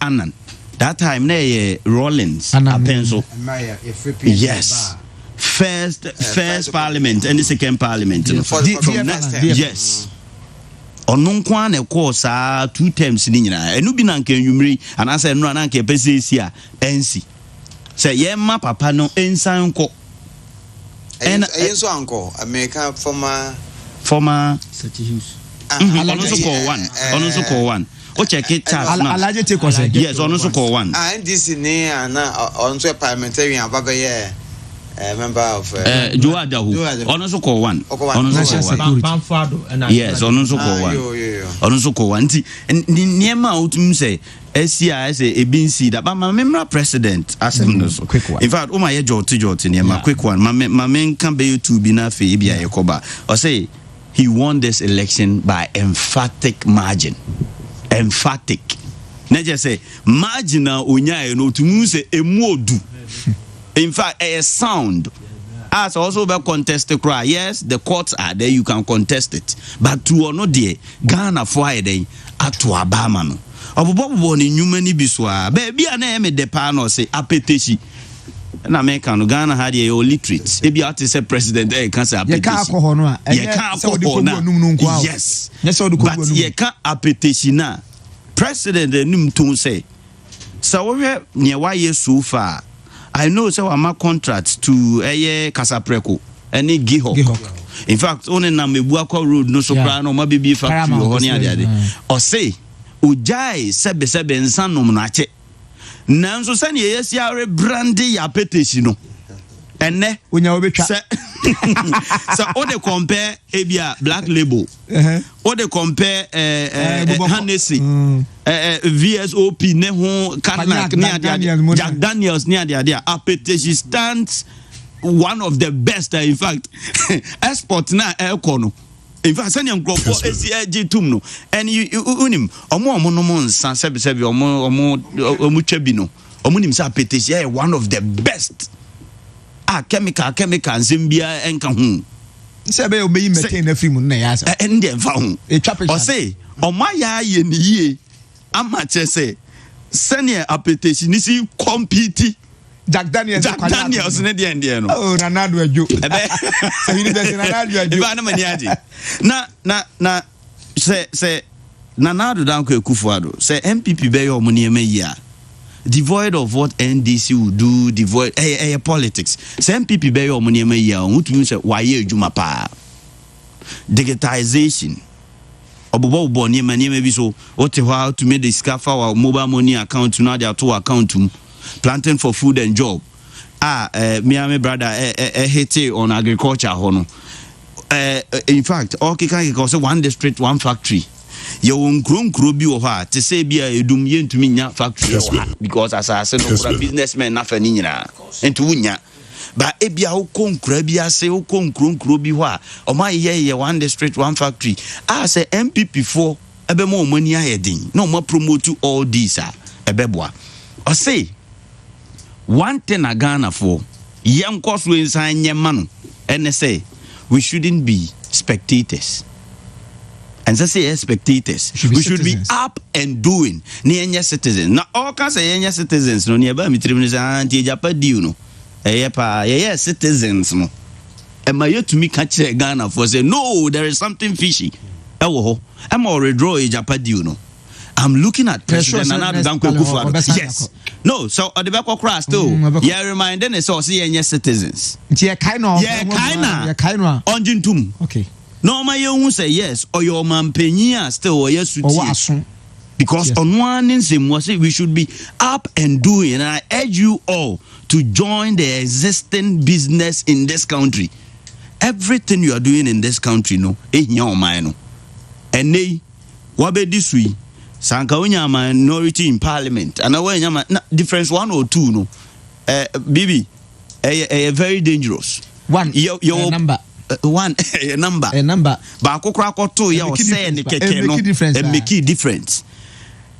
Annan. That time ne Rollins Apenso. Yes. First Parliament and the second Parliament. Yes. Ononkwa na course 2 terms ni nyina enu bi na nka enwumri anase enu na nka pese si a ensi say ye ma papa no ensan ko enso anko America former Sati Hughes ono so call one o check it chat now alaje take us yes ono so call one NDC ni na onto parliamentarian ababe member of Joe Adahu ono so call one ono so call one yes ono so call one ono so call one ni niema utum say SCIS ebinsi da ba member president asem no so in fact o ma ye jot niema quick one ma men kan be YouTube bi na fe bia yekoba o say he won this election by emphatic margin. Emphatic. Na just say marginal onya no tumu say emodu. In fact, a sound. As also be contested cry. Yes, the courts are there, you can contest it. But to or not there, Ghana Friday at to Obama no. Obobo ni nyuma ni biswa. Be bia na eme de pa no say apeteshi. na America no Ghana had a illiterate e be out say president can't say you can't call no yes but you can't appetition na president nim to say so we near why so far I know so am contract to Kasapreko any Gihok. In fact only na Mebuakwa road no so cry no ma be factory or honey ade or say ujai sebe nsan no na che nanso se ne yes ya rebrandi ya petition no ene onya obetwa so o de compare ebia black label o de compare Hennessy VSOP ne ho Cadillac ne ade Jack Daniels ne ade appetition stands one of the best in fact export na econo in fact send your crop esi tum no and you unim omo no mo nsan sebi omo twabi no omo nim say appetition one of the best chemical nzembia enka hu sebe obeyi maintain na film na ya sa and dem fa hu o say omaya ye ni ye ama che say senior appetition ni si compete Jack Daniels ne de no oh Ronaldo ajo so you need Ronaldo ajo ba na mani aje na say Ronaldo dan ko Ekufuado say MPP be yo mo ne ema devoid of what NDC will do, devoid politics. Some MPP be your money who say why you juma pa. Digitization. Obobo boni many so what how to make the scaffer or mobile money account to now their two account planting for food and job. Me brother hate on agriculture hono. In fact, okay can one district, one factory. You won't grow bi or ha to say be a dum yen to me factory because as I said no businessmen na fani nyina enti wunya ba ebia wo konkra bi ase wo konkro bi ho a o ma ye one district one factory say MPP4 ebe mo mani ayedin no mo promote all these ebeboa o say one thing na Ghana for yen koso insan nyema no and say we shouldn't be spectators. And say spectators. We should be up and doing. Near citizens. Now all can say citizens. No nearby me anti Japan no. Citizens no. Am I yet to me catch Ghana for say no? There is something fishy. I'm already draw a Japan no. I'm looking at President Nana Dankwa Akufo-Addo. Yes. No. So at the back of class too. Yeah, reminding us all see citizens. Yeah, kinda. On Jintum. Okay. No, my young say yes, or your man Penia still or yes, because on one instant was it we should be up and doing, and I urge you all to join the existing business in this country. Everything you are doing in this country, no, in your mind, and they what be this week? Sankaonya minority in parliament, and away difference 1 or 2, no, Bibi, a very dangerous one. Your number. One a number ba kokra koto ya o say ne keke no e make difference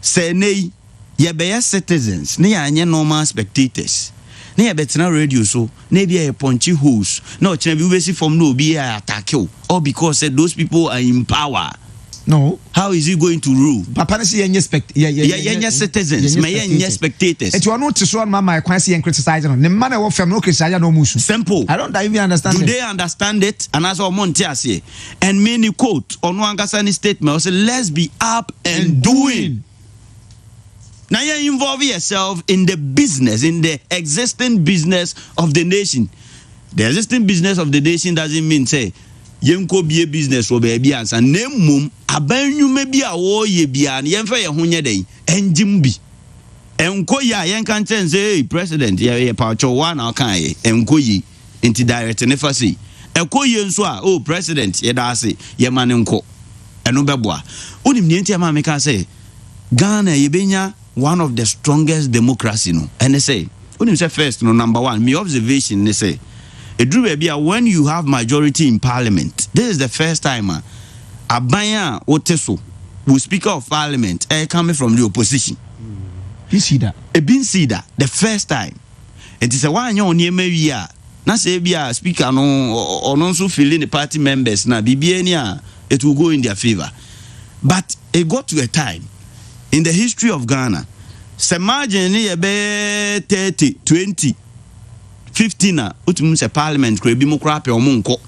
say nei ye be citizens ne ya anye normal spectators ne ya betena radio so ne bia e punchy holes na o chena bi we see from no be attack you all because those people are in power. No. How is he going to rule? Papa say citizens, may spectators. And you are not to show my quasi and criticizing. The man of family criticize no musu. Simple. I don't even understand. Do they understand it? And as our Montiasi and many quote on one Gasani statement say let's be up and doing. Now you involve yourself in the business, in the existing business of the nation. The existing business of the nation doesn't mean say yenko be business or baby and name mum abanyu maybe a wo ye bia yen fa ye ho nye den enjim bi enko ya yen kan chen say president ye pacho one kan ye enko yi inti direct ne fa say enko ye nso a oh president ye da say ye man enko eno beboa onim ne ntia ma me kan say Ghana ye benya one of the strongest democracy no and say onim say first no number 1 me observation ne say when you have majority in parliament, this is the first time Abaya Oteso, who speaker of parliament, coming from the opposition. You see that? The first time. It is a one year near maybe na say be a speaker no or also filling the party members na BBNia it will go in their favor. But it got to a time in the history of Ghana. Imagine be 30, 20. 15 na utum say parliament kra bi mu kra pe omunko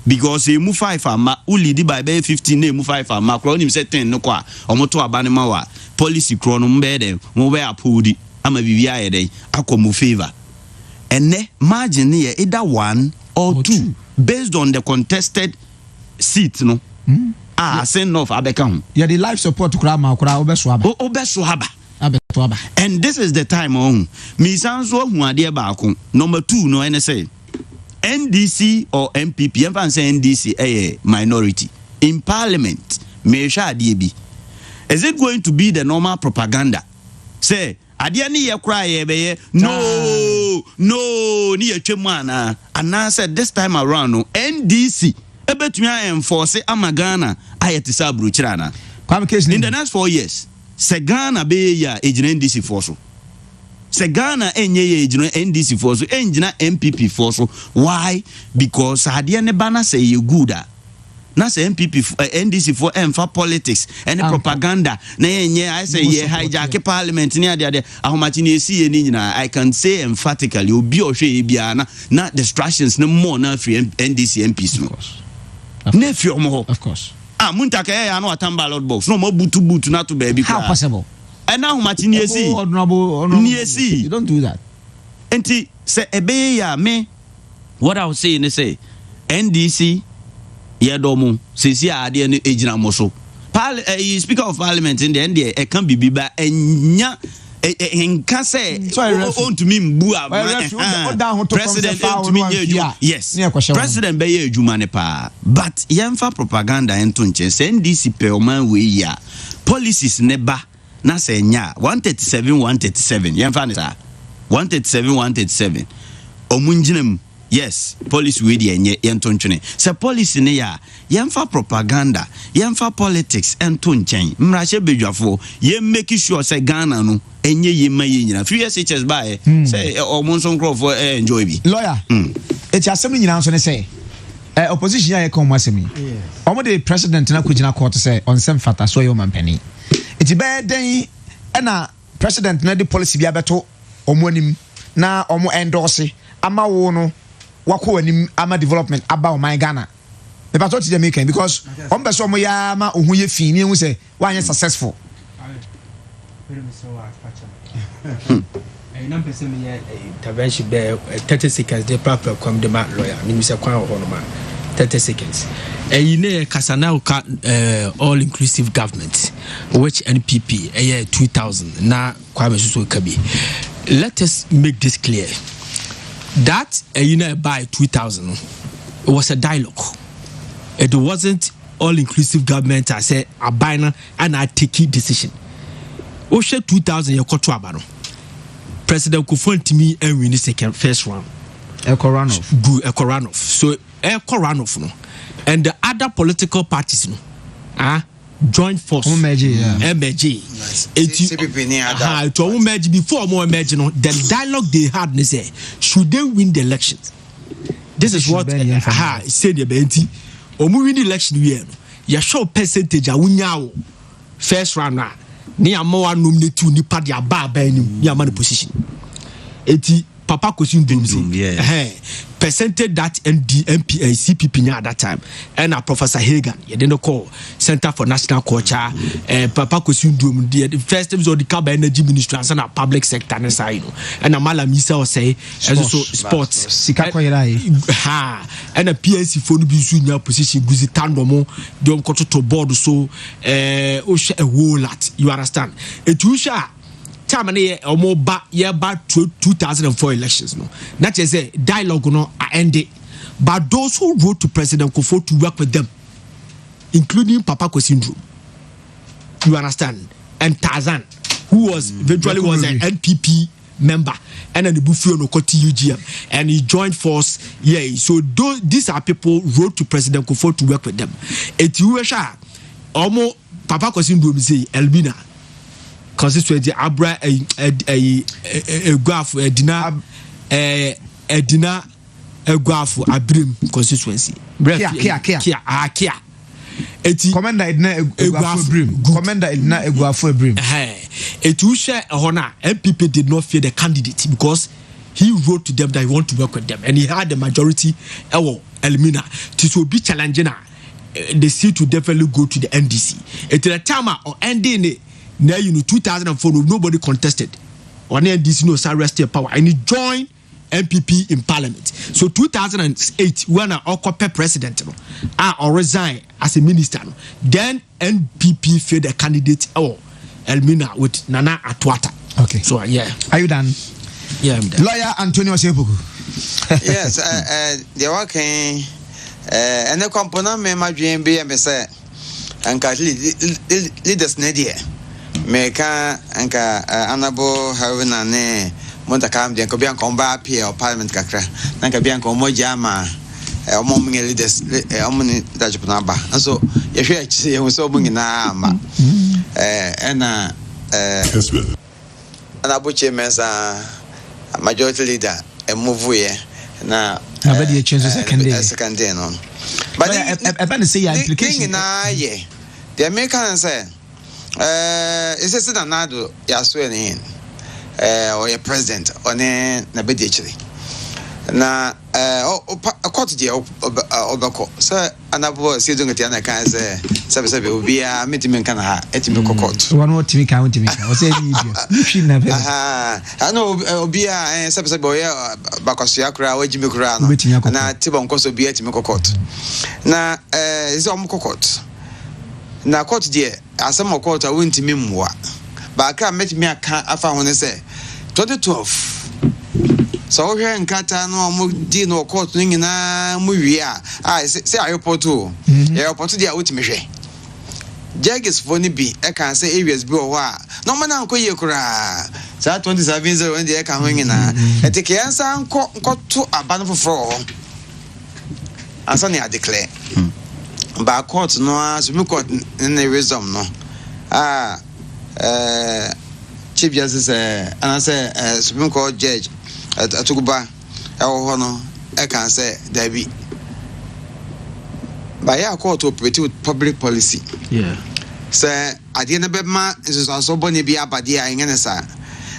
because e mu 5 ama u lead by 15 na e mu 5 ama kra onim say 10 no kwa omoto abane ma wa policy kro no mbe dem mo be apodi ama bibia ye dey akomu favor ene margin ye either 1 or 2 based on the contested seat no send off abeka yeah the life support kra ma kra obeso aba and this is the time on me sanso hu ade ba ko number 2 no ene say NDC or MPP even say NDC minority in parliament me sha ade bi is it going to be the normal propaganda say ade ni ye kra ye be no ni ye twemu ana and said this time around no NDC ebetumi enforce amagana ayete sabru kirana in the next 4 years se Ghana be ya ejina NDC force se Ghana enye ye ejina NDC force enjina MPP force why because ade ne bana say ye good na say MPP NDC for emfa politics and propaganda na enye I say ye hijack parliament ni ade ahomachi na esi ye ni nyina I can say emphatically obi ohwe bia na distractions na more na free NDC MPs no of course muntaka ya no atamba ballot box no mo butu na to baby how possible and now mati ni esi you don't do that enti say ebe ya me what I was saying is say NDC ye domo sesi ade ne ejina mo so speaker of parliament in the end e kan bibiba enya enka say on to me mbu president to me yes president be ye adwuma ne pa but yemfa propaganda ento nche say NDC pe o man we ya policies ne ba na say nya 137 yemfa ne sa 137 omunjinem yes police we dey enye ento ntwene say policy ne ya yemfa propaganda yemfa politics ento nchen mrache bedwafo ye make sure say Ghana no enye yema ye nyina free SHS by say omonson crop for enjoy bi lawyer eti asem nyina nso ne say opposition ya come asemi omo the president na kugina court say on sem fata so ye mampani eti be den na president na the policy bia beto omo anim na omo endorse ama wo no wako anim ama development aba o my Ghana me pato ti Jamaica because on be so mo ya ma ohun ye fin ni ehun say wan successful number 7 intervention there 30 seconds the proper come the man lawyer ni say kwan ho no ma 30 seconds ne kasana all inclusive government which NPP 2000 na kwa me so kabi let us make this clear that by 2000 it was a dialogue. It wasn't all inclusive government. I said a binary and I take a decision. Osha 2000 you got to abano. President Kufuor to me and win the first round. Ekoranov. So Ekoranov no. And the other political parties no. Joint force. MG. It before more emerging. The dialogue they had, they say, should they win the elections? This is what said the Benti. Or win the election, you show percentage. First round, near more nominated ni party a bar by near money position. 80 Papa Kosin percentage that CPP at that time and Professor Hagan you didn't call Center for National Culture Papa Kosin the first times of the carbon energy ministry and a public sector and Amala Misa say also sports and a PNC for the your position Guzi Tandomo don't go to board so a whole lot you understand it time and almost year back 2004 elections no that is a dialogue no ended but those who wrote to President Kufuor to work with them including Papa Kwesindru you understand and Tarzan who was eventually was an NPP member and then the Buffalo no UGM and he joined force so these are people wrote to President Kufuor to work with them Etiwesha almost Papa Kwesindru say Elbina constituency abra eguafu edina eguafu abrim constituency kia eti commander edina eguafu abrim commander edina eguafu abrim eti ushe hona MPP did not fear the candidate because he wrote to them that he want to work with them, and he had the majority. Elmina to be challenging the seat to definitely go to the NDC. At the time of ending now, 2004, nobody contested. On NDC no arrested power, and he joined MPP in Parliament. So 2008, when I occupied president, I resigned as a minister. Then NPP failed a candidate Elmina with Nana Atwata. Okay. So yeah. Are you done? Yeah, I'm done. Lawyer Antonio Sepuku. Yes, they working and the component me my dream be me say and leaders nedia meka anka anabo having ne monta kam de ko bian komba pie o parliament kakra nanka bian ko mo jama o mo leaders o mo ni da jupna ba so ye hwe achi ye so mo ngina ma ena Kessben anabo che mesa majority leader e move ye na abadi change second day no but I say your implication na ye the American say is it that nado ya so any or your president on na bedichiri na court dia obako so anabo see don't get na kan say sabe obi a metimi kan ha etimi court one what timi kan o say you should never ano obi a sabe boy bakoso yakura wajimi kura no na tibon koso obi etimi court na is om court na court dia asem court a wontimi mwa ba ka metimi aka afa ho ne say 2012 so we in Kata no mo di no court nyina mo wi say airport o airport dia wotimi hwe judges for ni bi e kan say areas bi o wa no man ankoye kura sa 27 when dey kan ho nyina etike ansa nko aba no foforo ansa ne declare ba court no Supreme Court in the wisdom no Chief Justice and say Supreme Court judge Atuguba no I can say Debbie by our court to operate with public policy. Yeah. Say I didn't be ma is also bonny be abadia in any side.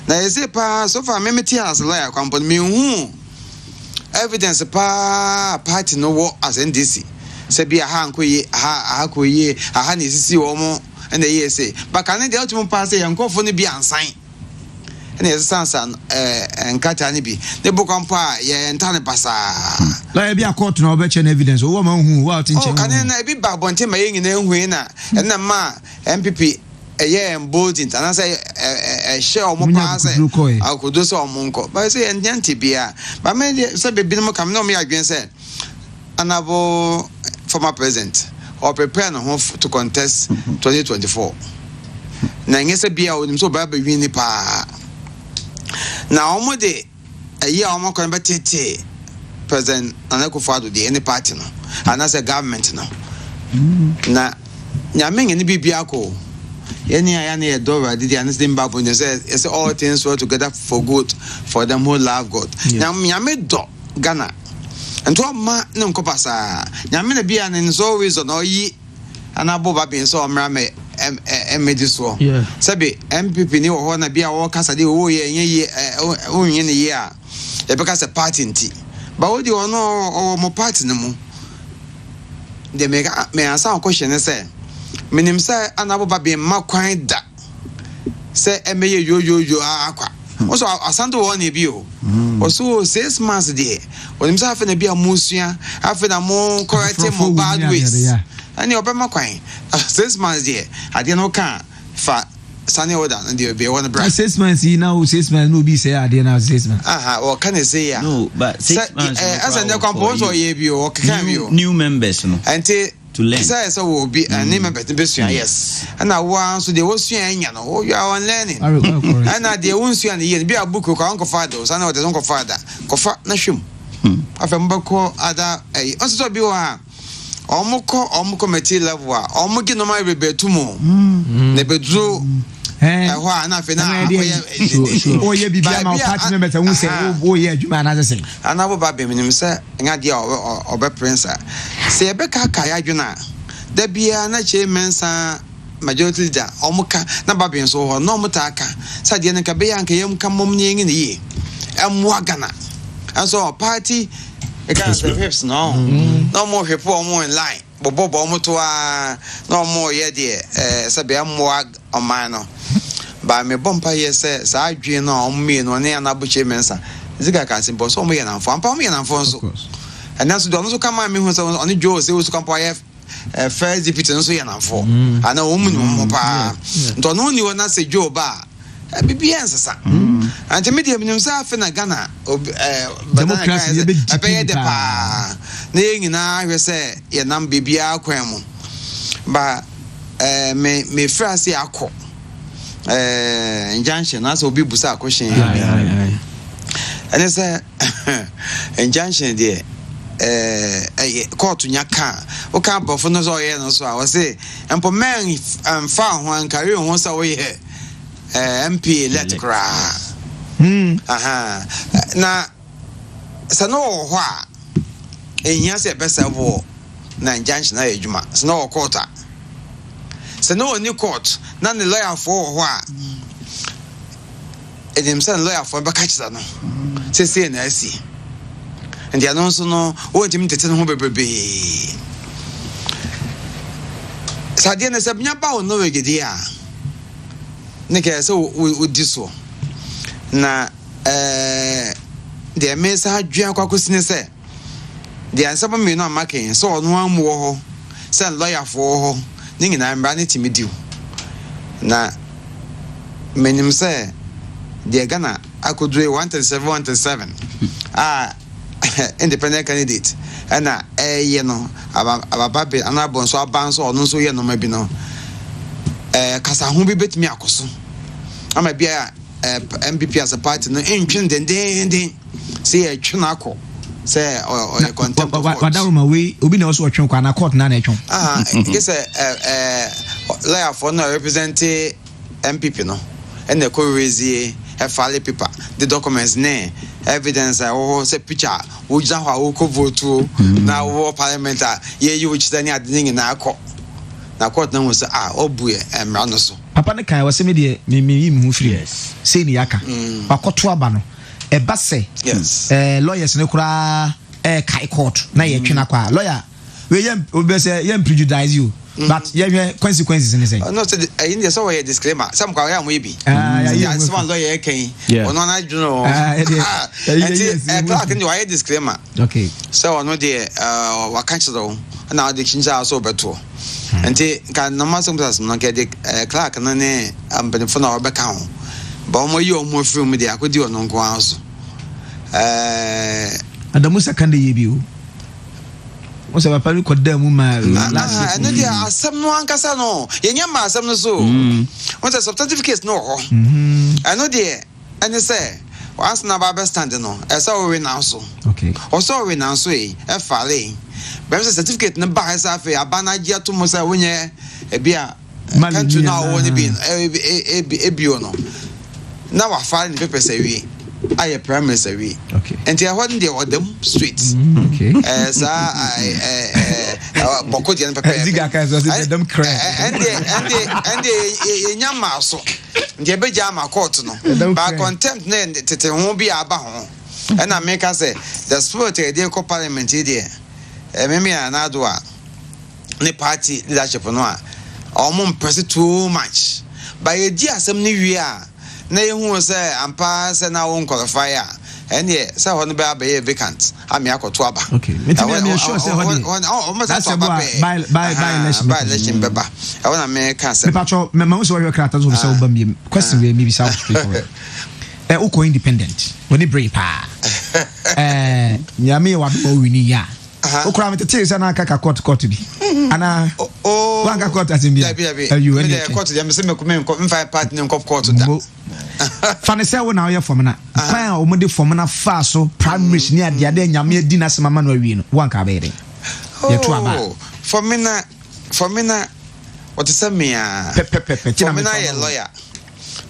Now you say so far memeti as lawyer company me who evidence party no war as NDC. Say be a hankoye a hani sisi womo and the year say but can the ultimate pass say and for be unsigned. And yes, Sansan and Katanibi, the book on pa, yeah, and Tanapasa. Like be a court no better evidence. Oh, woman who out in can I be back on Tim in a winner and the ma MPP a year and boating and I say a share more pass. I could do so on Monco, but I say and Yantibia. But maybe said Binamo come no me again said another former president or prepare no home to contest 2024. Now, yes, a beer with him so bad, but pa. Now, almost a year or more can be President Anakufado, the any party no, and as a government no. Now, Yaming and Bibiako, any Dora did the understand Babu and said, it's all things work together for good for them who love God. Now, Yame do Ghana and to ma no copasa. Yamina be an in so reason or ye and above being so rame. Mediso. Yeah. Sabi MPP ni wo na bia wo kasa de wo ye onye ne ye a e be kasa party nti ba wo di ono mo party ne mu de me asa question say minim say anabo be makwan da say emeye yo akwa also asando wo na bi o also 6 months there when him say afa na bia musua afa na mo correct mo bad ways and you obama kwan 6 months there I didn't know can fa Sunny order and you be one brand 6 months now 6 months no be say I didn't have 6 months what can I say ya no but 6 months as a compose or ye or can you new members no and to learn so will be a name members yes and I want so they will see you know you are on learning and I they won't see and be a book of uncle father so I know the uncle father kofa na shum afembako ada also be one omuko committee level omugi no my bebetumo ne bedru ehwa na fe na o ye bibia ma party members who say o ye adwuma na say anabo ba be minim say nya dia obe prince say ebe ka ya adwuna da bia na che mensa majority leader omuka na ba be so ho no mutaka say dia nka be ya nka yem ka mom nyi ni ye Ghana. And so party against the hips no more people more in line. Bobo Motoa no more yet dear Sabia Moag on mine. By me bumper yes says I dream no me no near Nabuche Mensa. Ziga can simple so me and Pammy and Alfonso. And that's don't come on me who's on the Joes, it was compare first deputy and so and for. I know woman don't know you not say Joe Bar. Be answer. And to meet himself in a Ghana, democracy, a pay the pa. Naying in I say, ye nam bibia quemo. But me first see a co. Injunction, as will be Busa question. And it's a injunction, dear. Court to Yaka, o can't for no so, so I was say, and for man found one career once away here. MP let cry. Now, Sano, why? And yes, a best of all, nine junction, Juma, Snow quarter. Sano, new court, none the lawyer for why. And himself lawyer for Bacachano. Say, and I see. And the announcer no, what him to tell him, baby. Sadiana Sabina Bow, no, dear. Nika so we this one. Na the mesa dua kwakusine say the answer me no making so no am wo ho say lawyer for ho ni nyina mbra ne timidiu na menim say the Ghana akodu 137 independent candidate na ye no ababe anabon so aban so ono so ye no mabi no kasa ho bi betimi akoso ama bia MPP as a party no entwin den say atwina akọ say or contempt wadaruma we obi na also atwin kwa na court na atwin yes lawyer for no represent MPP no and the co-raise file paper the documents ne evidence say picture wo ja ho ko vote na wo parliament ye you which then ading na akọ na court na was obu emra no so papa ne kai wase me de me hu free say ni aka wakoto aba no e ba se yes lawyers ne kura kai court na ye twena kwa lawyer we yem obi say yem prejudice you but ye consequences in say no say in the so we disclaimer some kwa ya mo ebi some lawyer kan ono na juno clark ni wa disclaimer okay so ono de wa cancel na de kinja so beto enti kan no ma sometimes no get clark na ne ambenfo na obeka ho ba mo yi omo film de akodi ono nko anso adamu second ye bi o mo se papa ko da mu ma last no dia asem no ankasa no yenya ma asem no so what a substantive case no ho ano dia ani say once na ba stand no esa we na so okay also we na so e fale but certificate na ba esa fe abana gia to mo say wonye e bia country na woni bi e bio no na wa file ni paper say we I prime minister we okay and they hold the them street okay as boko di paper ziga ka so say them cry and they nyama so they be jama court no by contempt na tete ho bi aba ho and I make us say the spirit dey ko parliament there me na do a ne party leadership no a omo press too much by e di asem ni wi a na yehu say ampa say na won qualify a and ye say ho no be vacant ami akoto aba okay me sure say ho that's by election beba I want America say me patcho me ma so we krata so say obam biem question we be south straightforward uko independent woni brave pa nyame wa do wini ya okura me tete say na kaka court bi ana wanga court asimbi you and the court dem say me five part in court da fane say wo na wo ye fomna kwan o mo de fomna fa so primary ni ade ade nyame adi na semama no awie no wanka be ire ye to aba fomina what is me fomina ye lawyer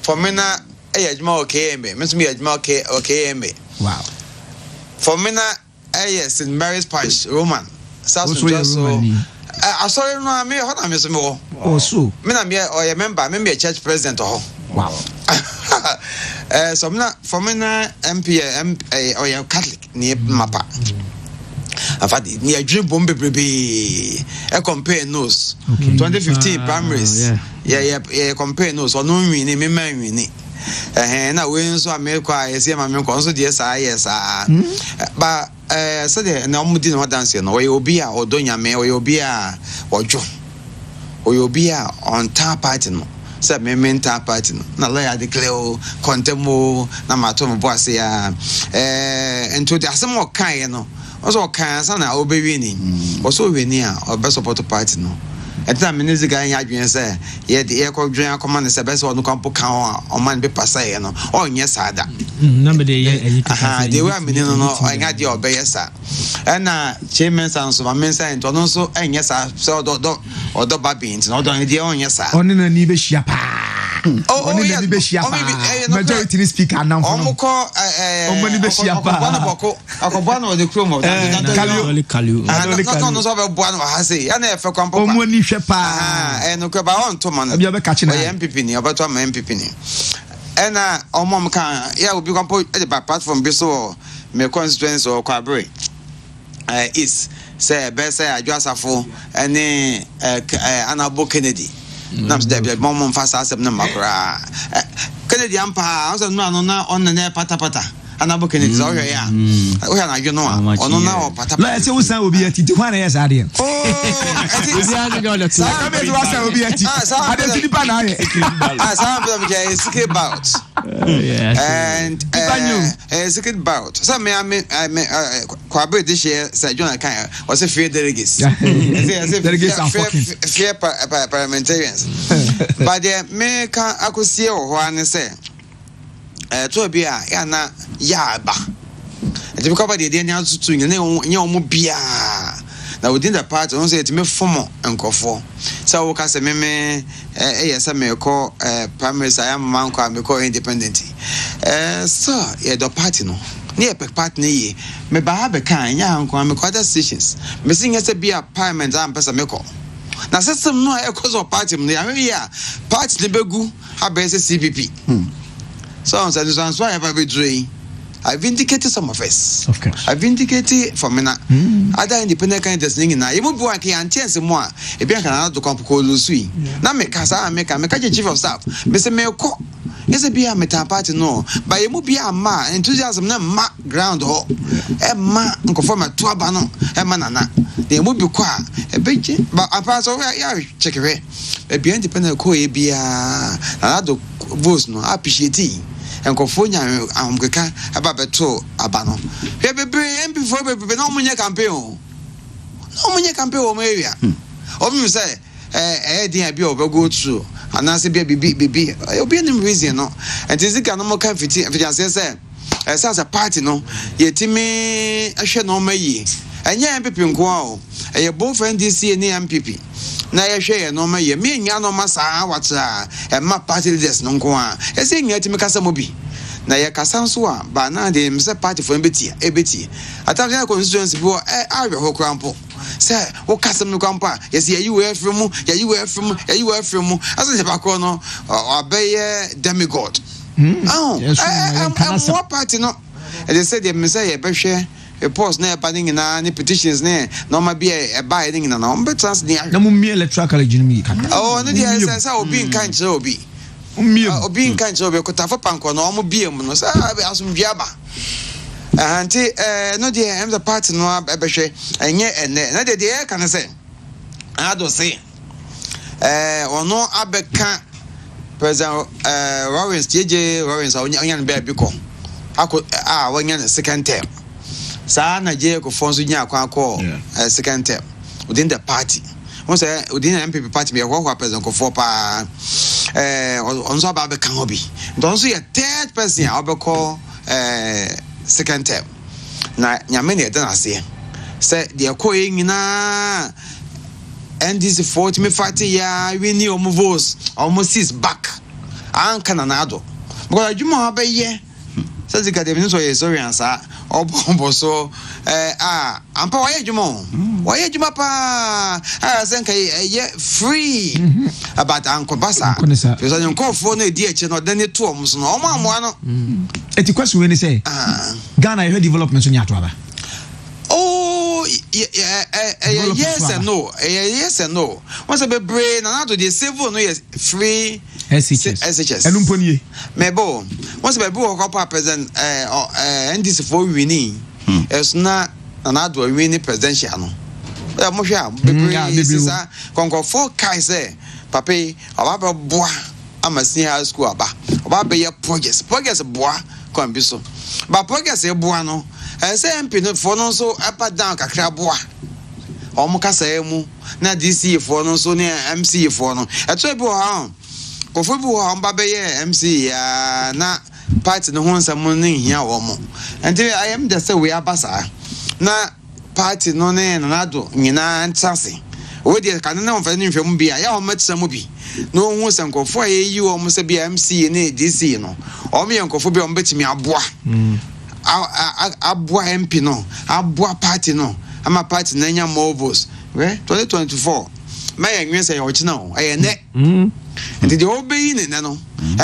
fomina e adwuma okmb me so me adwuma okmb wow fomina yes in Mary's Parish Roman so sorry no me ho na me so me wo so me na me o ye member me church president ho wow Somna Fomena MP or your Catholic near Mapa. I've had near dream bomb baby. A compare nose. 2015 primaries. Yeah, compare nose or no meaning, me man. And I win so I make quiet. See, my consul, yes, but so there no more dinner dancing, or you'll be or Donya May, or you'll be or Joe, or you'll be on top party. Said me mental party. Na lawyer declare contemo na matomo boasia. And to the some kind, no. Also, can son, I will be winning. Also, winning or best support party, no. At that minute, the guy in say, yet the aircraft drain command is the best one to come on man be passay, no. Oh, yes, I da. Number they were meaning, no, I got your bay, sir. And chairman sounds of a man saying, and also, and yes, I saw or the babbins, not only the own yes, sir. On in a Nibeshia. Oh, majority speaker now. Omoko, Akobano, the crew of Kalu, and if a company shepa, and Okabaon Toman, you have a catching MPP, about MPP. And Omomka, yeah, will be composed apart from Bissau, my constituents or Cabri. Is say, best say, I just have for any Annabo Kennedy. Nams Debbie, Momon Fast as of Namakra. Kennedy Ampa, I was not on the near Patapata. Annabo Kennedy is all here. You know, or no now, Patapata. Let's say, will be at 21 years. I did. Oh, will be at and second bout. Some may I quabre this year, said John Kaya, was a fear delegates. Fear parliamentarians. But the make I could see one say, to be a yana yaba. And to cover the Daniel to Yomubia. Now within the party, don't say to me formal and for. So, because a meme, yes, I may call primaries, I am Manco, I may call independent. So, yeah, the party no. Near a party, me bahabe kind, young, I'm quite decisions. Missing as a beer parliament, I'm Pesamico. Now, says some no echoes of party, party the Begu, have base CPP. So, I just why I be doing. I vindicated some of us. Of course. I vindicated for me. Other independent candidates, now you move one can chance more. If you cannot to come to Lusui. Now make us make a chief of staff. Mr. Mayo, yes, a beer meta party no. But you move be a ma enthusiasm, no ma ground or a ma conform a tuabano, a manana. They would be quiet, a bit, but I pass over. Yeah, check it. A be independent co be another voice no appreciate. And Cofonia about beto abano. Before no money campaign. No money campaign area. Or you say, dear, be over go through. And I say, baby, you'll be any reason, no. And this is a normal confetti. If you say, as a party, no, yet me, I shall know me. And yeah, MPP go. And you're both NDC and MPP. Na ya share no ma ye me nya no masa wata e ma party leaders no nko a e se nya ti me kasa mo bi na ye kasa nso a ba na de me se party for ebeti atam ya constituency bo awe ho krampo se wo kasa me krampo a ye se ye we from aso se ba ko no obeye demigod I'm what party no e dey say de me say ye be hwe a post near panning in any petitions near no ma be a binding in an ombudsman's near no mere electoral college in me. Oh, no, yes, I will be in kind to be. Or being kind to be cut off a punk or no be a monos. I will some jabba. Auntie, no, dear, I'm the party no abeshe, and yet, and then the dear can I say. I don't say, or no abeka President Lawrence JJ Lawrence or young baby. I could, when you're the second term. Sa na je ko fonso nya kwa call second term within the party. Once within the MPP party be kwa president ko for pa onso ba be kan obi. Don't see a third person I be call second term. Na nyame ne da na se. Say the ko nyina NDC 40 me party ya we ni omo votes almost is back. An kananado. Because adwuma ba ye. Say the academy so sorry answer. Obo so ampa wa yedwuma why you pa I think free about Uncle Bassa because you call for no dear no then it toms no man it's a question when they say Ghana I heard developments on Yatwaba. Oh yes and no yes and no once a brain and how do they civil no yes free SHS Enumponi mebo once a baby or present NDC for winning it's not another winning presidential no Mosha bebre konko for kai say papi oba boa amasi high school aba oba be your progress boa kon bi so but progress e boa no say MP no for no so up down kakra boa omo kasa emu na DC for no so ne MC for no eto bi ho ko fo bi ho mba be ye MC ya na party no ho nsam ne hia wo mo enti I am the say we abasa na party no ne na do nyina ntase we dey kan na onfa ne nhwem bia ya o matsam bi no hu sankofo ayi o mo se bia MC ne DC no o me yankofo bia o betimi aboa aboa MP no aboa party no ama party na nya mobiles we 2024 ma ya nwe se ya o china o aye ne ndi de obeyi ne na no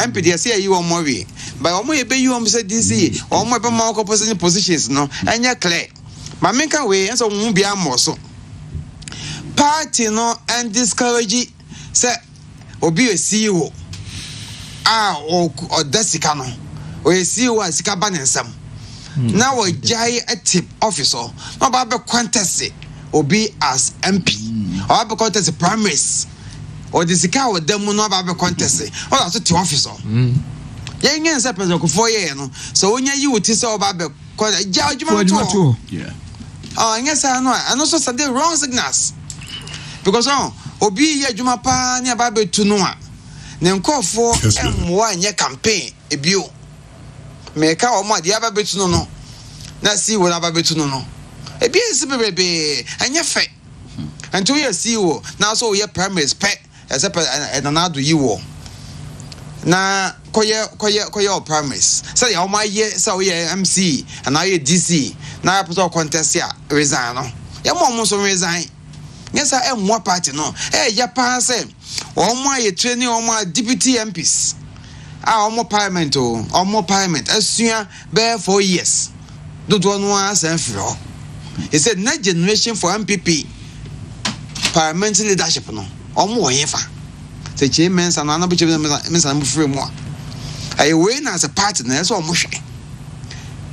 MP dey say ayi o mo we by o mo e beyi o mo se DC o mo be ma ko positions no anya clear Mamika way and so won't be a muscle. Party no and discourage say obi a CEO or Desicano or a CEO as Cabanesam. Now a jay a tip officer, no Baba contest or be as MP or Baba contest primaries or the Sika or demo no Baba contest or that's a officer. Young and Sapper 4 years, so when you would tell Baba judgment. Yeah. Oh, yes, I know. And also said the wrong signals. Because Obi Yajuma pa near Babe to Noah. Then call for M1 year campaign a bill. Make our more the other bit to no. Let's see what other bit to no. A beer baby and your fat. And 2 years see you now so your primaries pet as a another you. Na koye promise say o my year so ye MC and now ye DC na put contest ya resign no ya mo so resign yes I am one party no ya pa say o mo ye training o mo deputy MPs o mo parliament o mo parliament asua be 4 years do no asan fro he said next generation for MPP parliamentary leadership no o mo yefa say chairman and another chairman free more I win as a partner, that's all mush.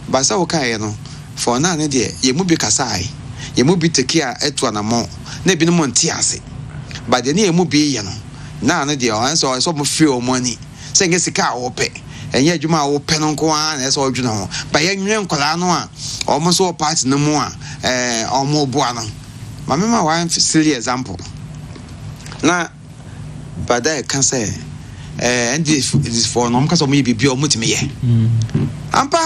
But so okay, no. For none, dear, you must be Kasai. You must be Tekia at one more. Never no Montiasi. But the near must be, you know. Now, dear, I saw some free money. Saying it's a car or pay. And yet you might open on Koan as all you know. By young Colanoa, almost all parts no more, or more buono. My mamma, one silly example. Now, but I can say. And this is for no because of me be pure mutimi. Ampa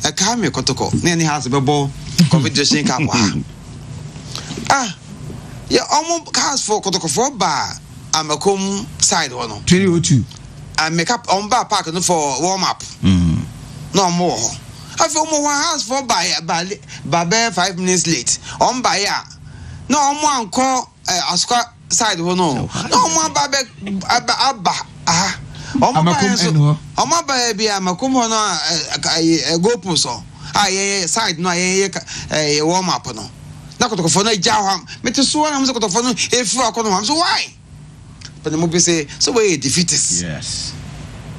a cameo cotoko, nearly has a bubble, competition camp. Ah, yeah, almost cars for cotoko for bar. I'm a comb side one 302. I make up on bar park for warm up. No more. I feel more house for by 5 minutes late. On by no one call a side no more babe abba omo baby amakumo no go puso side no warm up no na kotofo no jaham meteso na mo kotofo no efu akono am so why but the movie say so we defeatist. Yes,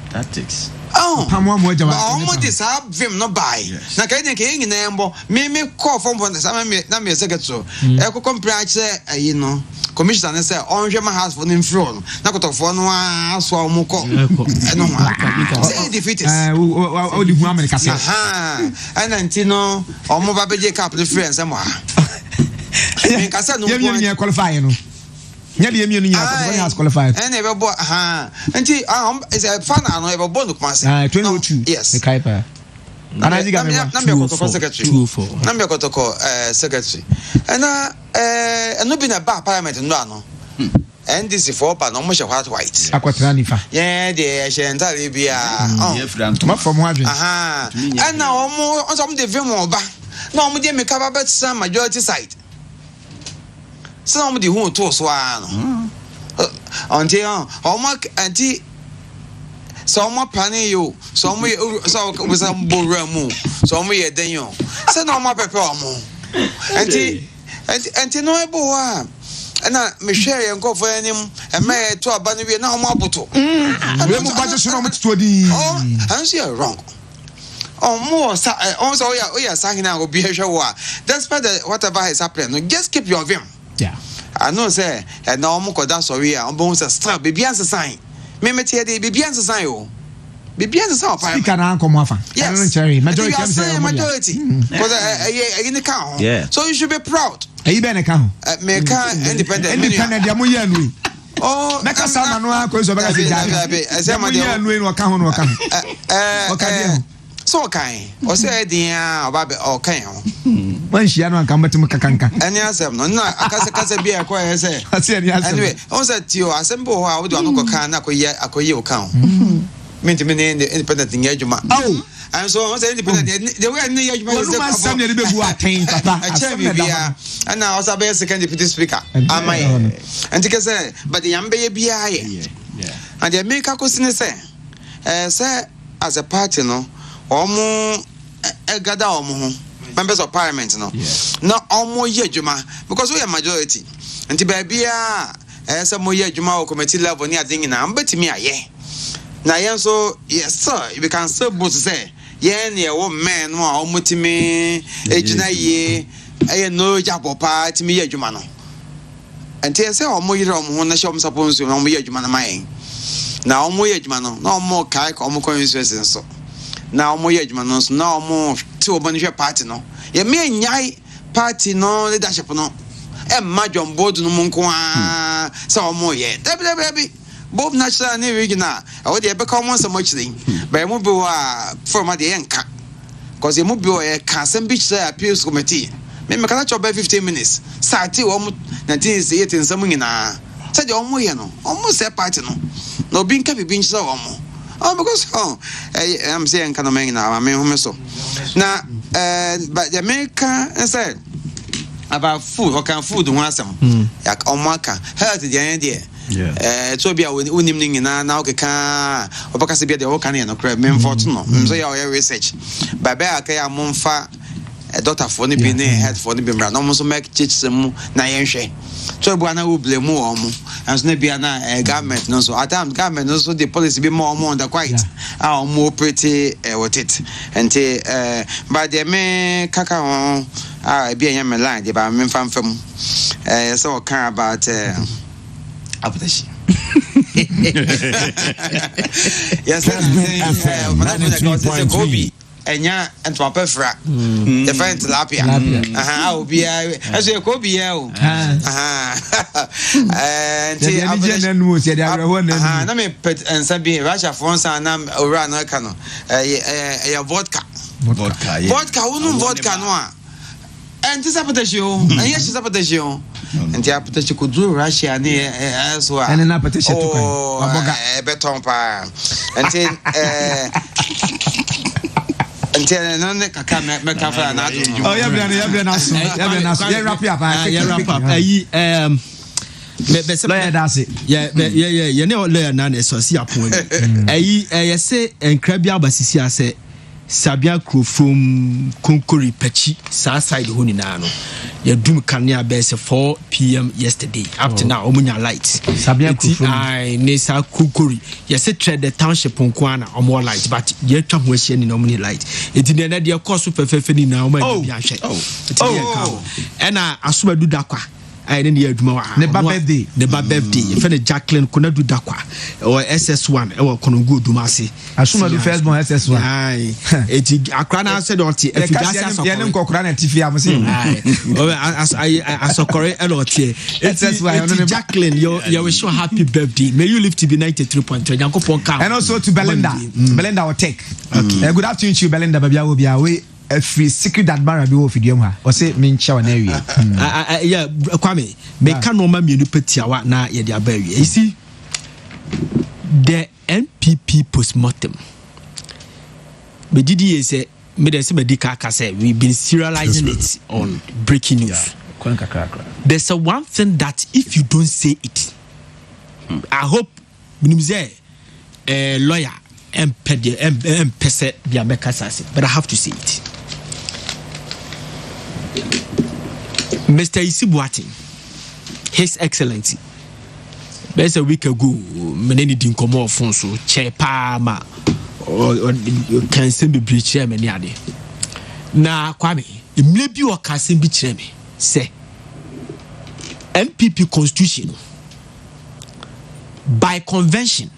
tactics. Oh, almost this up vim no buy. Na kai nke yin na embo me call from na me secretary e ko compare say no commissioner say onhwe ma house for nim front na kotofo no aso omko no say defeatist o di hu america say and antino omo ba beje cap the friends am ha me kasa no point qualify no nya de emi no nya has qualified and e be bo anti is a fan no e be bo no kuma say 2002 yes e kai pa ana diga me na me kotoko secretary na me kotoko secretary no be na ba parliament no ano NDC for pa no mo she white akwatra nifa yeah de she entire bia ma from wadwe and now omo on some de vim oba na omo de make up majority side somebody who to swan. Until anti some planning you, some way with some boramu, some way then you. Send on my pepper. Anti no boa. And Michelle and go for him and may to a bunny now mabuto. I see a wrong. More, also, we are saying now will be a show. Despite whatever has happened, just keep your vim. Yeah. I know, say, and no more that's sorry, I'm bones a strap, be beyond the sign. Mimity, be beyond the sign. Be beyond the south. I can uncle Muffa. Yes, majority. Because I in the count. Yeah. So you should be proud. He been a count. Make independent. Yamuyan. Oh, make us sound no because of so kind. Or say, dear, okay. When she had come to Macanca. And yes, no, I can't be a quiet. I said, anyway, also to you, assemble how we don't go can account. Mean to me independent in Yajuma. Oh, and so I was independent. They were near Yajuma. And now I was a second deputy speaker. Am I? And take a say, but the young baby, and they make a question say, as a party, no. Omo gada omo members of parliament no omo ye adwuma because we are majority nti ba bia say mo ye adwuma o committee level ni adin na mbetimi aye na yen so yes sir we can still both say yen ye wo men no omo timi ejina ye no jabo pa timi ye adwuma no nti say omo yire omo na shom suppose no omo ye adwuma na mai na omo ye adwuma no na omo kai ko omo constituency so now more judgment no more to a party no. Ye me nyai party no leadership no. E major board no munko so more ye. Baby. Both national and regional. I would ever come so much thing. But mu be from the enka. Cause you mu be a Kessben beach appeals committee. Me can chop by 15 minutes. Sati almost 1988 something in said omo ye no. Almost a party no. No being can be being so omo. Oh, because I'm saying kind of now. I mean, so now, but the America said about food. What kind of food want some? Like omaka, heard the idea. Yeah. So be a winning now. Can or because be the whole can no crab. Me fortunate. So your research. But I can monfa a daughter for the bin head for the bin. No more so make chitsum na yenche. So Buana will blame more and Snabiana government no so at times government also the policy be more on the quiet more pretty with it and by the me kaka be a line the by me fan film so care about application. Yes, Enya and Papa Fra, the friend Tilapia. I'll be as you could be. And Sabi Russia France and Urana Cano, a vodka. Vodka, vodka noir. And this appetition, and yes, it's appetition. And the appetition could do Russia near as well. And an appetition to beton pie. And until none can make up. Oh, yeah, wrap up. That's it. Yeah, you know, learn so see a point. I say, and Crabia Basisia say, Sabia crew from Kunkuri Pechi, Southside Huninano. Your doom Kanya best 4 p.m. yesterday. Up to now, Omunya lights. Sabia I Nesa Kukuri. Yes, it tread the township on Kwana or more lights, but yet come with any nominee light. It didn't end your cost for Fefeni now. And I swear do Dakwa. I didn't hear more. Never birthday. If any Jacqueline could not do Dakwa or SS1 or Konungu Dumasi. As soon as the first one SS1. Aye. It a crown answered or tea. If you just have Cochrane and Tiffy, I'm saying. As I saw correct LOT. SS1. Jacqueline, you were so happy birthday. May you live to be 93.3. And also to Belinda. Belinda will take. Good afternoon to you, Belinda. Baby, I will be away. A free secret that bar be of idioma or say mean shower area. Yeah, Kwame, make a normal munupetia na ye dia bury. You see, the NPP postmortem. But did you say, Medicine Medica say we've been serializing it on breaking news. there's a one thing that if you don't say it, I hope a lawyer and but I have to say it. Mr. Isibuati, His Excellency, there's a week ago, many didn't come off on so chepa ma or can send be breach chairman yadi. Na Kwame, maybe or can send be chairman say MPP constitution by convention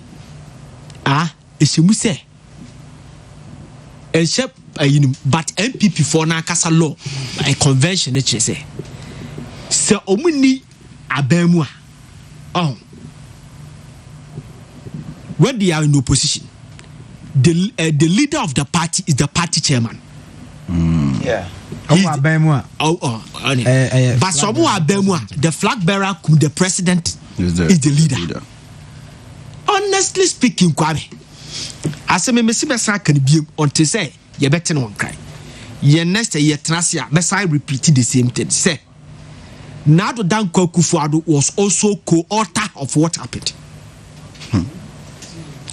it's you say but MPP for na kasa law by convention it say so omuni abemua when they are in opposition the leader of the party is the party chairman. Yeah. But the flag bearer, the president is the leader. Honestly speaking, Kwame, as a Messiah can be on to say, you better not cry. Ye next year, Tracia, Messiah repeated the same thing. Say, Nado Danko Kufuado was also co-author of what happened.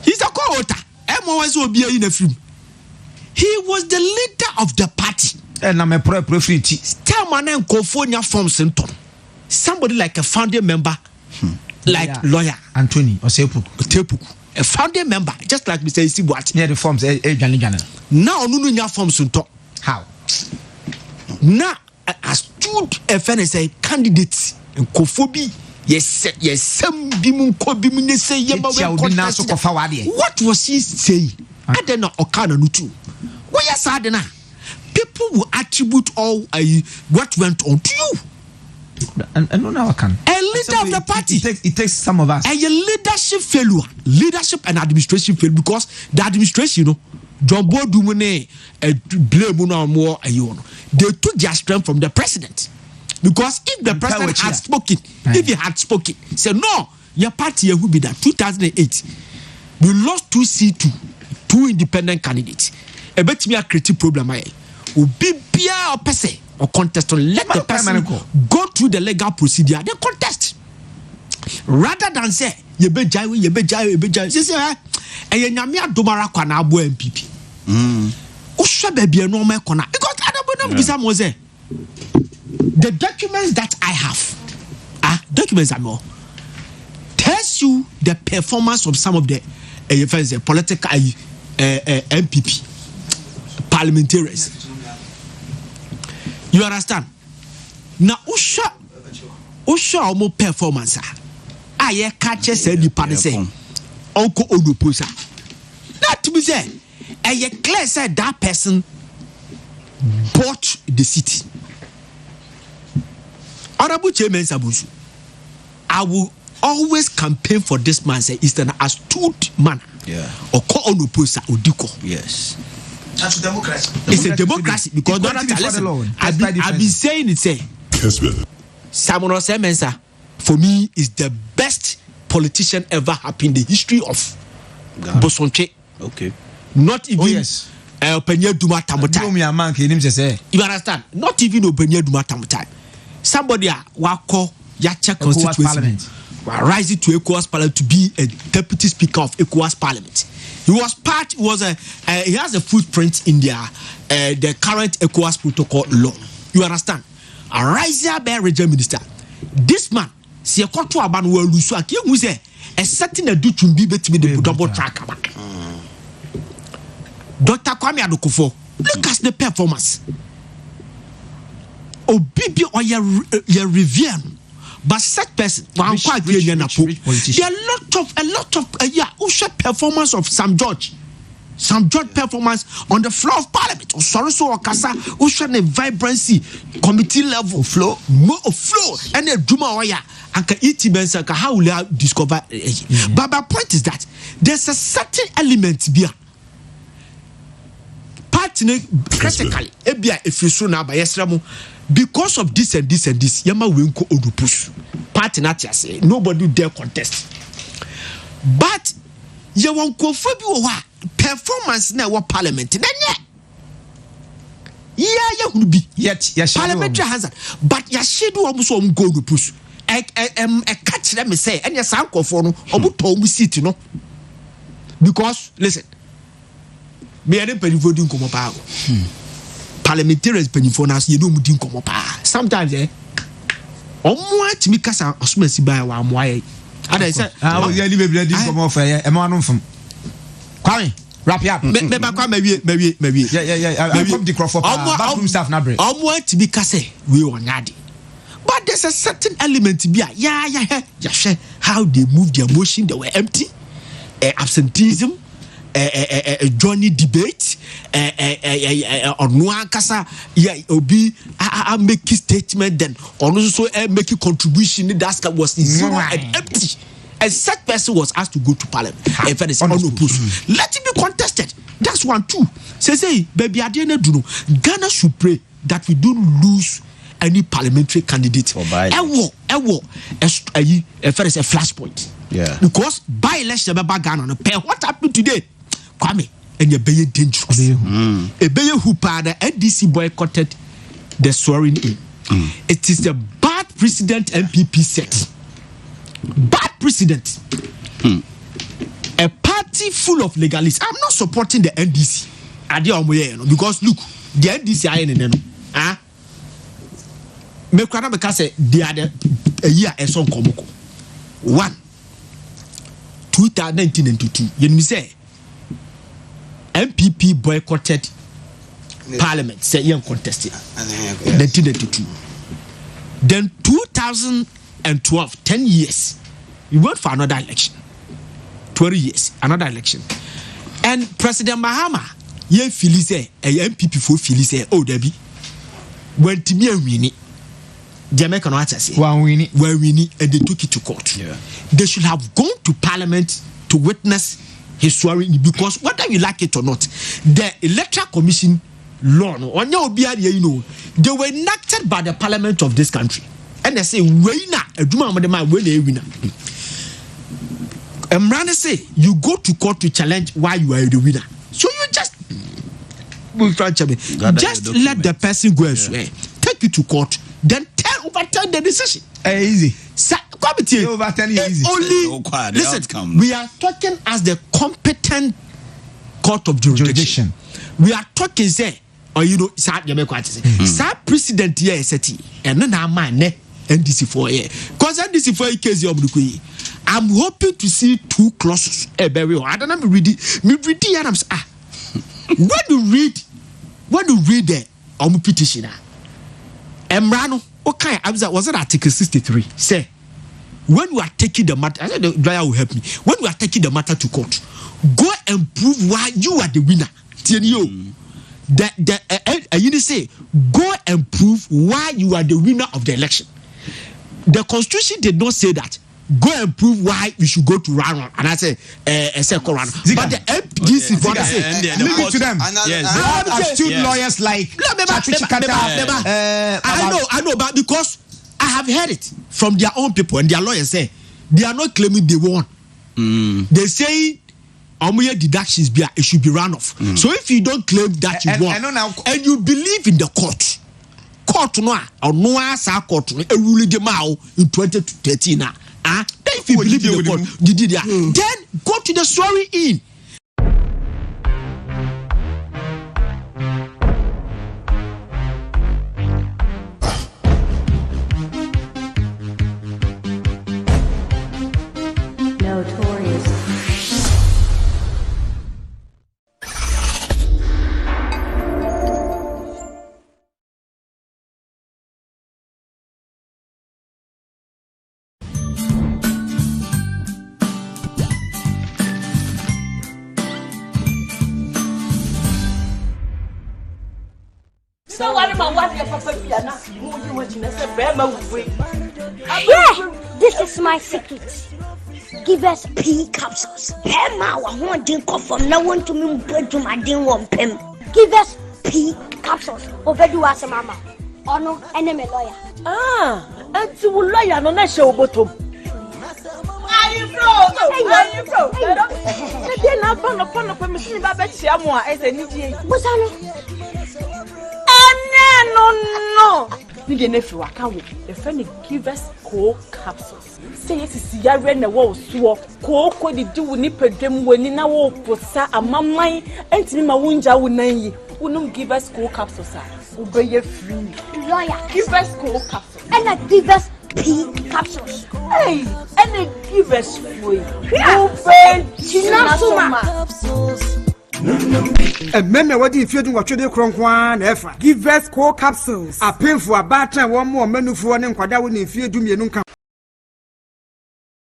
He's a co-author. MOS will be in a film. He was the leader of the party. And I'm a pro-preferity. Tell my name, California from Senton. Somebody like a founding member, like lawyer Anthony or Tepuku. A founding member, just like Mr. Isibuati. Near the forms, Now, no, from Senton. How? Now, I stood a FNSA candidate in Kofobi. Yes, some bimun say what was he saying? I don't know Okana Nutu. Why yes, I don't know. People will attribute all what went on to you. And no, now I can. A leader of the party. It takes some of us. And your leadership failure, leadership and administration failure because the administration, you know, John Bodumune, blame on more. They took their strength from the president. Because if the president had spoken, if he had spoken, said no, your party will be that 2008. We lost 2 C2, 2 independent candidates. A bet me a creative problem. Be or pese or contest or let the person go through the legal procedure. They contest. Rather than say, you be jai. You say, and you nyamia domara kwa na abo MPP. Usha baby no me kona. Because I don't know bisa moze. The documents that I have, documents are more, tells you the performance of some of the political MPP parliamentarians. You understand? Now, Usha omo performance. I catch said the party say, Uncle Oduposa. That to be said, I clear said that person bought the city. Honorable Chairman Sabusu, I will always campaign for this man. Say, it's an astute man. Yeah. Or call on Oposa or Diko. Yes. That's democracy. It's a democracy because I've been saying it. Say, Simon Osemensa, for me, is the best politician ever happened in the history of Bosonche. Okay. Not even. Openye Duma Tamutai. You understand? Not even Openye Duma Tamutai. Somebody wako Yacha constituency rise it to ECOWAS Parliament to be a deputy speaker of ECOWAS Parliament. He has a footprint in the current ECOWAS protocol law. You understand? A riser by region minister. This man, see a court to a man will lose. Who say a certain a duty to be between the double track. Dr. Kwame Adokofo, look at the performance. Obibi or your review, but such person, there are a lot of performance of some judge performance on the floor of Parliament. Sorry, so Okasa, a vibrancy committee level flow, and a Juma Oya and Iti Bensaka. How will I discover? But my point is that there's a certain element here. Critically, if you so now by Yesramu, because of this and this and this, Yama Winko Odupus, party Natia say nobody dare contest. But you won't go for performance in our parliament. Yeah, would be yet parliamentary hazard, but ya schedule almost on go to push. I catch them say, and yes, uncle for no, or seat, you know. Because listen, me and penny voting come up. Parliamentarians penny for us, you don't come up. Sometimes, what me casa or smells by one way. And I said, I was really ready to come off a man from Kwame. Wrap up. Maybe. Yeah. Come the Crawford. Backroom staff na break. Want to be kase we on yadi. But there's a certain element to be yeah. How they move their motion, they were empty. Absenteeism, Johnny debate, on one kasa, obi I make a statement then, on also make a contribution. That was zero and empty. A such person was asked to go to parliament. If it is unopposed, let it be contested. That's one too. Say, baby, I didn't do. Ghana should pray that we don't lose any parliamentary candidate. If it is a flashpoint. Yeah. Because by election, Ghana, what happened today? Kwame, and you're very dangerous. A baby who the NDC boycotted the swearing in. It is the bad precedent MPP set. Bad precedent. A party full of legalists. I'm not supporting the NDC. Because look, the NDC are in the say they are a year and some komoko. 2019-22. You say MPP boycotted Parliament. Say young contested. 1992. Then 2012, 10 years, we went for another election. 20 years, another election. And President Mahama, ye Philise, a MPP for Philise, oh Debbie, went to me and win it. Jamaican say, one winning, and they took it to court. Yeah. They should have gone to Parliament to witness his swearing, because whether you like it or not, the Electoral Commission law, they were enacted by the Parliament of this country. And they say, winner, Emrane say, you go to court to challenge why you are the winner. So you just let the person go and swear. Take it to court, then overturn the decision. Easy. Overturn easy. Only listen, we are talking as the competent court of jurisdiction. We are talking say, or precedent here is set, and then our man NDC 4 year. Because NDC 4 case I'm hoping to see two clauses. I don't know read it. When you read the petition, Emrano, okay, was it Article 63? Say, when you are taking the matter, I said the lawyer will help me. When you are taking the matter to court, go and prove why you are the winner. You say, go and prove why you are the winner of the election. The Constitution did not say that. Go and prove why we should go to round. And I say, second round. But the MPC for say, leave it to them. Astute lawyers like I know, but because I have heard it from their own people, and their lawyers say they are not claiming they won. They say deductions it should be run off. So if you don't claim that you won, and you believe in the court no court a rule the mao in 2013 then if you believe in the court then go to the swearing in. So what about what your papa this is my secret. Give us P capsules. Emma, I want to come from now on to me to my ding one pen. Give us P capsules. Over do us, Mama. Oh no, enemy lawyer. And to lawyer no na show bottom. Are you from? Then upon permission about Chiamwa as a new no. We get nefu akawo. The friend give us cold capsules. Say yes is yare na wo so. Ko di di ni pedwem wani na wo posa amamman entimi ma wunja wo nan yi. Unum give us cold capsules. Obey free. Lawyer. Give us cold capsules. And I give us pea capsules. Hey, and they give us free. Open Chinasuma capsules. Remember what if you do what you do, Cronkwan, Efa. Give us core capsules. A painful batter, one more menu for one quadra if you do me no come.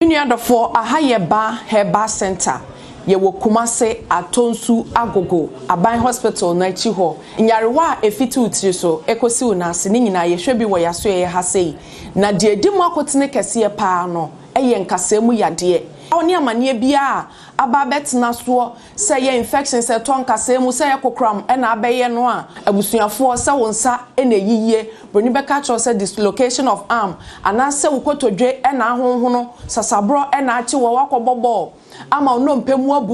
Union for a higher bar, hair bar center. Ye wo Kumase Atonsu Agogo, Aban Hospital, Naichiho. Inyarewa efitu utiriso, ekosi unasi, nina ye shwebi wa yasu ye hasei. Na die di mwakotine kesiye paano, eye nkasemu ya die. Oni amanye biya ababet naswo se ye infection se tonka se mu se ye kokram e na abeye no a abusuafo se wonsa e na yiye broni beka cho se dislocation of arm ana se wukotodwe e na ahonhono sasabro e na achi wo wakobobọ ama no mpemu abu